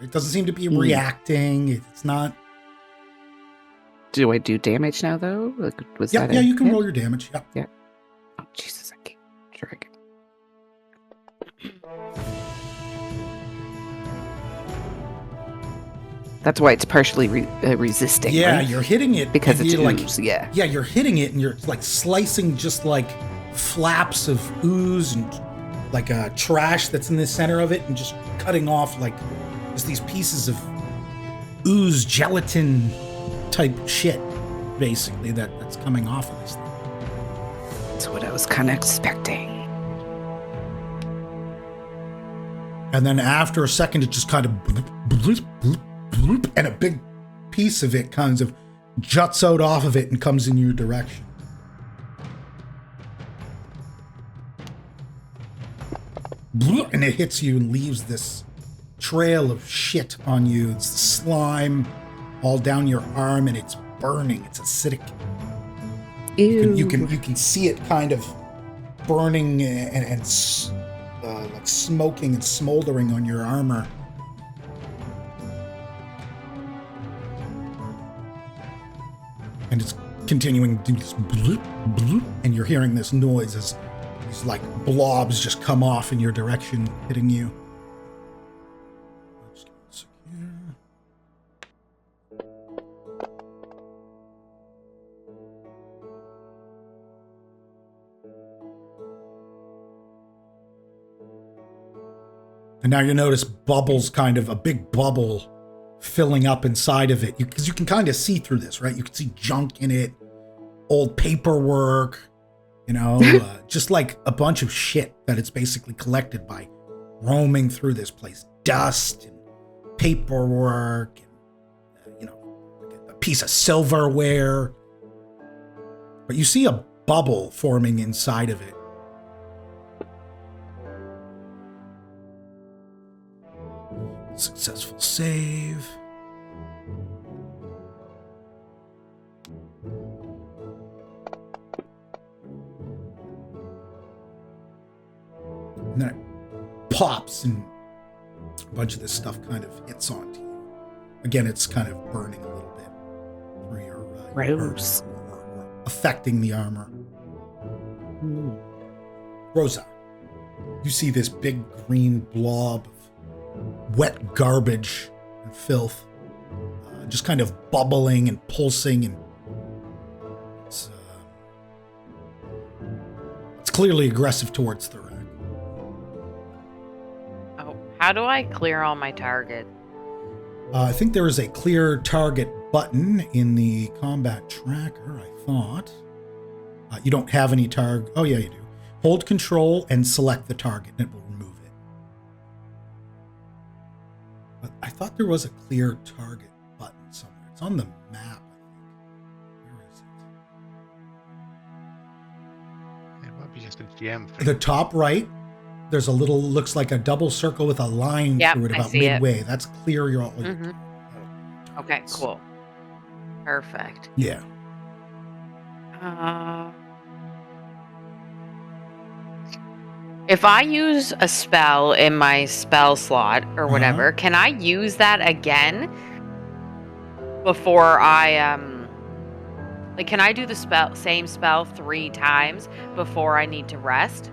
It doesn't seem to be reacting. It's not. Do I do damage now though? Like, was Yeah, that yeah. a You can hit? roll your damage. Yeah. Yeah. Oh Jesus! I can't. Sure I can. That's why it's partially resisting. Yeah, right? you're hitting it because and it's you're ooze. Yeah. Yeah, you're hitting it and you're like slicing just like flaps of ooze and like trash that's in the center of it and just cutting off like just these pieces of ooze gelatin type shit basically that's coming off of this thing. That's what I was kind of expecting. And then after a second it just kind of bloop, bloop, bloop, bloop, and a big piece of it kind of juts out off of it and comes in your direction. And it hits you and leaves this trail of shit on you. It's slime all down your arm and it's burning. It's acidic. Ew. You can see it kind of burning and like smoking and smoldering on your armor. And it's continuing to do this bloop, bloop, and you're hearing this noise as these like blobs just come off in your direction, hitting you. Let's get secure. And now you notice bubbles, kind of a big bubble filling up inside of it. Because you can kind of see through this, right? You can see junk in it, old paperwork, you know, just like a bunch of shit that it's basically collected by roaming through this place. Dust and paperwork, and, you know, a piece of silverware. But you see a bubble forming inside of it. Successful save. And then it pops and a bunch of this stuff kind of hits onto you. Again, it's kind of burning a little bit through your Gross. or affecting the armor. Rosa, you see this big green blob of wet garbage and filth, just kind of bubbling and pulsing, and it's clearly aggressive towards the wreck. Oh, how do I clear all my targets? I think there is a clear target button in the combat tracker, I thought. You don't have any target. Oh, yeah, you do. Hold control and select the target, and it will remove thought there was a clear target button somewhere. It's on the map, I think. Where is it? It might be just a GM thing. The top right, there's a little, looks like a double circle with a line through it I about see it. midway. That's clear. You're all. Okay, cool. Perfect. Yeah. If I use a spell in my spell slot or Uh-huh. whatever, can I use that again before I like can I do the same spell 3 times before I need to rest?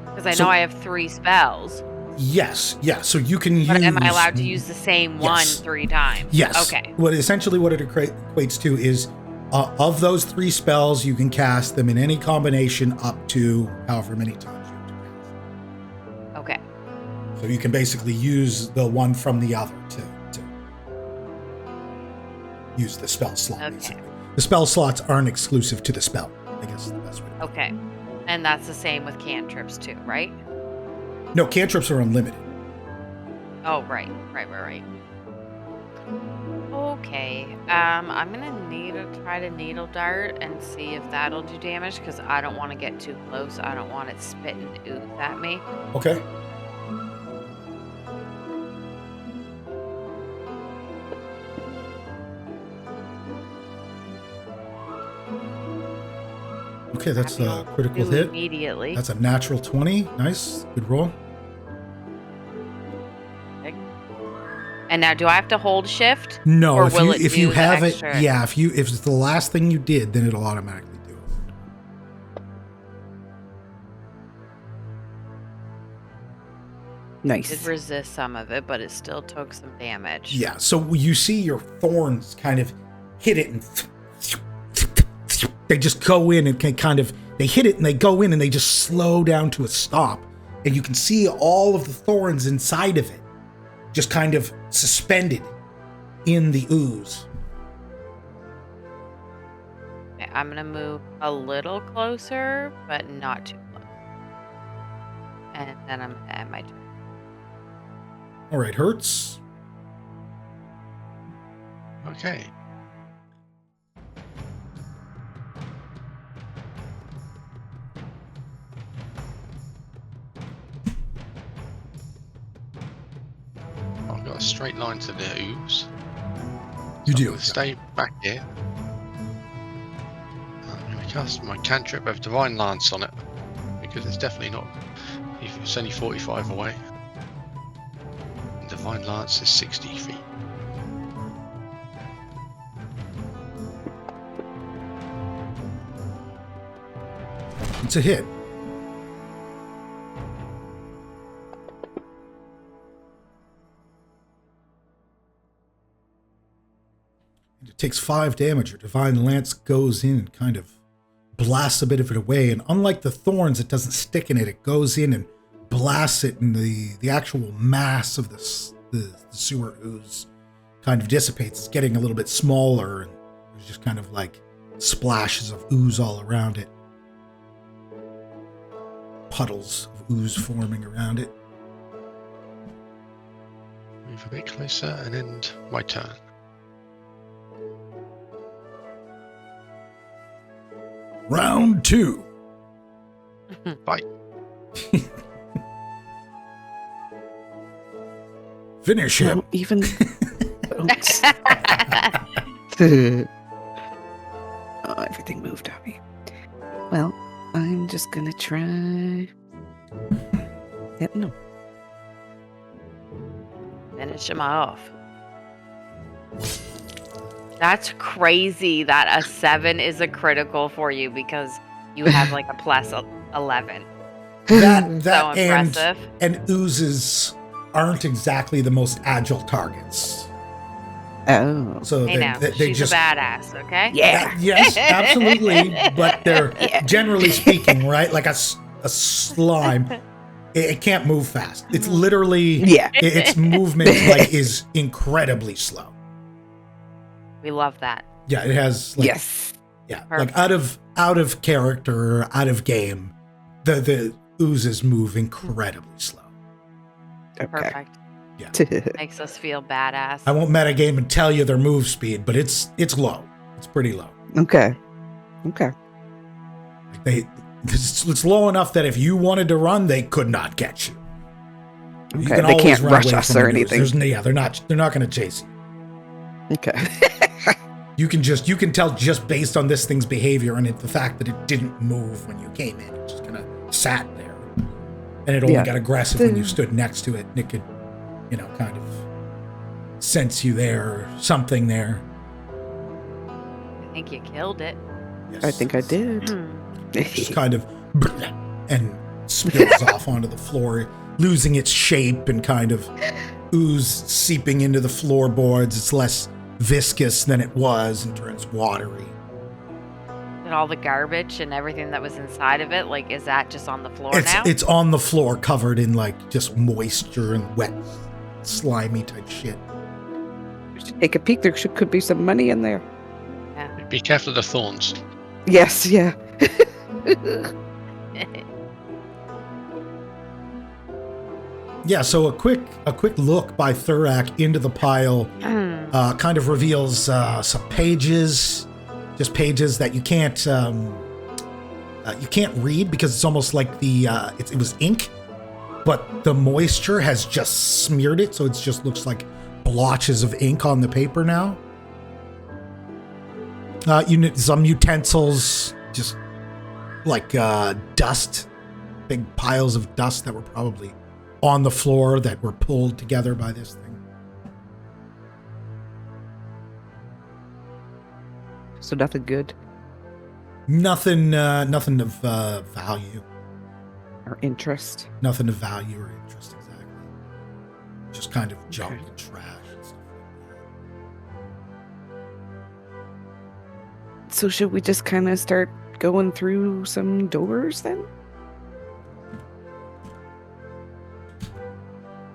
Because I So- know I have 3 spells, Yes. Yeah. So you can use. but am I allowed to use the same one Yes. 3 times? Yes. Okay. What it equates to is of those 3 spells, you can cast them in any combination up to however many times you have to cast. Okay. So you can basically use the one from the other to use the spell slot. Okay. Basically, the spell slots aren't exclusive to the spell. I guess is the best way. To put it. Okay. And that's the same with cantrips too, right? No, cantrips are unlimited. Oh, right. Okay. I'm gonna try to needle dart and see if that'll do damage because I don't want to get too close. I don't want it spitting ooze at me. Okay. Okay, that's a critical Do hit. immediately. That's a natural 20. Nice. Good roll. And now, do I have to hold shift? No, Or if will you it if you do the have it, extra? yeah, if it's the last thing you did, then it'll automatically do it. Nice. Did resist some of it, but it still took some damage. Yeah, so you see your thorns kind of hit it and they just go in and can kind of, they hit it and they go in and they just slow down to a stop. And you can see all of the thorns inside of it just kind of suspended in the ooze. Okay, I'm gonna move a little closer, but not too close. And then I'm gonna end my turn. All right, Hertz. Okay. I've got a straight line to the ooze. You So do. I'm gonna stay back here. I'm going to cast my cantrip of Divine Lance on it because it's definitely not. It's only 45 away. And Divine Lance is 60 feet. It's a hit. It takes 5 damage. Your Divine Lance goes in and kind of blasts a bit of it away. And unlike the thorns, it doesn't stick in it. It goes in and blasts it, and the actual mass of the sewer ooze kind of dissipates. It's getting a little bit smaller, and there's just kind of like splashes of ooze all around it. Puddles of ooze forming around it. Move a bit closer and end my turn. Round 2. Bye. Finish him. Don't even. Don't. Oh, everything moved on me. Well, I'm just gonna try. Yeah, no. Finish him off. That's crazy that a 7 is a critical for you because you have like a plus 11. That So impressive. and oozes aren't exactly the most agile targets. Oh. So Hey now, they she's just a badass, okay? Yeah. yes, absolutely. But they're Yeah. generally speaking, right? Like a slime, it can't move fast. It's literally Yeah. its movement like is incredibly slow. We love that. Yeah, it has like, Yes. yeah, Perfect. like out of character, out of game. The oozes move incredibly slow. Okay. Perfect. Makes us feel badass. I won't metagame and tell you their move speed, but it's low. It's pretty low. Okay. It's low enough that if you wanted to run, they could not catch you. You Okay. can They always can't run rush away us from or the news. anything. They're not going to chase you. Okay. You can tell just based on this thing's behavior and the fact that it didn't move when you came in. It just kind of sat there. And it only got aggressive when you stood next to it. And it could, kind of sense you there or something there. I think you killed it. Yes. I think I did. Just kind of and spills off onto the floor, losing its shape and kind of ooze seeping into the floorboards. It's less viscous than it was and turns watery. And all the garbage and everything that was inside of it, is that just on the floor now? It's on the floor covered in just moisture and wet, slimy type shit. We should take a peek. There could be some money in there. Yeah. Be careful of the thorns. Yes, yeah. Yeah, so a quick look by Thurak into the pile kind of reveals some pages, just pages that you can't read because it's almost like it was ink, but the moisture has just smeared it, so it just looks like blotches of ink on the paper now. Some utensils, just like dust, big piles of dust that were probably on the floor that were pulled together by this thing. So nothing good Nothing of value. or interest. Nothing of value or interest, exactly. Just kind of junk and trash and stuff like that. So should we just kind of start going through some doors then?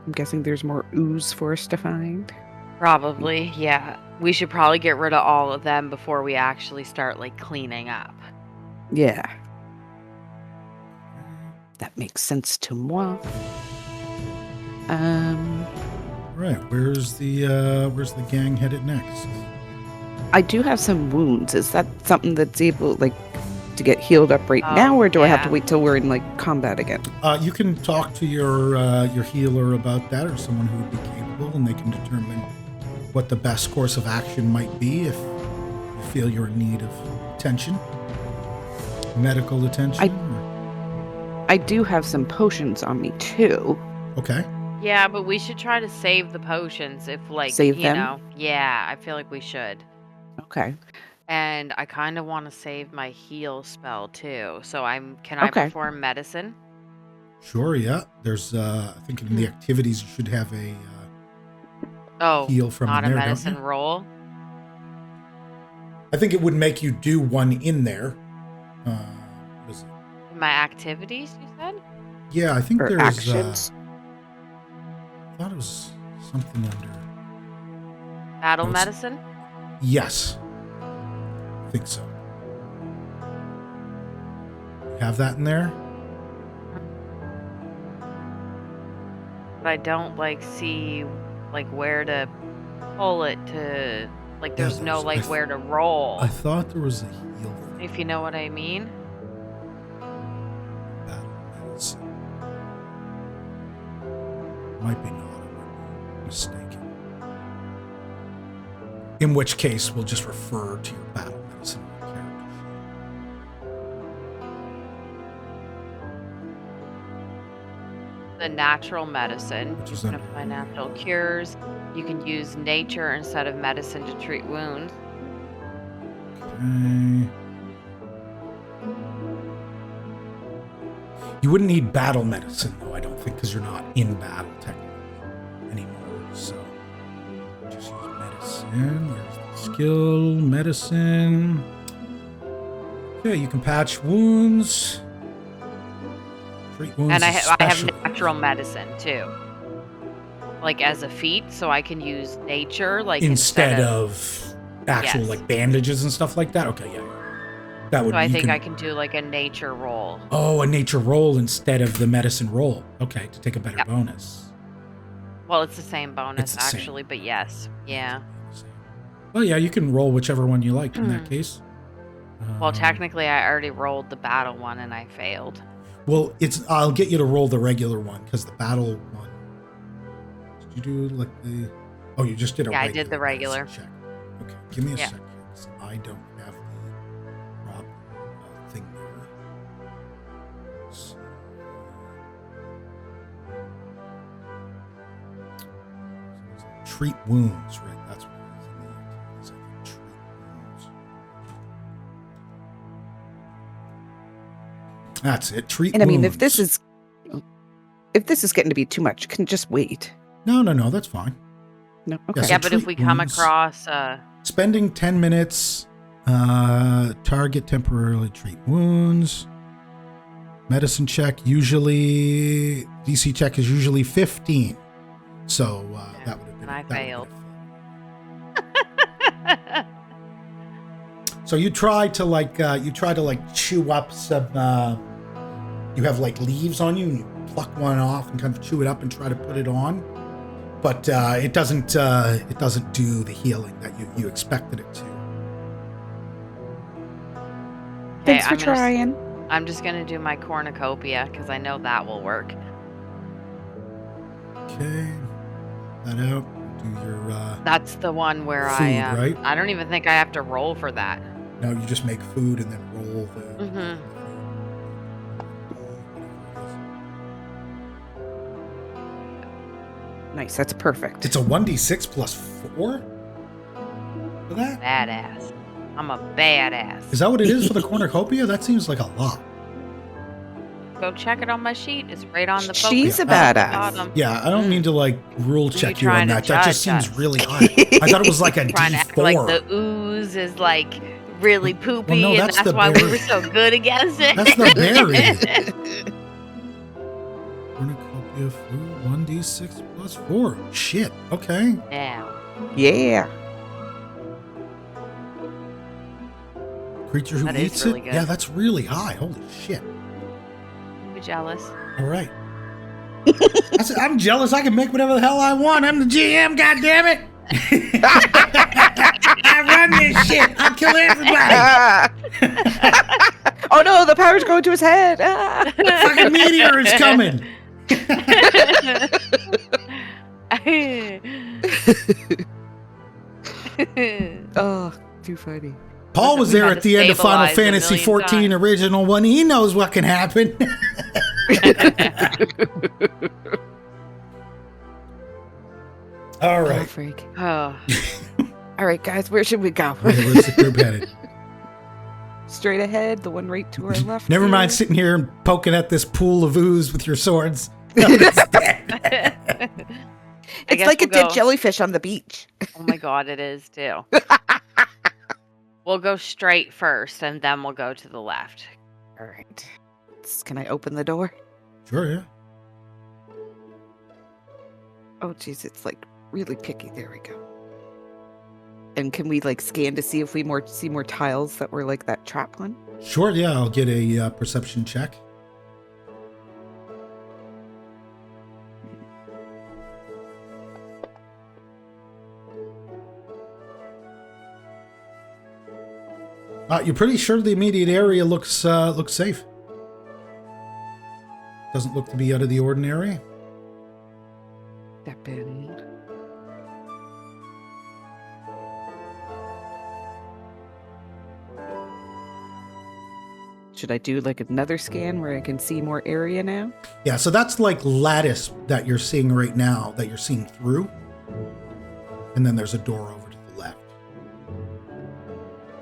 I'm guessing there's more ooze for us to find. Probably, yeah. We should probably get rid of all of them before we actually start cleaning up. Yeah. That makes sense to moi. Right, where's the gang headed next? I do have some wounds. Is that something that's able to get healed up right now, or do I have to yeah. wait till we're in combat again? You can talk to your healer about that, or someone who would be capable, and they can determine what the best course of action might be if you feel you're in need of attention, medical attention. I do have some potions on me too. Okay. Yeah, but we should try to save the potions if Save them? Yeah, I feel like we should. Okay. And I kind of want to save my heal spell too. So can Okay. I perform medicine? Sure. Yeah. There's I think in the activities you should have a heal from not in there, a don't medicine you? roll. I think it would make you do one in there. What is it? My activities, you said? Yeah, I think Or there's. actions. I thought it was something under. Battle Oh, it's- medicine? Yes. I think so. You have that in there? But I don't see where to pull it to there's no there's- where to roll. I thought there was a heal thing. If you know what I mean. Battle medicine. Might be not. I might be mistaken. In which case, we'll just refer to your battle medicine on your character sheet. The natural medicine. Which You is can under- apply natural cures. You can use nature instead of medicine to treat wounds. Okay. You wouldn't need battle medicine, though, I don't think, because you're not in battle technically anymore. So just use medicine. Where's the skill? Medicine. Okay, you can patch wounds. Treat wounds. And I have especially. natural medicine too. As a feat, so I can use nature instead of actual Yes. bandages and stuff like that. Okay, yeah. That would. So I you think can- I can do a nature roll. Oh, a nature roll instead of the medicine roll. Okay, to take a better Yep. bonus. Well, it's the same It's bonus, the same. actually, but yes. Yeah. Well, yeah, you can roll whichever one you like in that case. Well, technically, I already rolled the battle one and I failed. Well, I'll get you to roll the regular one because the battle one. Did you do like the? Oh, you just did a. Yeah, I regular did the regular. medicine check. Okay, give me a Yeah. second because I don't have the proper thing there. So, treat wounds, right? That's what it is. In the activities, I think treat wounds. That's it. Treat And I mean, wounds. if this is getting to be too much, can just wait. No, that's fine. No, okay. Yes. Yeah, So but if treat we come wounds. across, Spending 10 minutes, target temporarily treat wounds. Medicine check DC check is usually 15. So that would have been. and I that would have failed. been a fail. So you try to chew up some. You have like leaves on you, and you pluck one off and kind of chew it up and try to put it on. But it doesn't do the healing that you expected it to. Thanks for trying. I'm just gonna do my cornucopia because I know that will work. Okay, that out. Do your That's the one where Food, right? I don't even think I have to roll for that. no, you just make food and then roll the. Mhm. Nice, that's perfect. It's a 1d6 plus 4 for that. Badass. I'm a badass. Is that what it is for the cornucopia? That seems like a lot. Go check it on my sheet. It's right on the focus She's a at the badass. bottom. Yeah, I don't mean to like rule you check you on trying to that. That just judge seems us? really high. I thought it was like a Trying to act D4. like the ooze is like really poopy, no, and that's that's the why we berry. were so good against it. That's the berry. Cornucopia food 1d6 plus 4. Shit. Okay. Now, Yeah. Creature who That is eats really it. good. Yeah, that's really high. Holy shit. you jealous? All right. I'm jealous. I can make whatever the hell I want. I'm the GM. God damn it. I run this shit. I'll kill everybody. Oh no, the power's going to his head. Ah. Fucking meteor is coming. Oh, too funny. Paul was We there had at to the end of Final stabilize a Fantasy million 14 times. original one. He knows what can happen. All Oh, right. freak. Oh, All right, guys, where should we go? Where's the group headed? Straight ahead, the one right to our left. Never mind here. sitting here and poking at this pool of ooze with your swords. No, it's dead. I It's guess like a we'll dead go- jellyfish on the beach. Oh my god, it is too. We'll go straight first, and then we'll go to the left. All right. Can I open the door? Sure, yeah. Oh, geez, it's like really picky. There we go. And can we like scan to see if we see more tiles that were like that trap one? Sure, yeah. I'll get a perception check. You're pretty sure the immediate area looks safe. Doesn't look to be out of the ordinary. Step in. Should I do like another scan where I can see more area now? Yeah, so that's like lattice that you're seeing right now, that you're seeing through. And then there's a door over to the left.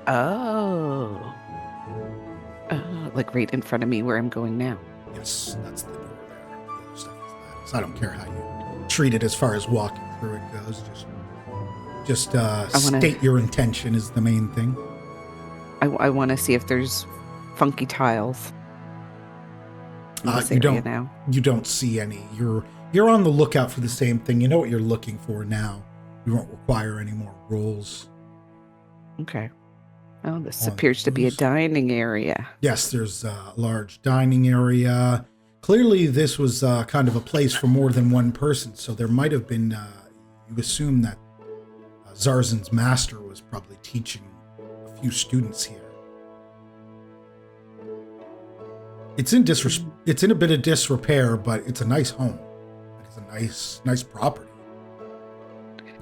Oh. Like right in front of me where I'm going now. Yes, that's the door there. The other stuff is lattice. I don't care how you treat it as far as walking through it goes. Just wanna- state your intention is the main thing. I want to see if there's funky tiles. In this You area don't. now. You don't see any. You're on the lookout for the same thing. You know what you're looking for now. You won't require any more rolls. Okay. Oh, this On appears to be a those. dining area. Yes, there's a large dining area, clearly this was kind of a place for more than one person, so there might have been, you assume that Zarzan's master was probably teaching a few students here. It's in a bit of disrepair, but it's a nice home. It's a nice property.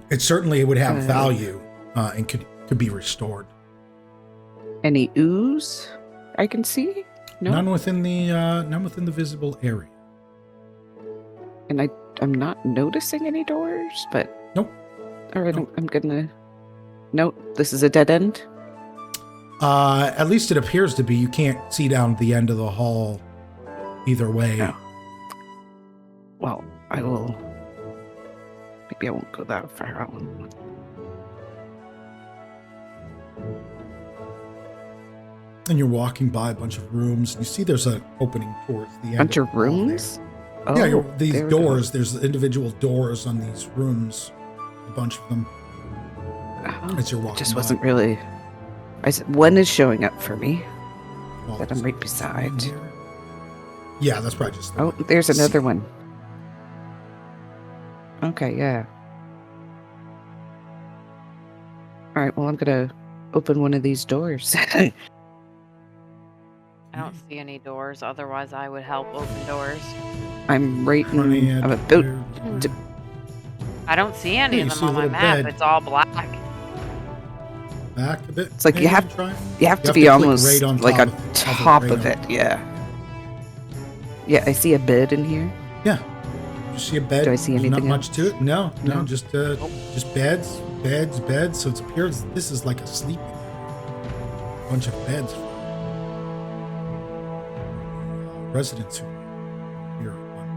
It certainly would have value and could be restored. Any ooze I can see? No. None within the visible area. And I'm not noticing any doors, but Nope. All right, Nope. I'm gonna note this is a dead end. At least it appears to be. You can't see down the end of the hall either way. No. Well, I will. Maybe I won't go that far out. And you're walking by a bunch of rooms. You see there's an opening towards the end. Bunch of of the hall there. rooms? Yeah, these there we go. doors. There's individual doors on these rooms. A bunch of them. Oh, As you're walking just by. wasn't really. One is showing up for me. Well, that I'm right there's beside. one here. Yeah, that's probably just. Oh, there's another one. Okay, yeah. All right, well, I'm gonna open one of these doors. I don't see any doors. Otherwise, I would help open doors. I'm right Running in. it I'm about. there. I don't see any Yeah, of you them see a on my little map. bed. It's all black. Back a bit. It's like you maybe, have- try. You have to have be to click almost right on like top on of it. top Right of on it. top. Yeah. Yeah, I see a bed in here. Yeah. You see a bed? Do I see There's anything not much to it. No, No. just beds. So it appears this is like a sleeping area. Bunch of beds. Residents who were here at one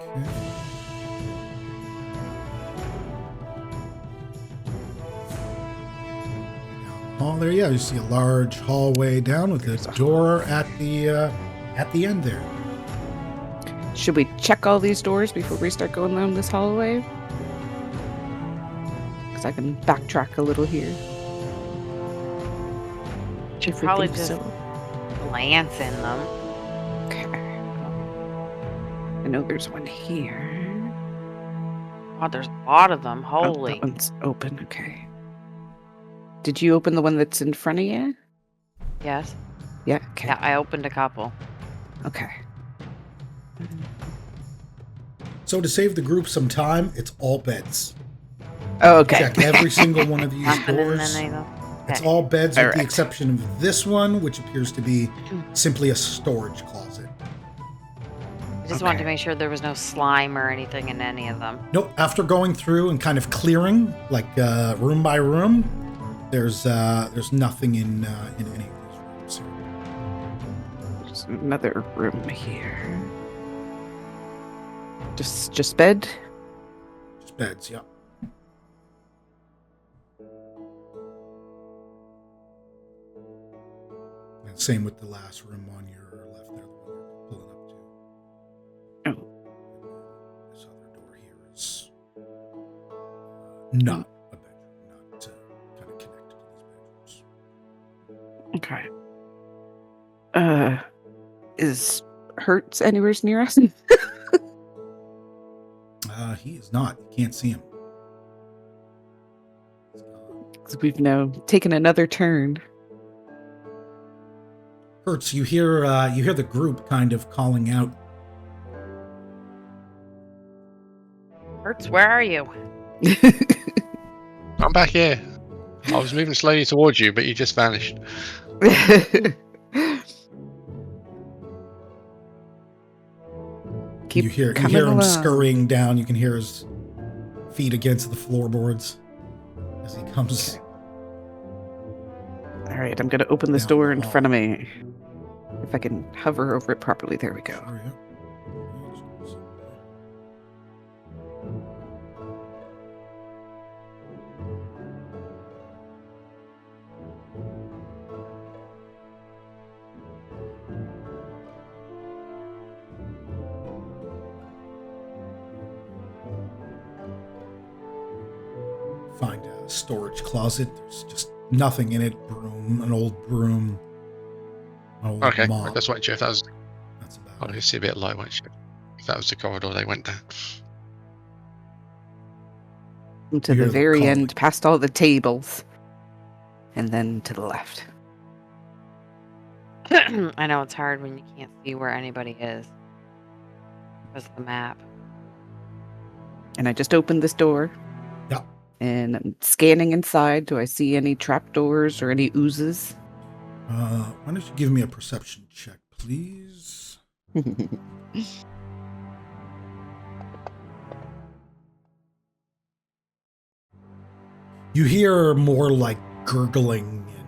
point. Okay. Oh, there, yeah. You see a large hallway down with a door at the end there. Should we check all these doors before we start going down this hallway? Because I can backtrack a little here. Should If we probably think just so. glance in them. Okay. I know there's one here. Oh, there's a lot of them. Oh, Holy. that one's open. Okay. Did you open the one that's in front of you? Yes. Yeah. Okay. Yeah, I opened a couple. Okay. So to save the group some time, it's all beds. Oh, okay. Check every single one of these And then doors. they go. It's Okay. all beds with the Alright. exception of this one, which appears to be simply a storage closet. I just wanted to Okay. make sure there was no slime or anything in any of them. Nope. After going through and kind of clearing, like room by room, there's nothing in any of these rooms here. There's another room here. Just bed. Just beds, yeah. And same with the last room on your left there, the one you're pulling up to. Oh. This other door here is not a bedroom, not kind of connected to these bedrooms. Okay. Is Hertz anywhere near us? He is not. You can't see him. 'Cause we've now taken another turn. Hertz, you hear the group kind of calling out. Hertz, where are you? I'm back here. I was moving slowly towards you, but you just vanished. Keep you hear coming him along. scurrying down. You can hear his feet against the floorboards as he comes. All right, I'm going to open this Down door the in hall. front of me. If I can hover over it properly. There we go. Sorry, yeah. Find storage closet. There's just nothing in it. Broom, an old broom, an old Okay, mop. that's what Jeff. That was. That's about Oh, it. you see a bit of light, won't you? If that was the corridor they went down. To You the hear the very calling. end, past all the tables. And then to the left. I know it's hard when you can't see where anybody is. Because of the map. And I just opened this door. Yeah. And I'm scanning inside. Do I see any trapdoors or any oozes? Why don't you give me a perception check, please? You hear more like gurgling and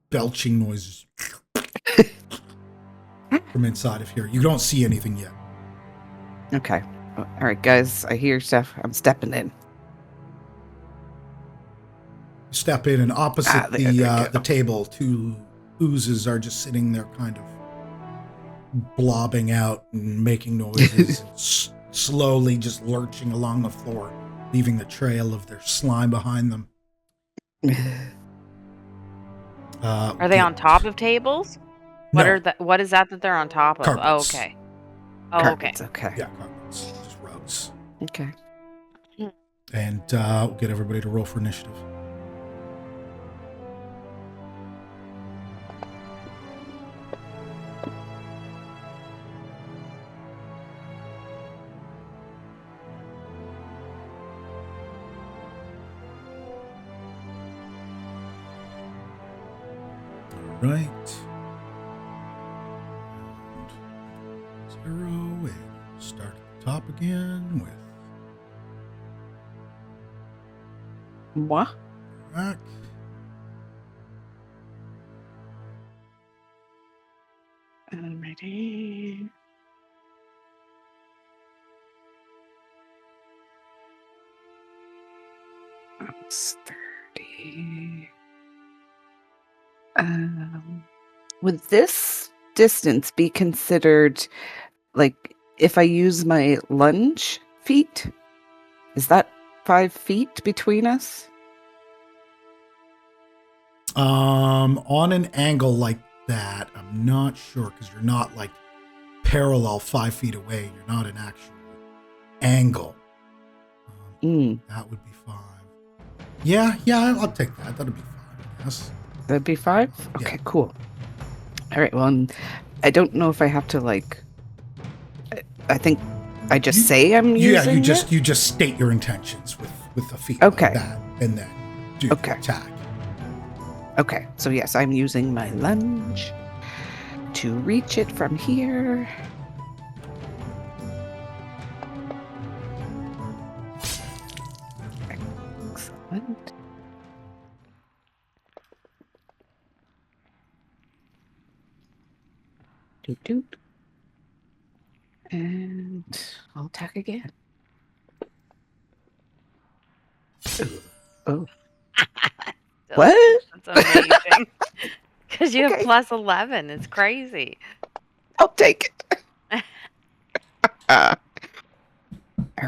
belching noises from inside of here. You don't see anything yet. Okay. All right, guys. I hear stuff. I'm stepping in. You step in, and opposite there we go. the table, two oozes are just sitting there, kind of blobbing out and making noises, and slowly just lurching along the floor, leaving a trail of their slime behind them. Are they on top of tables? No, What is that they're on top of? Carpets. Oh, okay. Oh, Carpets, okay. okay. yeah, carpets, just rugs. Okay. And we'll get everybody to roll for initiative. Right. And 0, and start at the top again with What? Rack. Alrighty. That's 30. Would this distance be considered like if I use my lunge feet? Is that 5 feet between us? On an angle like that, I'm not sure, because you're not like parallel 5 feet away. You're not an actual angle. That would be 5. Yeah, I'll take that. That'd be 5, I guess. That'd be 5? Yeah. Okay, cool. All right, well, I don't know if I have to like. I think I just say I'm using. Yeah, you just state your intentions with the feet Okay. like that, and then do Okay. the attack. Okay, so yes, I'm using my lunge to reach it from here. Excellent. Doot doot. And I'll attack again. Oh. What? That's amazing. Because you have Okay. plus 11. It's crazy. I'll take it. All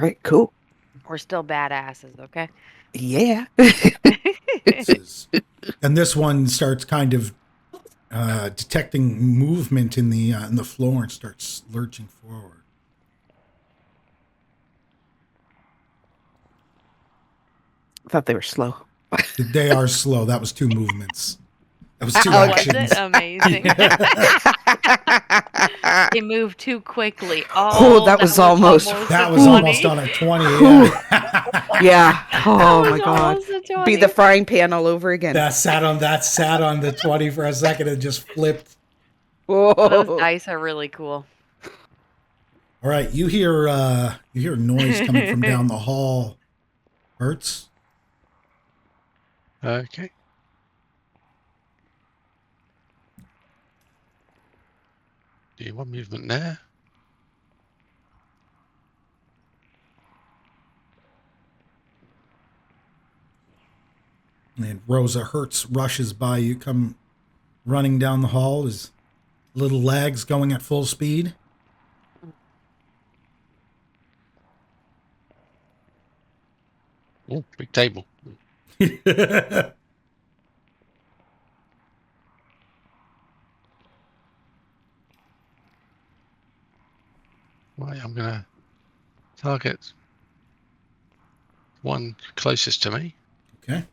right, cool. We're still badasses, okay? Yeah. And this one starts kind of detecting movement in the floor and starts lurching forward. I thought they were slow. They are slow. That was 2 movements. That was 2 Was actions. it amazing? They moved too quickly. Oh, that was almost- That a was 20. almost on a 20. Yeah. Yeah. Oh That my was god. almost a 20. Be the frying pan all over again. that sat on the 20 for a second and just flipped. Those Whoa. dice are really cool. All right, you hear noise coming from down the hall. Hurts. Okay. Do you want movement there? And Rosa Hertz rushes by you, come running down the hall, his little legs going at full speed. Oh, big table. Right, I'm gonna target one closest to me Okay.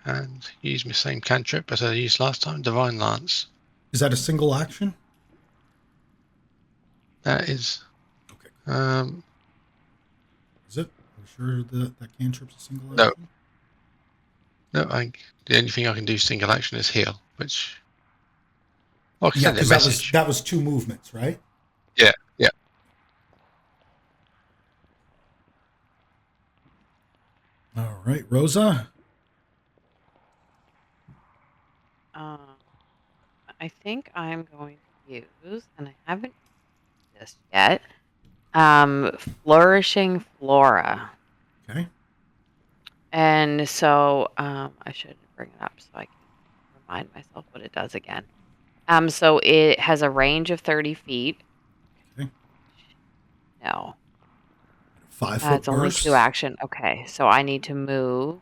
and use my same cantrip as I used last time, Divine Lance. Is that a single action? That is, Okay. um, Is it? Are we sure that cantrip's a single no, action? no. The only thing I can do single action is heal, which I can Yeah, send a because message. that was 2 movements, right? Yeah, yeah. All right, Rosa. Um, I think I'm going to use, and I haven't used this yet, Flourishing Flora. Okay. And so I should bring it up so I can remind myself what it does again. So it has a range of 30 feet. Okay. No, 5-foot it's only 2 bursts. action. Okay, so I need to move.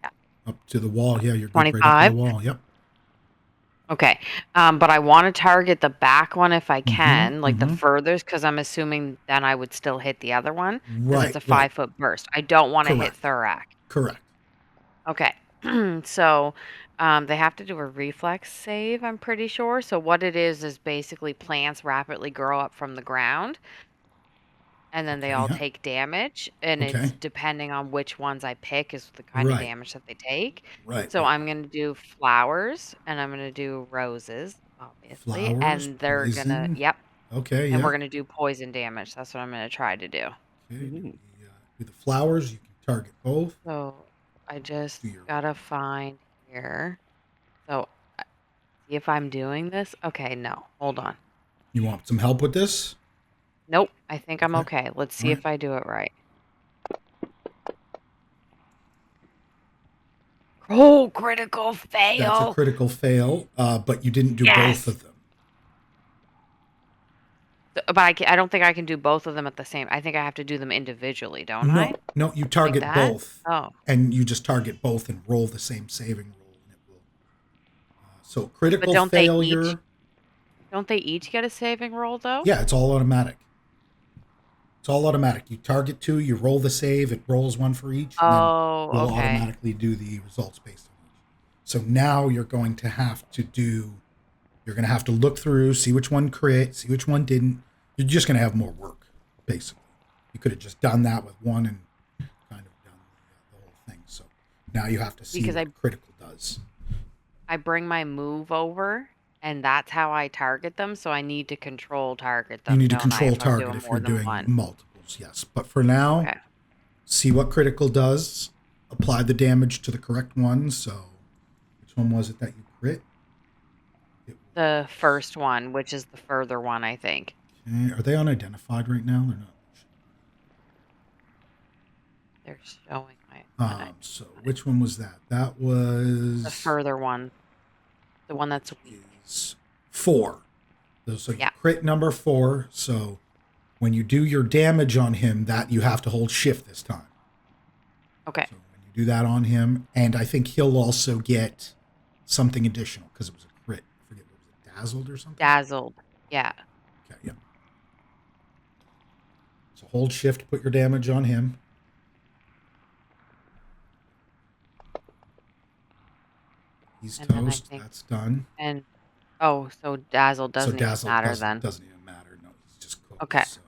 Yeah, Up to the wall. Yeah, you're good right up to the 25. wall. Yep. Okay, but I want to target the back one if I Mm-hmm. can, like the Mm-hmm. furthest, because I'm assuming then I would still hit the other one because it's Right, a right. 5-foot burst. I don't want to hit Correct. Thorak. Correct. Okay. So they have to do a reflex save, I'm pretty sure. So what it is basically plants rapidly grow up from the ground and then they Okay, all yeah. take damage. And it's Okay. depending on which ones I pick is the kind of Right. damage that they take. Right, So right, I'm right. going to do flowers and I'm going to do roses, obviously. Flowers, And they're going to, poison. yep. Okay, And yeah. we're going to do poison damage. That's what I'm going to try to do. Okay, Mhm. do the flowers. You can target both. So I just Do your. got to find here. So see if I'm doing this. Okay, no. Hold on. You want some help with this? Nope. I think I'm Okay. okay. Let's All see right. if I do it right. Oh, critical That's a fail. critical fail, but you didn't do both Yes. of them. But I don't think I can do both of them at the same. I think I have to do them individually, don't I? No, no, you Like target that? both, Oh. and you just target both and roll the same saving roll, and it will. So But critical failure. don't they each get a saving roll though? Yeah, it's all automatic. It's all automatic. You target 2, you roll the save, it rolls 1 for each, and then Oh, we'll okay. automatically do the results based on each. So now you're going to have to look through, see which one crit, see which one didn't. You're just going to have more work, basically. You could have just done that with one and kind of done the whole thing. So now you have to see Because what critical does. I bring my move over and that's how I target them, so I need to control target You them, need to don't I, control if I'm target doing if more you're than doing one? multiples, yes. But for now, Okay. see what critical does, apply the damage to the correct one. So which one was it that you crit? The first one, which is the further one, I think. Okay. Are they unidentified right now? They're not. They're showing my So which one was that? That was the further one. The one that's weak. is 4. So you Yeah. crit number 4. So when you do your damage on him, that you have to hold shift this time. Okay. So when you do that on him, and I think he'll also get something additional because it was a crit. I forget what was it, dazzled or something? Dazzled. Yeah. Okay, yeah. So hold shift, put your damage on him. He's And then I toast. think That's done. and oh, so dazzled So doesn't even dazzled matter then. doesn't even matter. No, he's just cooked. Okay. So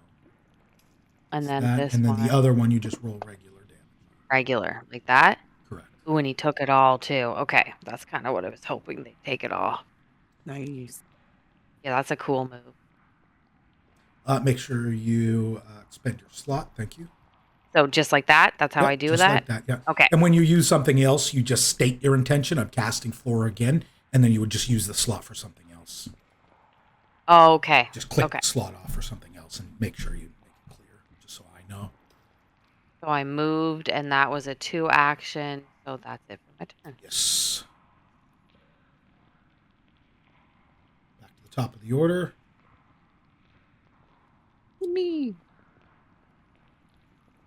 And it's then that, this and then one, the other one you just roll regular damage. regular, like that. Correct. Ooh, and he took it all too. Okay, that's kind of what I was hoping they'd take it all. Nice. Yeah, that's a cool move. Make sure you expend your slot. Thank you. So just like that, that's how Yep, I do just that? like that. Yeah. Okay. And when you use something else, you just state your intention of casting Flora again, and then you would just use the slot for something else. Oh, okay. Just click Okay. the slot off for something else and make sure you make it clear, just so I know. So I moved, and that was a 2 action. So that's it for my turn. Yes. Back to the top of the order. me.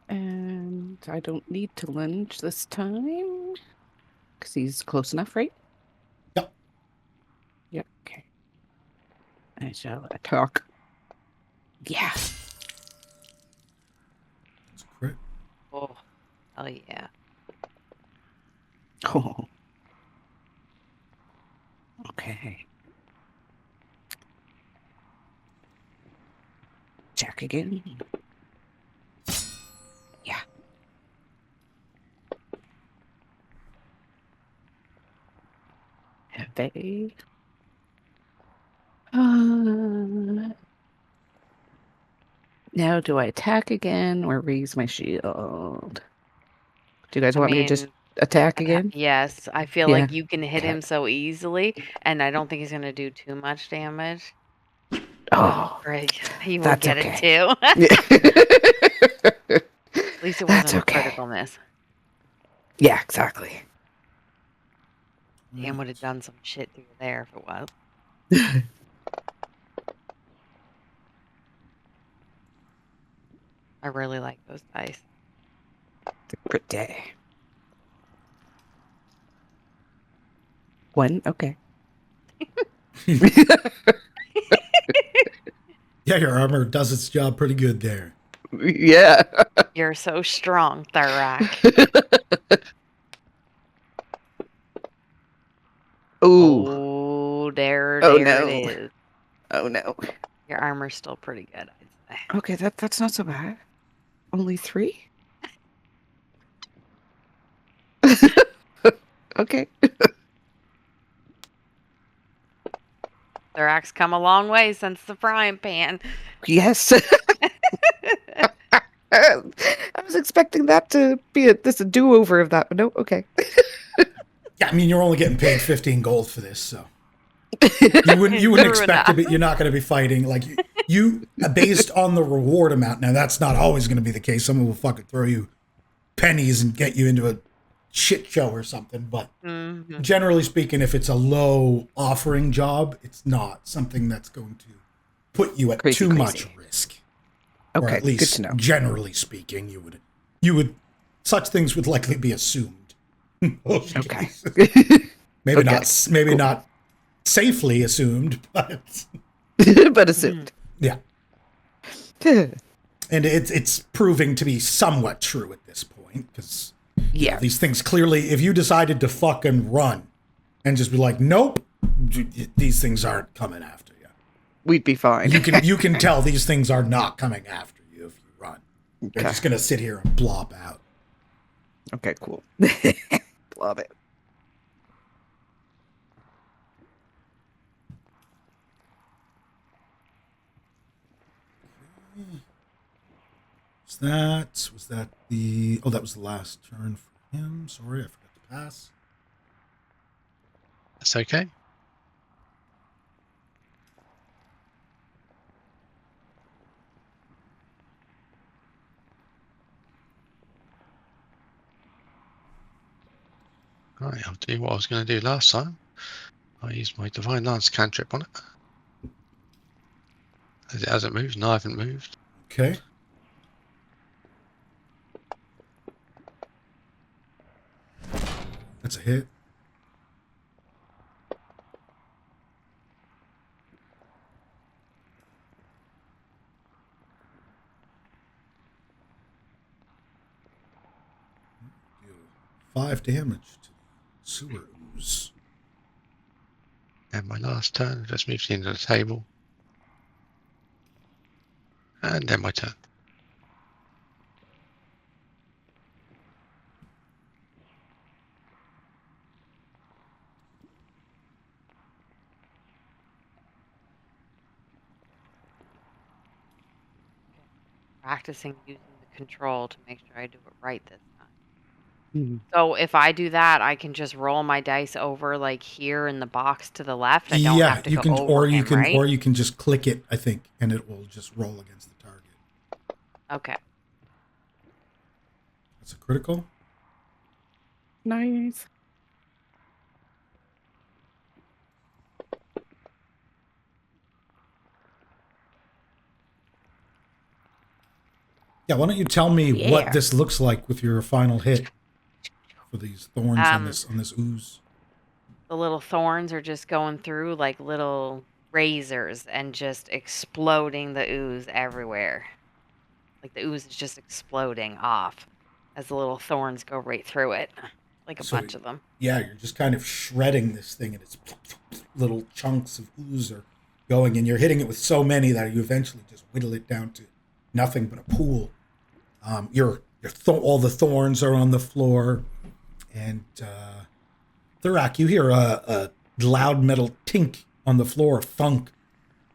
And I don't need to lunge this time. Because he's close enough, right? Yep. Yep, okay. I shall attack. Yeah. It's a crit. Oh, hell yeah. Oh. Okay. Check again. Yeah. Heavy. Now, do I attack again or raise my shield? Do you guys I want me to just mean, attack again? yes, I feel Yeah. like you can hit him Okay. so easily, and I don't think he's gonna do too much damage. Oh, Right, he will that's get it okay. too. Yeah. At least it That's wasn't a okay. critical miss. Yeah, exactly. Dan would have done some shit through there if it was. I really like those dice. Pretty. One, okay. Yeah, your armor does its job pretty good there. Yeah. You're so strong, Thurak. Ooh. Oh, there Oh it no. is. Oh no. Your armor's still pretty good, I'd say. Okay, that's not so bad. Only 3? Okay. Thurak's come a long way since the frying pan. Yes. I was expecting that to be a do-over of that, but no, okay. Yeah, I mean, you're only getting paid 15 gold for this, so you wouldn't True expect to be. enough. You're not going to be fighting like you based on the reward amount. Now, that's not always going to be the case. Someone will fucking throw you pennies and get you into a shit show or something. But Mhm. generally speaking, if it's a low offering job, it's not something that's going to put you at too much risk. Or Okay, at least, good to know. generally speaking, you would such things would likely be assumed. Okay. Maybe Okay, not safely assumed, but but assumed. yeah. And it's proving to be somewhat true at this point because Yeah. these things clearly, if you decided to fucking run and just be like, nope, these things aren't coming after you. We'd be fine. You can tell these things are not coming after you if you run. They're just gonna sit here and blop out. Okay, cool. Love it. Was that the that was the last turn for him. Sorry, I forgot to pass. That's okay. Alright, I'll do what I was going to do last time. I used my Divine Lance cantrip on it. As it hasn't moved, and I haven't moved. Okay. That's a hit. Deal 5 damage to the sewer ooze. And my last turn, just moved to the end of the table. And then my turn. Practicing using the control to make sure I do it right this time. Mhm. So if I do that, I can just roll my dice over like here in the box to the left. I don't have to you go can, over him, right? or you can just click it, I think, and it will just roll against the target. Okay. That's a critical. Nice. Yeah, why don't you tell me Yeah. what this looks like with your final hit for these thorns on Um, this ooze? The little thorns are just going through like little razors and just exploding the ooze everywhere. Like the ooze is just exploding off as the little thorns go right through it, like a So, bunch of them. yeah, you're just kind of shredding this thing, and it's little chunks of ooze are going, and you're hitting it with so many that you eventually just whittle it down to nothing but a pool. All the thorns are on the floor, and Thurak, you hear a loud metal tink on the floor, a thunk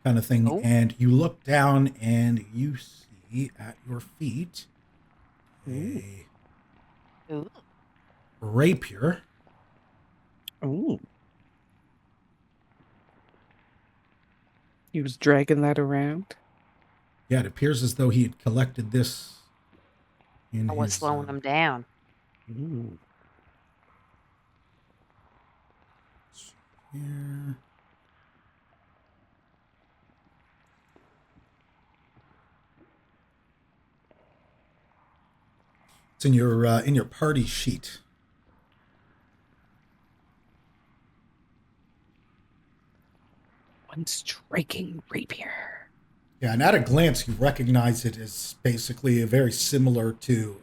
kind of thing, Oh. and you look down and you see at your feet a Ooh. rapier. Ooh. He was dragging that around. Yeah, it appears as though he had collected this in What's his. slowing them down? Ooh. Here. It's in your party sheet. One striking rapier. Yeah, and at a glance, you recognize it as basically very similar to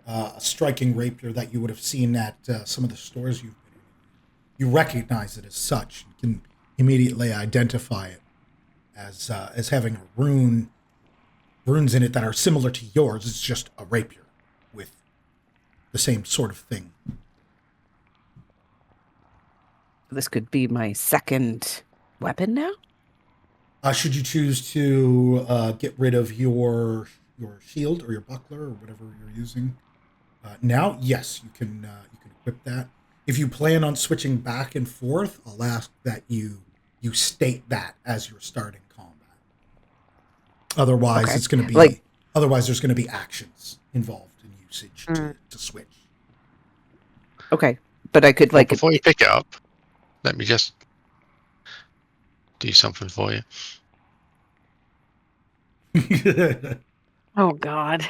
a striking rapier that you would have seen at some of the stores you've been in. You recognize it as such. You can immediately identify it as having runes in it that are similar to yours. It's just a rapier with the same sort of thing. This could be my second weapon now? Should you choose to get rid of your shield or your buckler or whatever you're using now, yes, you can equip that. If you plan on switching back and forth, I'll ask that you state that as you're starting combat. Otherwise, Okay. it's going to be Like- otherwise there's going to be actions involved in usage to switch. Okay. But I could Well, like before you pick it up, let me just do something for you. Oh God.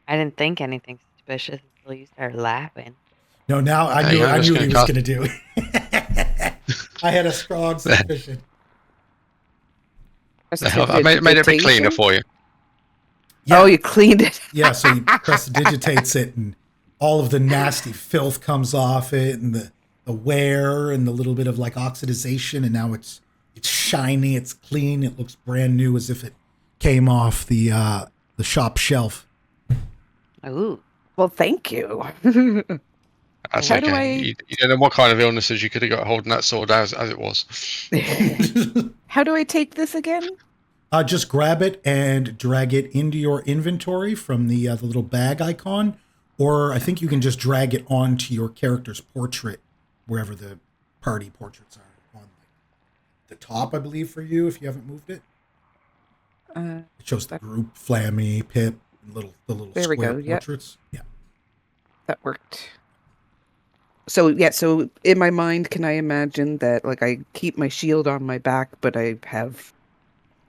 I didn't think anything suspicious until you started laughing. No, now I Hey, knew I'm I just knew what he gonna was going to do. I had a strong suspicion. I made it a bit cleaner for you. Yeah. Oh, you cleaned it. Yeah, so you prestidigitates it, and all of the nasty filth comes off it, and the wear, and the little bit of like oxidization, and now it's shiny, it's clean, it looks brand new, as if it came off the shop shelf. Ooh. Well, thank you. That's How do okay. You don't know what kind of illnesses you could have got holding that sword as it was. How do I take this again? Just grab it and drag it into your inventory from the little bag icon, or I think you can just drag it onto your character's portrait, wherever the party portraits are, on the top, I believe, for you if you haven't moved it. It shows the group, Flammy, Pip, and the little There we square go, yep. portraits. Yeah. That worked. So yeah, so in my mind, can I imagine that like I keep my shield on my back, but I have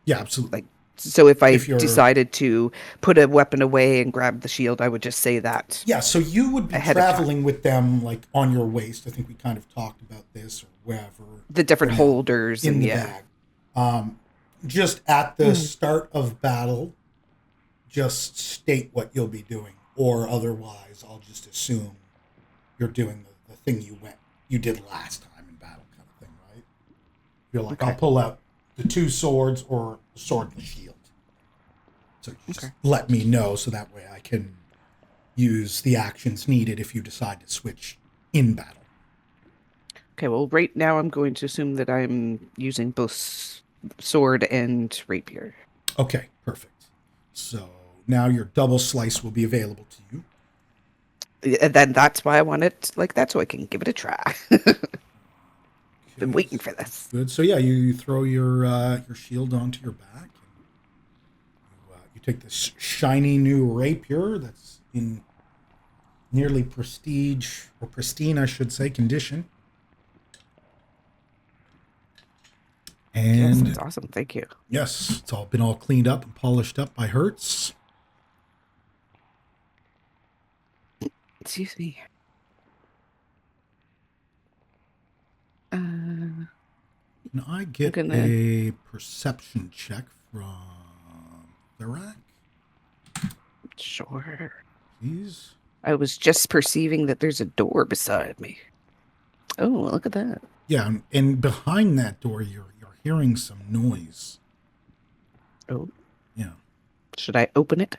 Yeah, absolutely. like so if I If you're- decided to put a weapon away and grab the shield, I would just say that. Yeah, so you would be ahead of time. traveling with them like on your waist. I think we kind of talked about this, or wherever. The different for now, holders in and the yeah. bag. Just at the start of battle, just state what you'll be doing, or otherwise, I'll just assume you're doing the thing you did last time in battle, kind of thing, right? You're like, Okay. I'll pull out the two swords or the sword and the shield. So you just Okay. let me know, so that way I can use the actions needed if you decide to switch in battle. Okay, well right now I'm going to assume that I'm using both sword and rapier. Okay, perfect. So now your double slice will be available to you. And then that's why I want it like that, so I can give it a try. Been waiting for this. Good. So yeah, you throw your shield onto your back, and you take this shiny new rapier that's in nearly prestige, or pristine, I should say, condition. Yes, And that's awesome. Thank you. yes, it's all been all cleaned up and polished up by Hertz. Excuse me. Can I get gonna- a perception check from Thorak, Sure. please? I was just perceiving that there's a door beside me. Oh, look at that. Yeah, and behind that door, you're hearing some noise. Oh, Yeah. should I open it?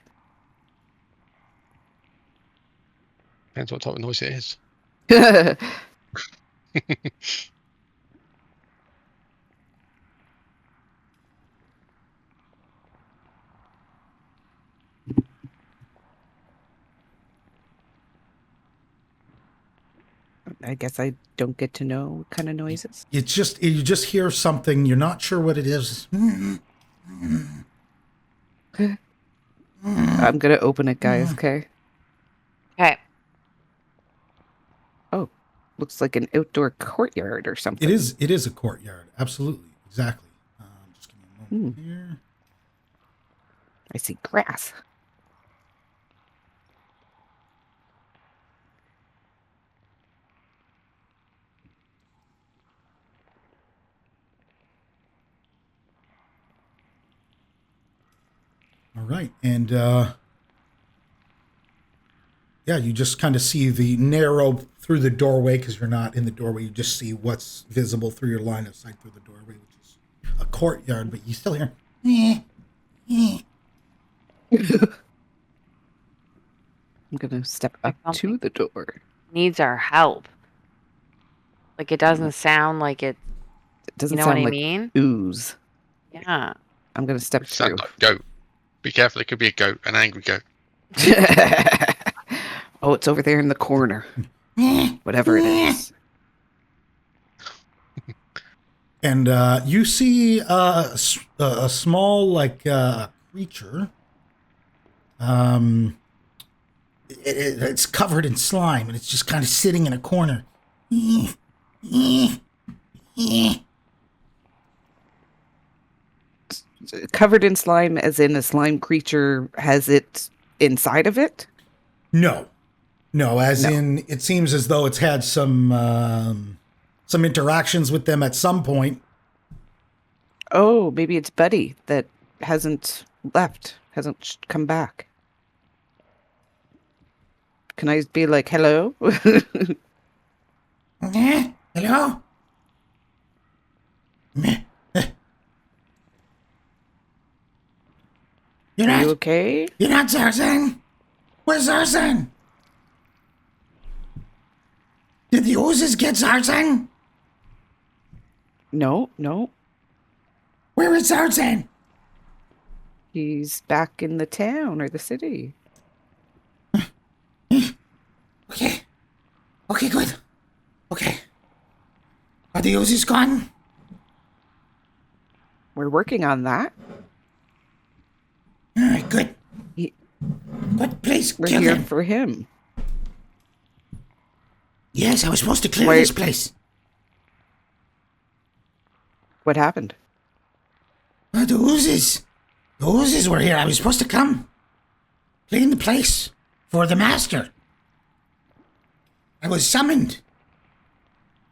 Depends what type of noise it is. I guess I don't get to know what kind of noises. You just hear something. You're not sure what it is. I'm gonna open it, guys. Okay. Okay. Oh, looks like an outdoor courtyard or something. It is a courtyard. Absolutely, exactly. Just give me a moment here. I see grass. All right, and yeah, you just kind of see the narrow through the doorway because you're not in the doorway. You just see what's visible through your line of sight through the doorway, which is a courtyard. But you still hear. I'm gonna step up to the door. Needs our help. Like, it doesn't sound like it. It doesn't You know sound what I like mean? ooze. Yeah. I'm gonna step through. Sound like goat. Be careful, it could be a goat, an angry goat. Oh, it's over there in the corner. Whatever it is. And you see a small, like, creature. It's covered in slime, and it's just kind of sitting in a corner. Covered in slime, as in a slime creature has it inside of it? No, in it seems as though it's had some interactions with them at some point. Oh, maybe it's Buddy that hasn't left, hasn't come back. Can I be like, hello? Hello? Are you okay? You're not Zarzan? Where's Zarzan? Did the oozes get Zarzan? No. Where is Zarzan? He's back in the town or the city. Okay. Okay, good. Okay. Are the oozes gone? We're working on that. All right, good. He- But please We're kill here him. for him. Yes, I was supposed to clear Wait. this place. What happened? The oozes. The oozes were here. I was supposed to come. Clean the place for the master. I was summoned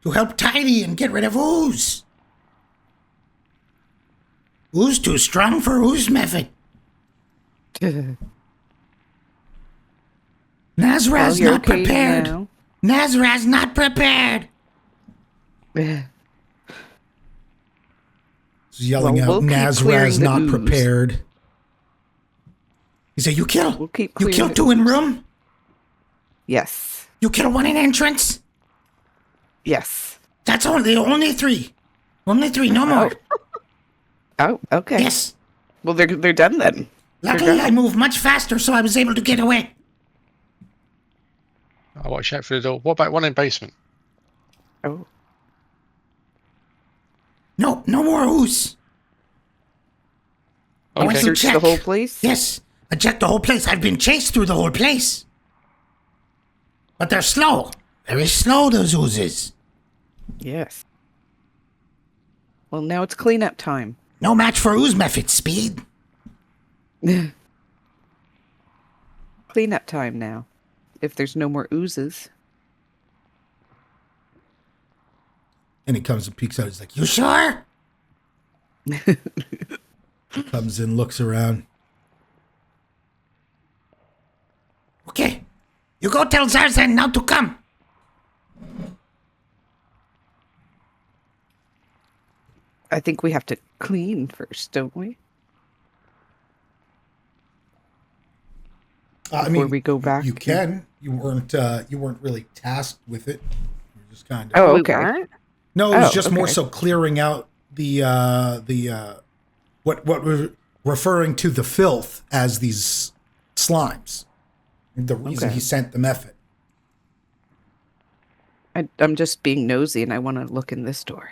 to help tidy and get rid of ooze. Ooze too strong for ooze method. Nazra's you're not okay prepared. now. Nazra's not prepared. He's yelling Well, out, we'll keep Nazra's clearing the not ooze. prepared. He said, We'll keep you clearing killed the two in room? Yes. You killed one in entrance? Yes. That's only three. Only three, no more. Oh, okay. Yes. Well, they're done then. Luckily, I moved much faster, so I was able to get away. I'll watch out for the door. What about one in basement? Oh. No more ooze. I went Okay. to Search the check. whole place? Yes, I checked the whole place. I've been chased through the whole place. But they're slow. Very slow, those oozes. Yes. Well, now it's cleanup time. No match for ooze method speed. Cleanup time now. If there's no more oozes. And he comes and peeks out. He's like, "You sure?" He comes in, looks around. Okay, you go tell Zarzan now to come. I think we have to clean first, don't we? Before we go back. You can. You weren't really tasked with it. You're just kind of. Oh, We okay. weren't? No, it was Oh, just more okay. so clearing out the what we're referring to the filth as these slimes. The reason Okay. he sent the method. I'm just being nosy and I want to look in this door.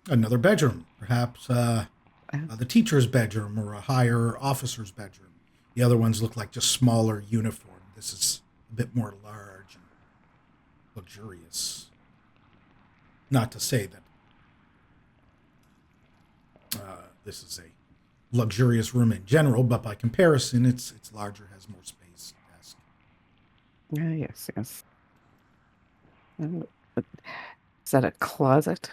Another bedroom, perhaps the teacher's bedroom or a higher officer's bedroom. The other ones look like just smaller uniform. This is a bit more large and luxurious. Not to say that this is a luxurious room in general, but by comparison, it's larger, has more space. Desk. Yes. Is that a closet?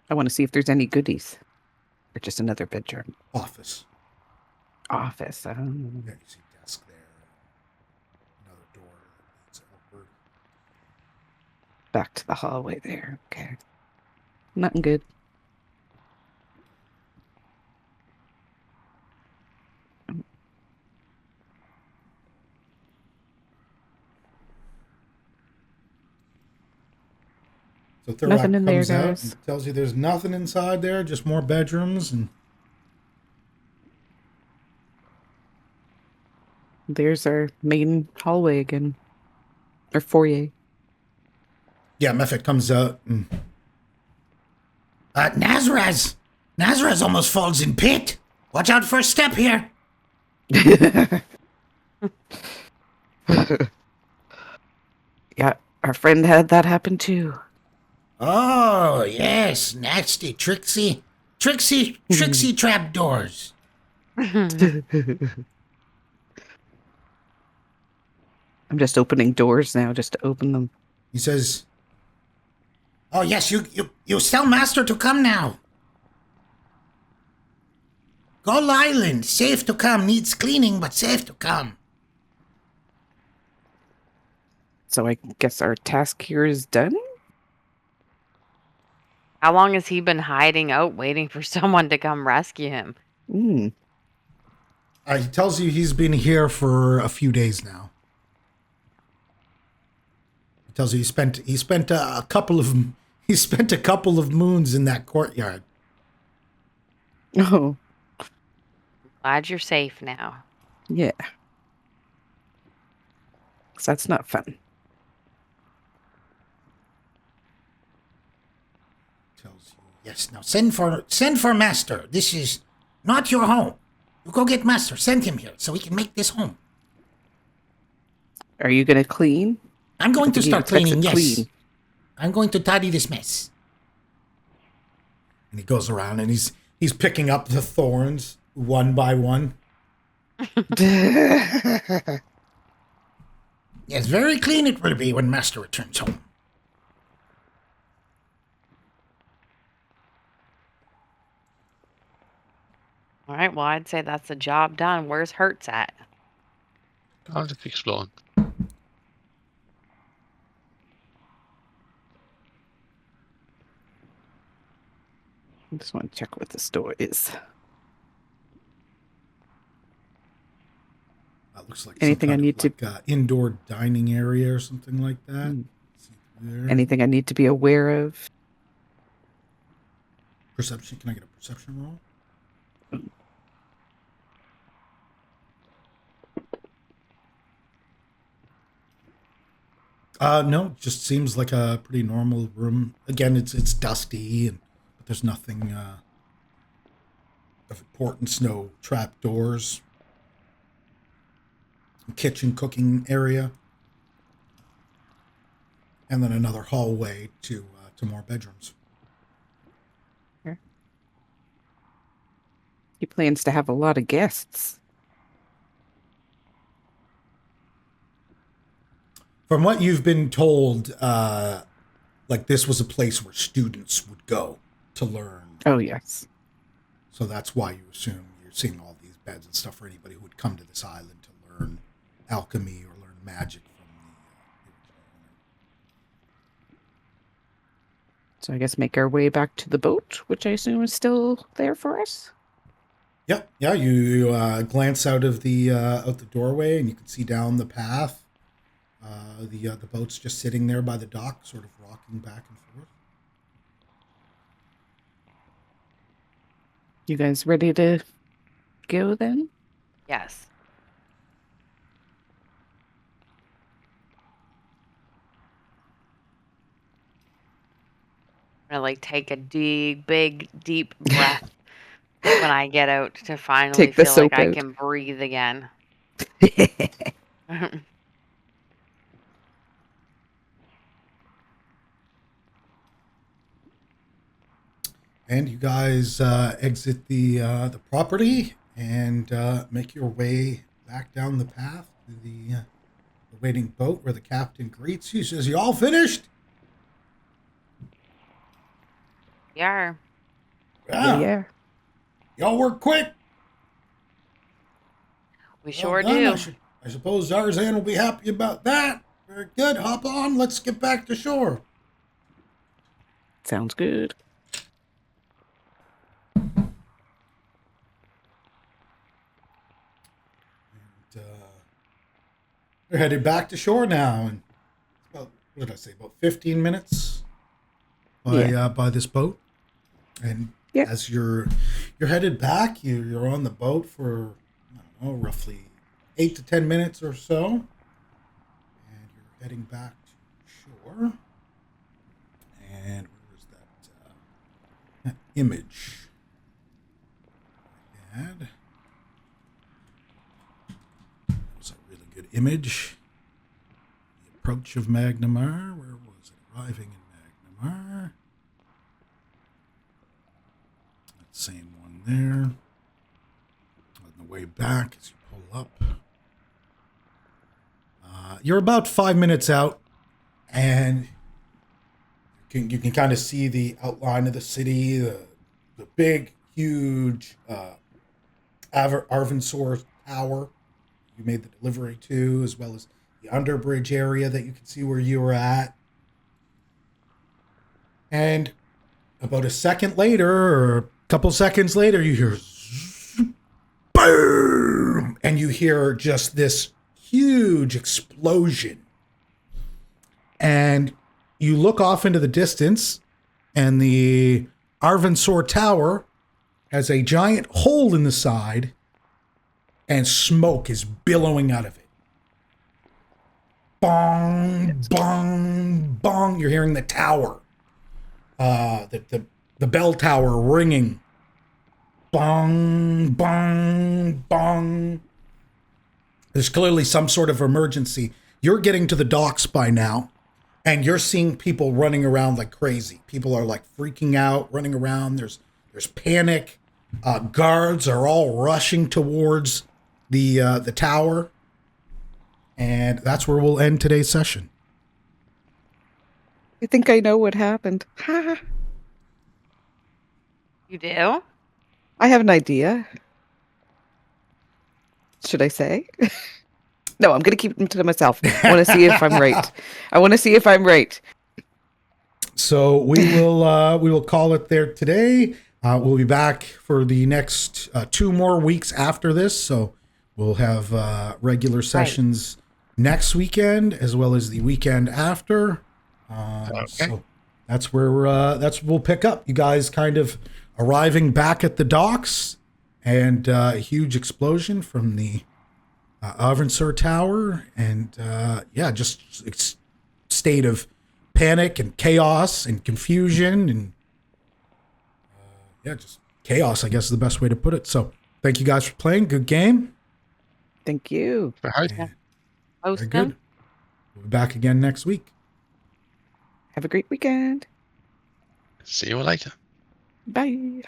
I want to see if there's any goodies. Or just another bedroom. Office. Office. Yeah, you see desk there. Another door that leads outward. Back to the hallway there. Okay. Nothing good. So Thurak Nothing in there, comes out guys. and tells you there's nothing inside there, just more bedrooms and There's our main hallway again. Or foyer. yeah, Mephit comes out and Nazraz almost falls in pit. Watch out for a step here. Yeah, our friend had that happen too. Oh yes, nasty tricksy trapdoors. I'm just opening doors now just to open them. He says, "Oh yes, you tell Master to come now. Gull Island, safe to come. Needs cleaning, but safe to come." So I guess our task here is done? How long has he been hiding out, waiting for someone to come rescue him? Hmm. He tells you he's been here for a few days now. He tells you he spent a couple of moons in that courtyard. Oh, Glad you're safe now. yeah. 'Cause that's not fun. Tells you, yes. Now send for Master. This is not your home. You go get Master. Send him here so we can make this home. Are you going to clean? I'm going to He start expects cleaning. it Yes. clean. I'm going to tidy this mess. And he goes around and he's picking up the thorns one by one. Yes, very clean it will be when Master returns home. All right, well, I'd say that's the job done. Where's Hertz at? I'm just exploring. I just want to check what this door is. That looks like Anything some I kind need of like indoor dining area or something like that. Hmm. See there. Anything I need to be aware of? Perception? Can I get a perception roll? No, it just seems like a pretty normal room. Again, it's dusty, but there's nothing of importance. No trap doors. Kitchen, cooking area, and then another hallway to more bedrooms. He plans to have a lot of guests. From what you've been told, like this was a place where students would go to learn. Oh, yes. So that's why you assume you're seeing all these beds and stuff for anybody who would come to this island to learn alchemy or learn magic from the original owner. So I guess make our way back to the boat, which I assume is still there for us. Yep. Yeah. You glance out the doorway and you can see down the path. The boat's just sitting there by the dock, sort of rocking back and forth. You guys ready to go then? Yes. I'm gonna take a big, deep breath when I get out to finally Take the feel like soap I out. can breathe again. And you guys exit the property and make your way back down the path to the waiting boat where the captain greets you. He says, "You all finished?" Yeah. Yeah. Y'all work quick. We Well sure done. do. I suppose Zarzan will be happy about that. Very good. Hop on. Let's get back to shore. Sounds good. And, they're headed back to shore now. And about, what did I say, about 15 minutes by this boat. And Yeah. as you're headed back, you're on the boat for, I don't know, roughly 8 to 10 minutes or so. And you're heading back to shore. And where is that image I had? That was a really good image. The approach of Magnimar. Where was it? Arriving in Magnimar. That same one there. On the way back as you pull up. You're about 5 minutes out, and you can kind of see the outline of the city, the big, huge Arvensoar Tower you made the delivery to, as well as the underbridge area that you can see where you were at. And about a second later, or a couple seconds later, you hear boom, and you hear just this huge explosion. And you look off into the distance, and the Arvensoar Tower has a giant hole in the side, and smoke is billowing out of it. Bong, bong, bong. You're hearing the tower, the bell tower ringing. Bong, bong, bong. There's clearly some sort of emergency. You're getting to the docks by now. And you're seeing people running around like crazy. People are like freaking out, running around. There's panic. Guards are all rushing towards the tower. And that's where we'll end today's session. I think I know what happened. You do? I have an idea. Should I say? No, I'm going to keep them to myself. I want to see if I'm right. So we will call it there today. We'll be back for the next 2 more weeks after this. So we'll have regular sessions next weekend as well as the weekend after. So that's where we'll pick up. You guys kind of arriving back at the docks, and a huge explosion from the Arvensoar Tower, and just state of panic and chaos and confusion, and just chaos, I guess is the best way to put it. So thank you guys for playing. Good game. Thank you. Very good. We'll be back again next week. Have a great weekend. See you later. Bye.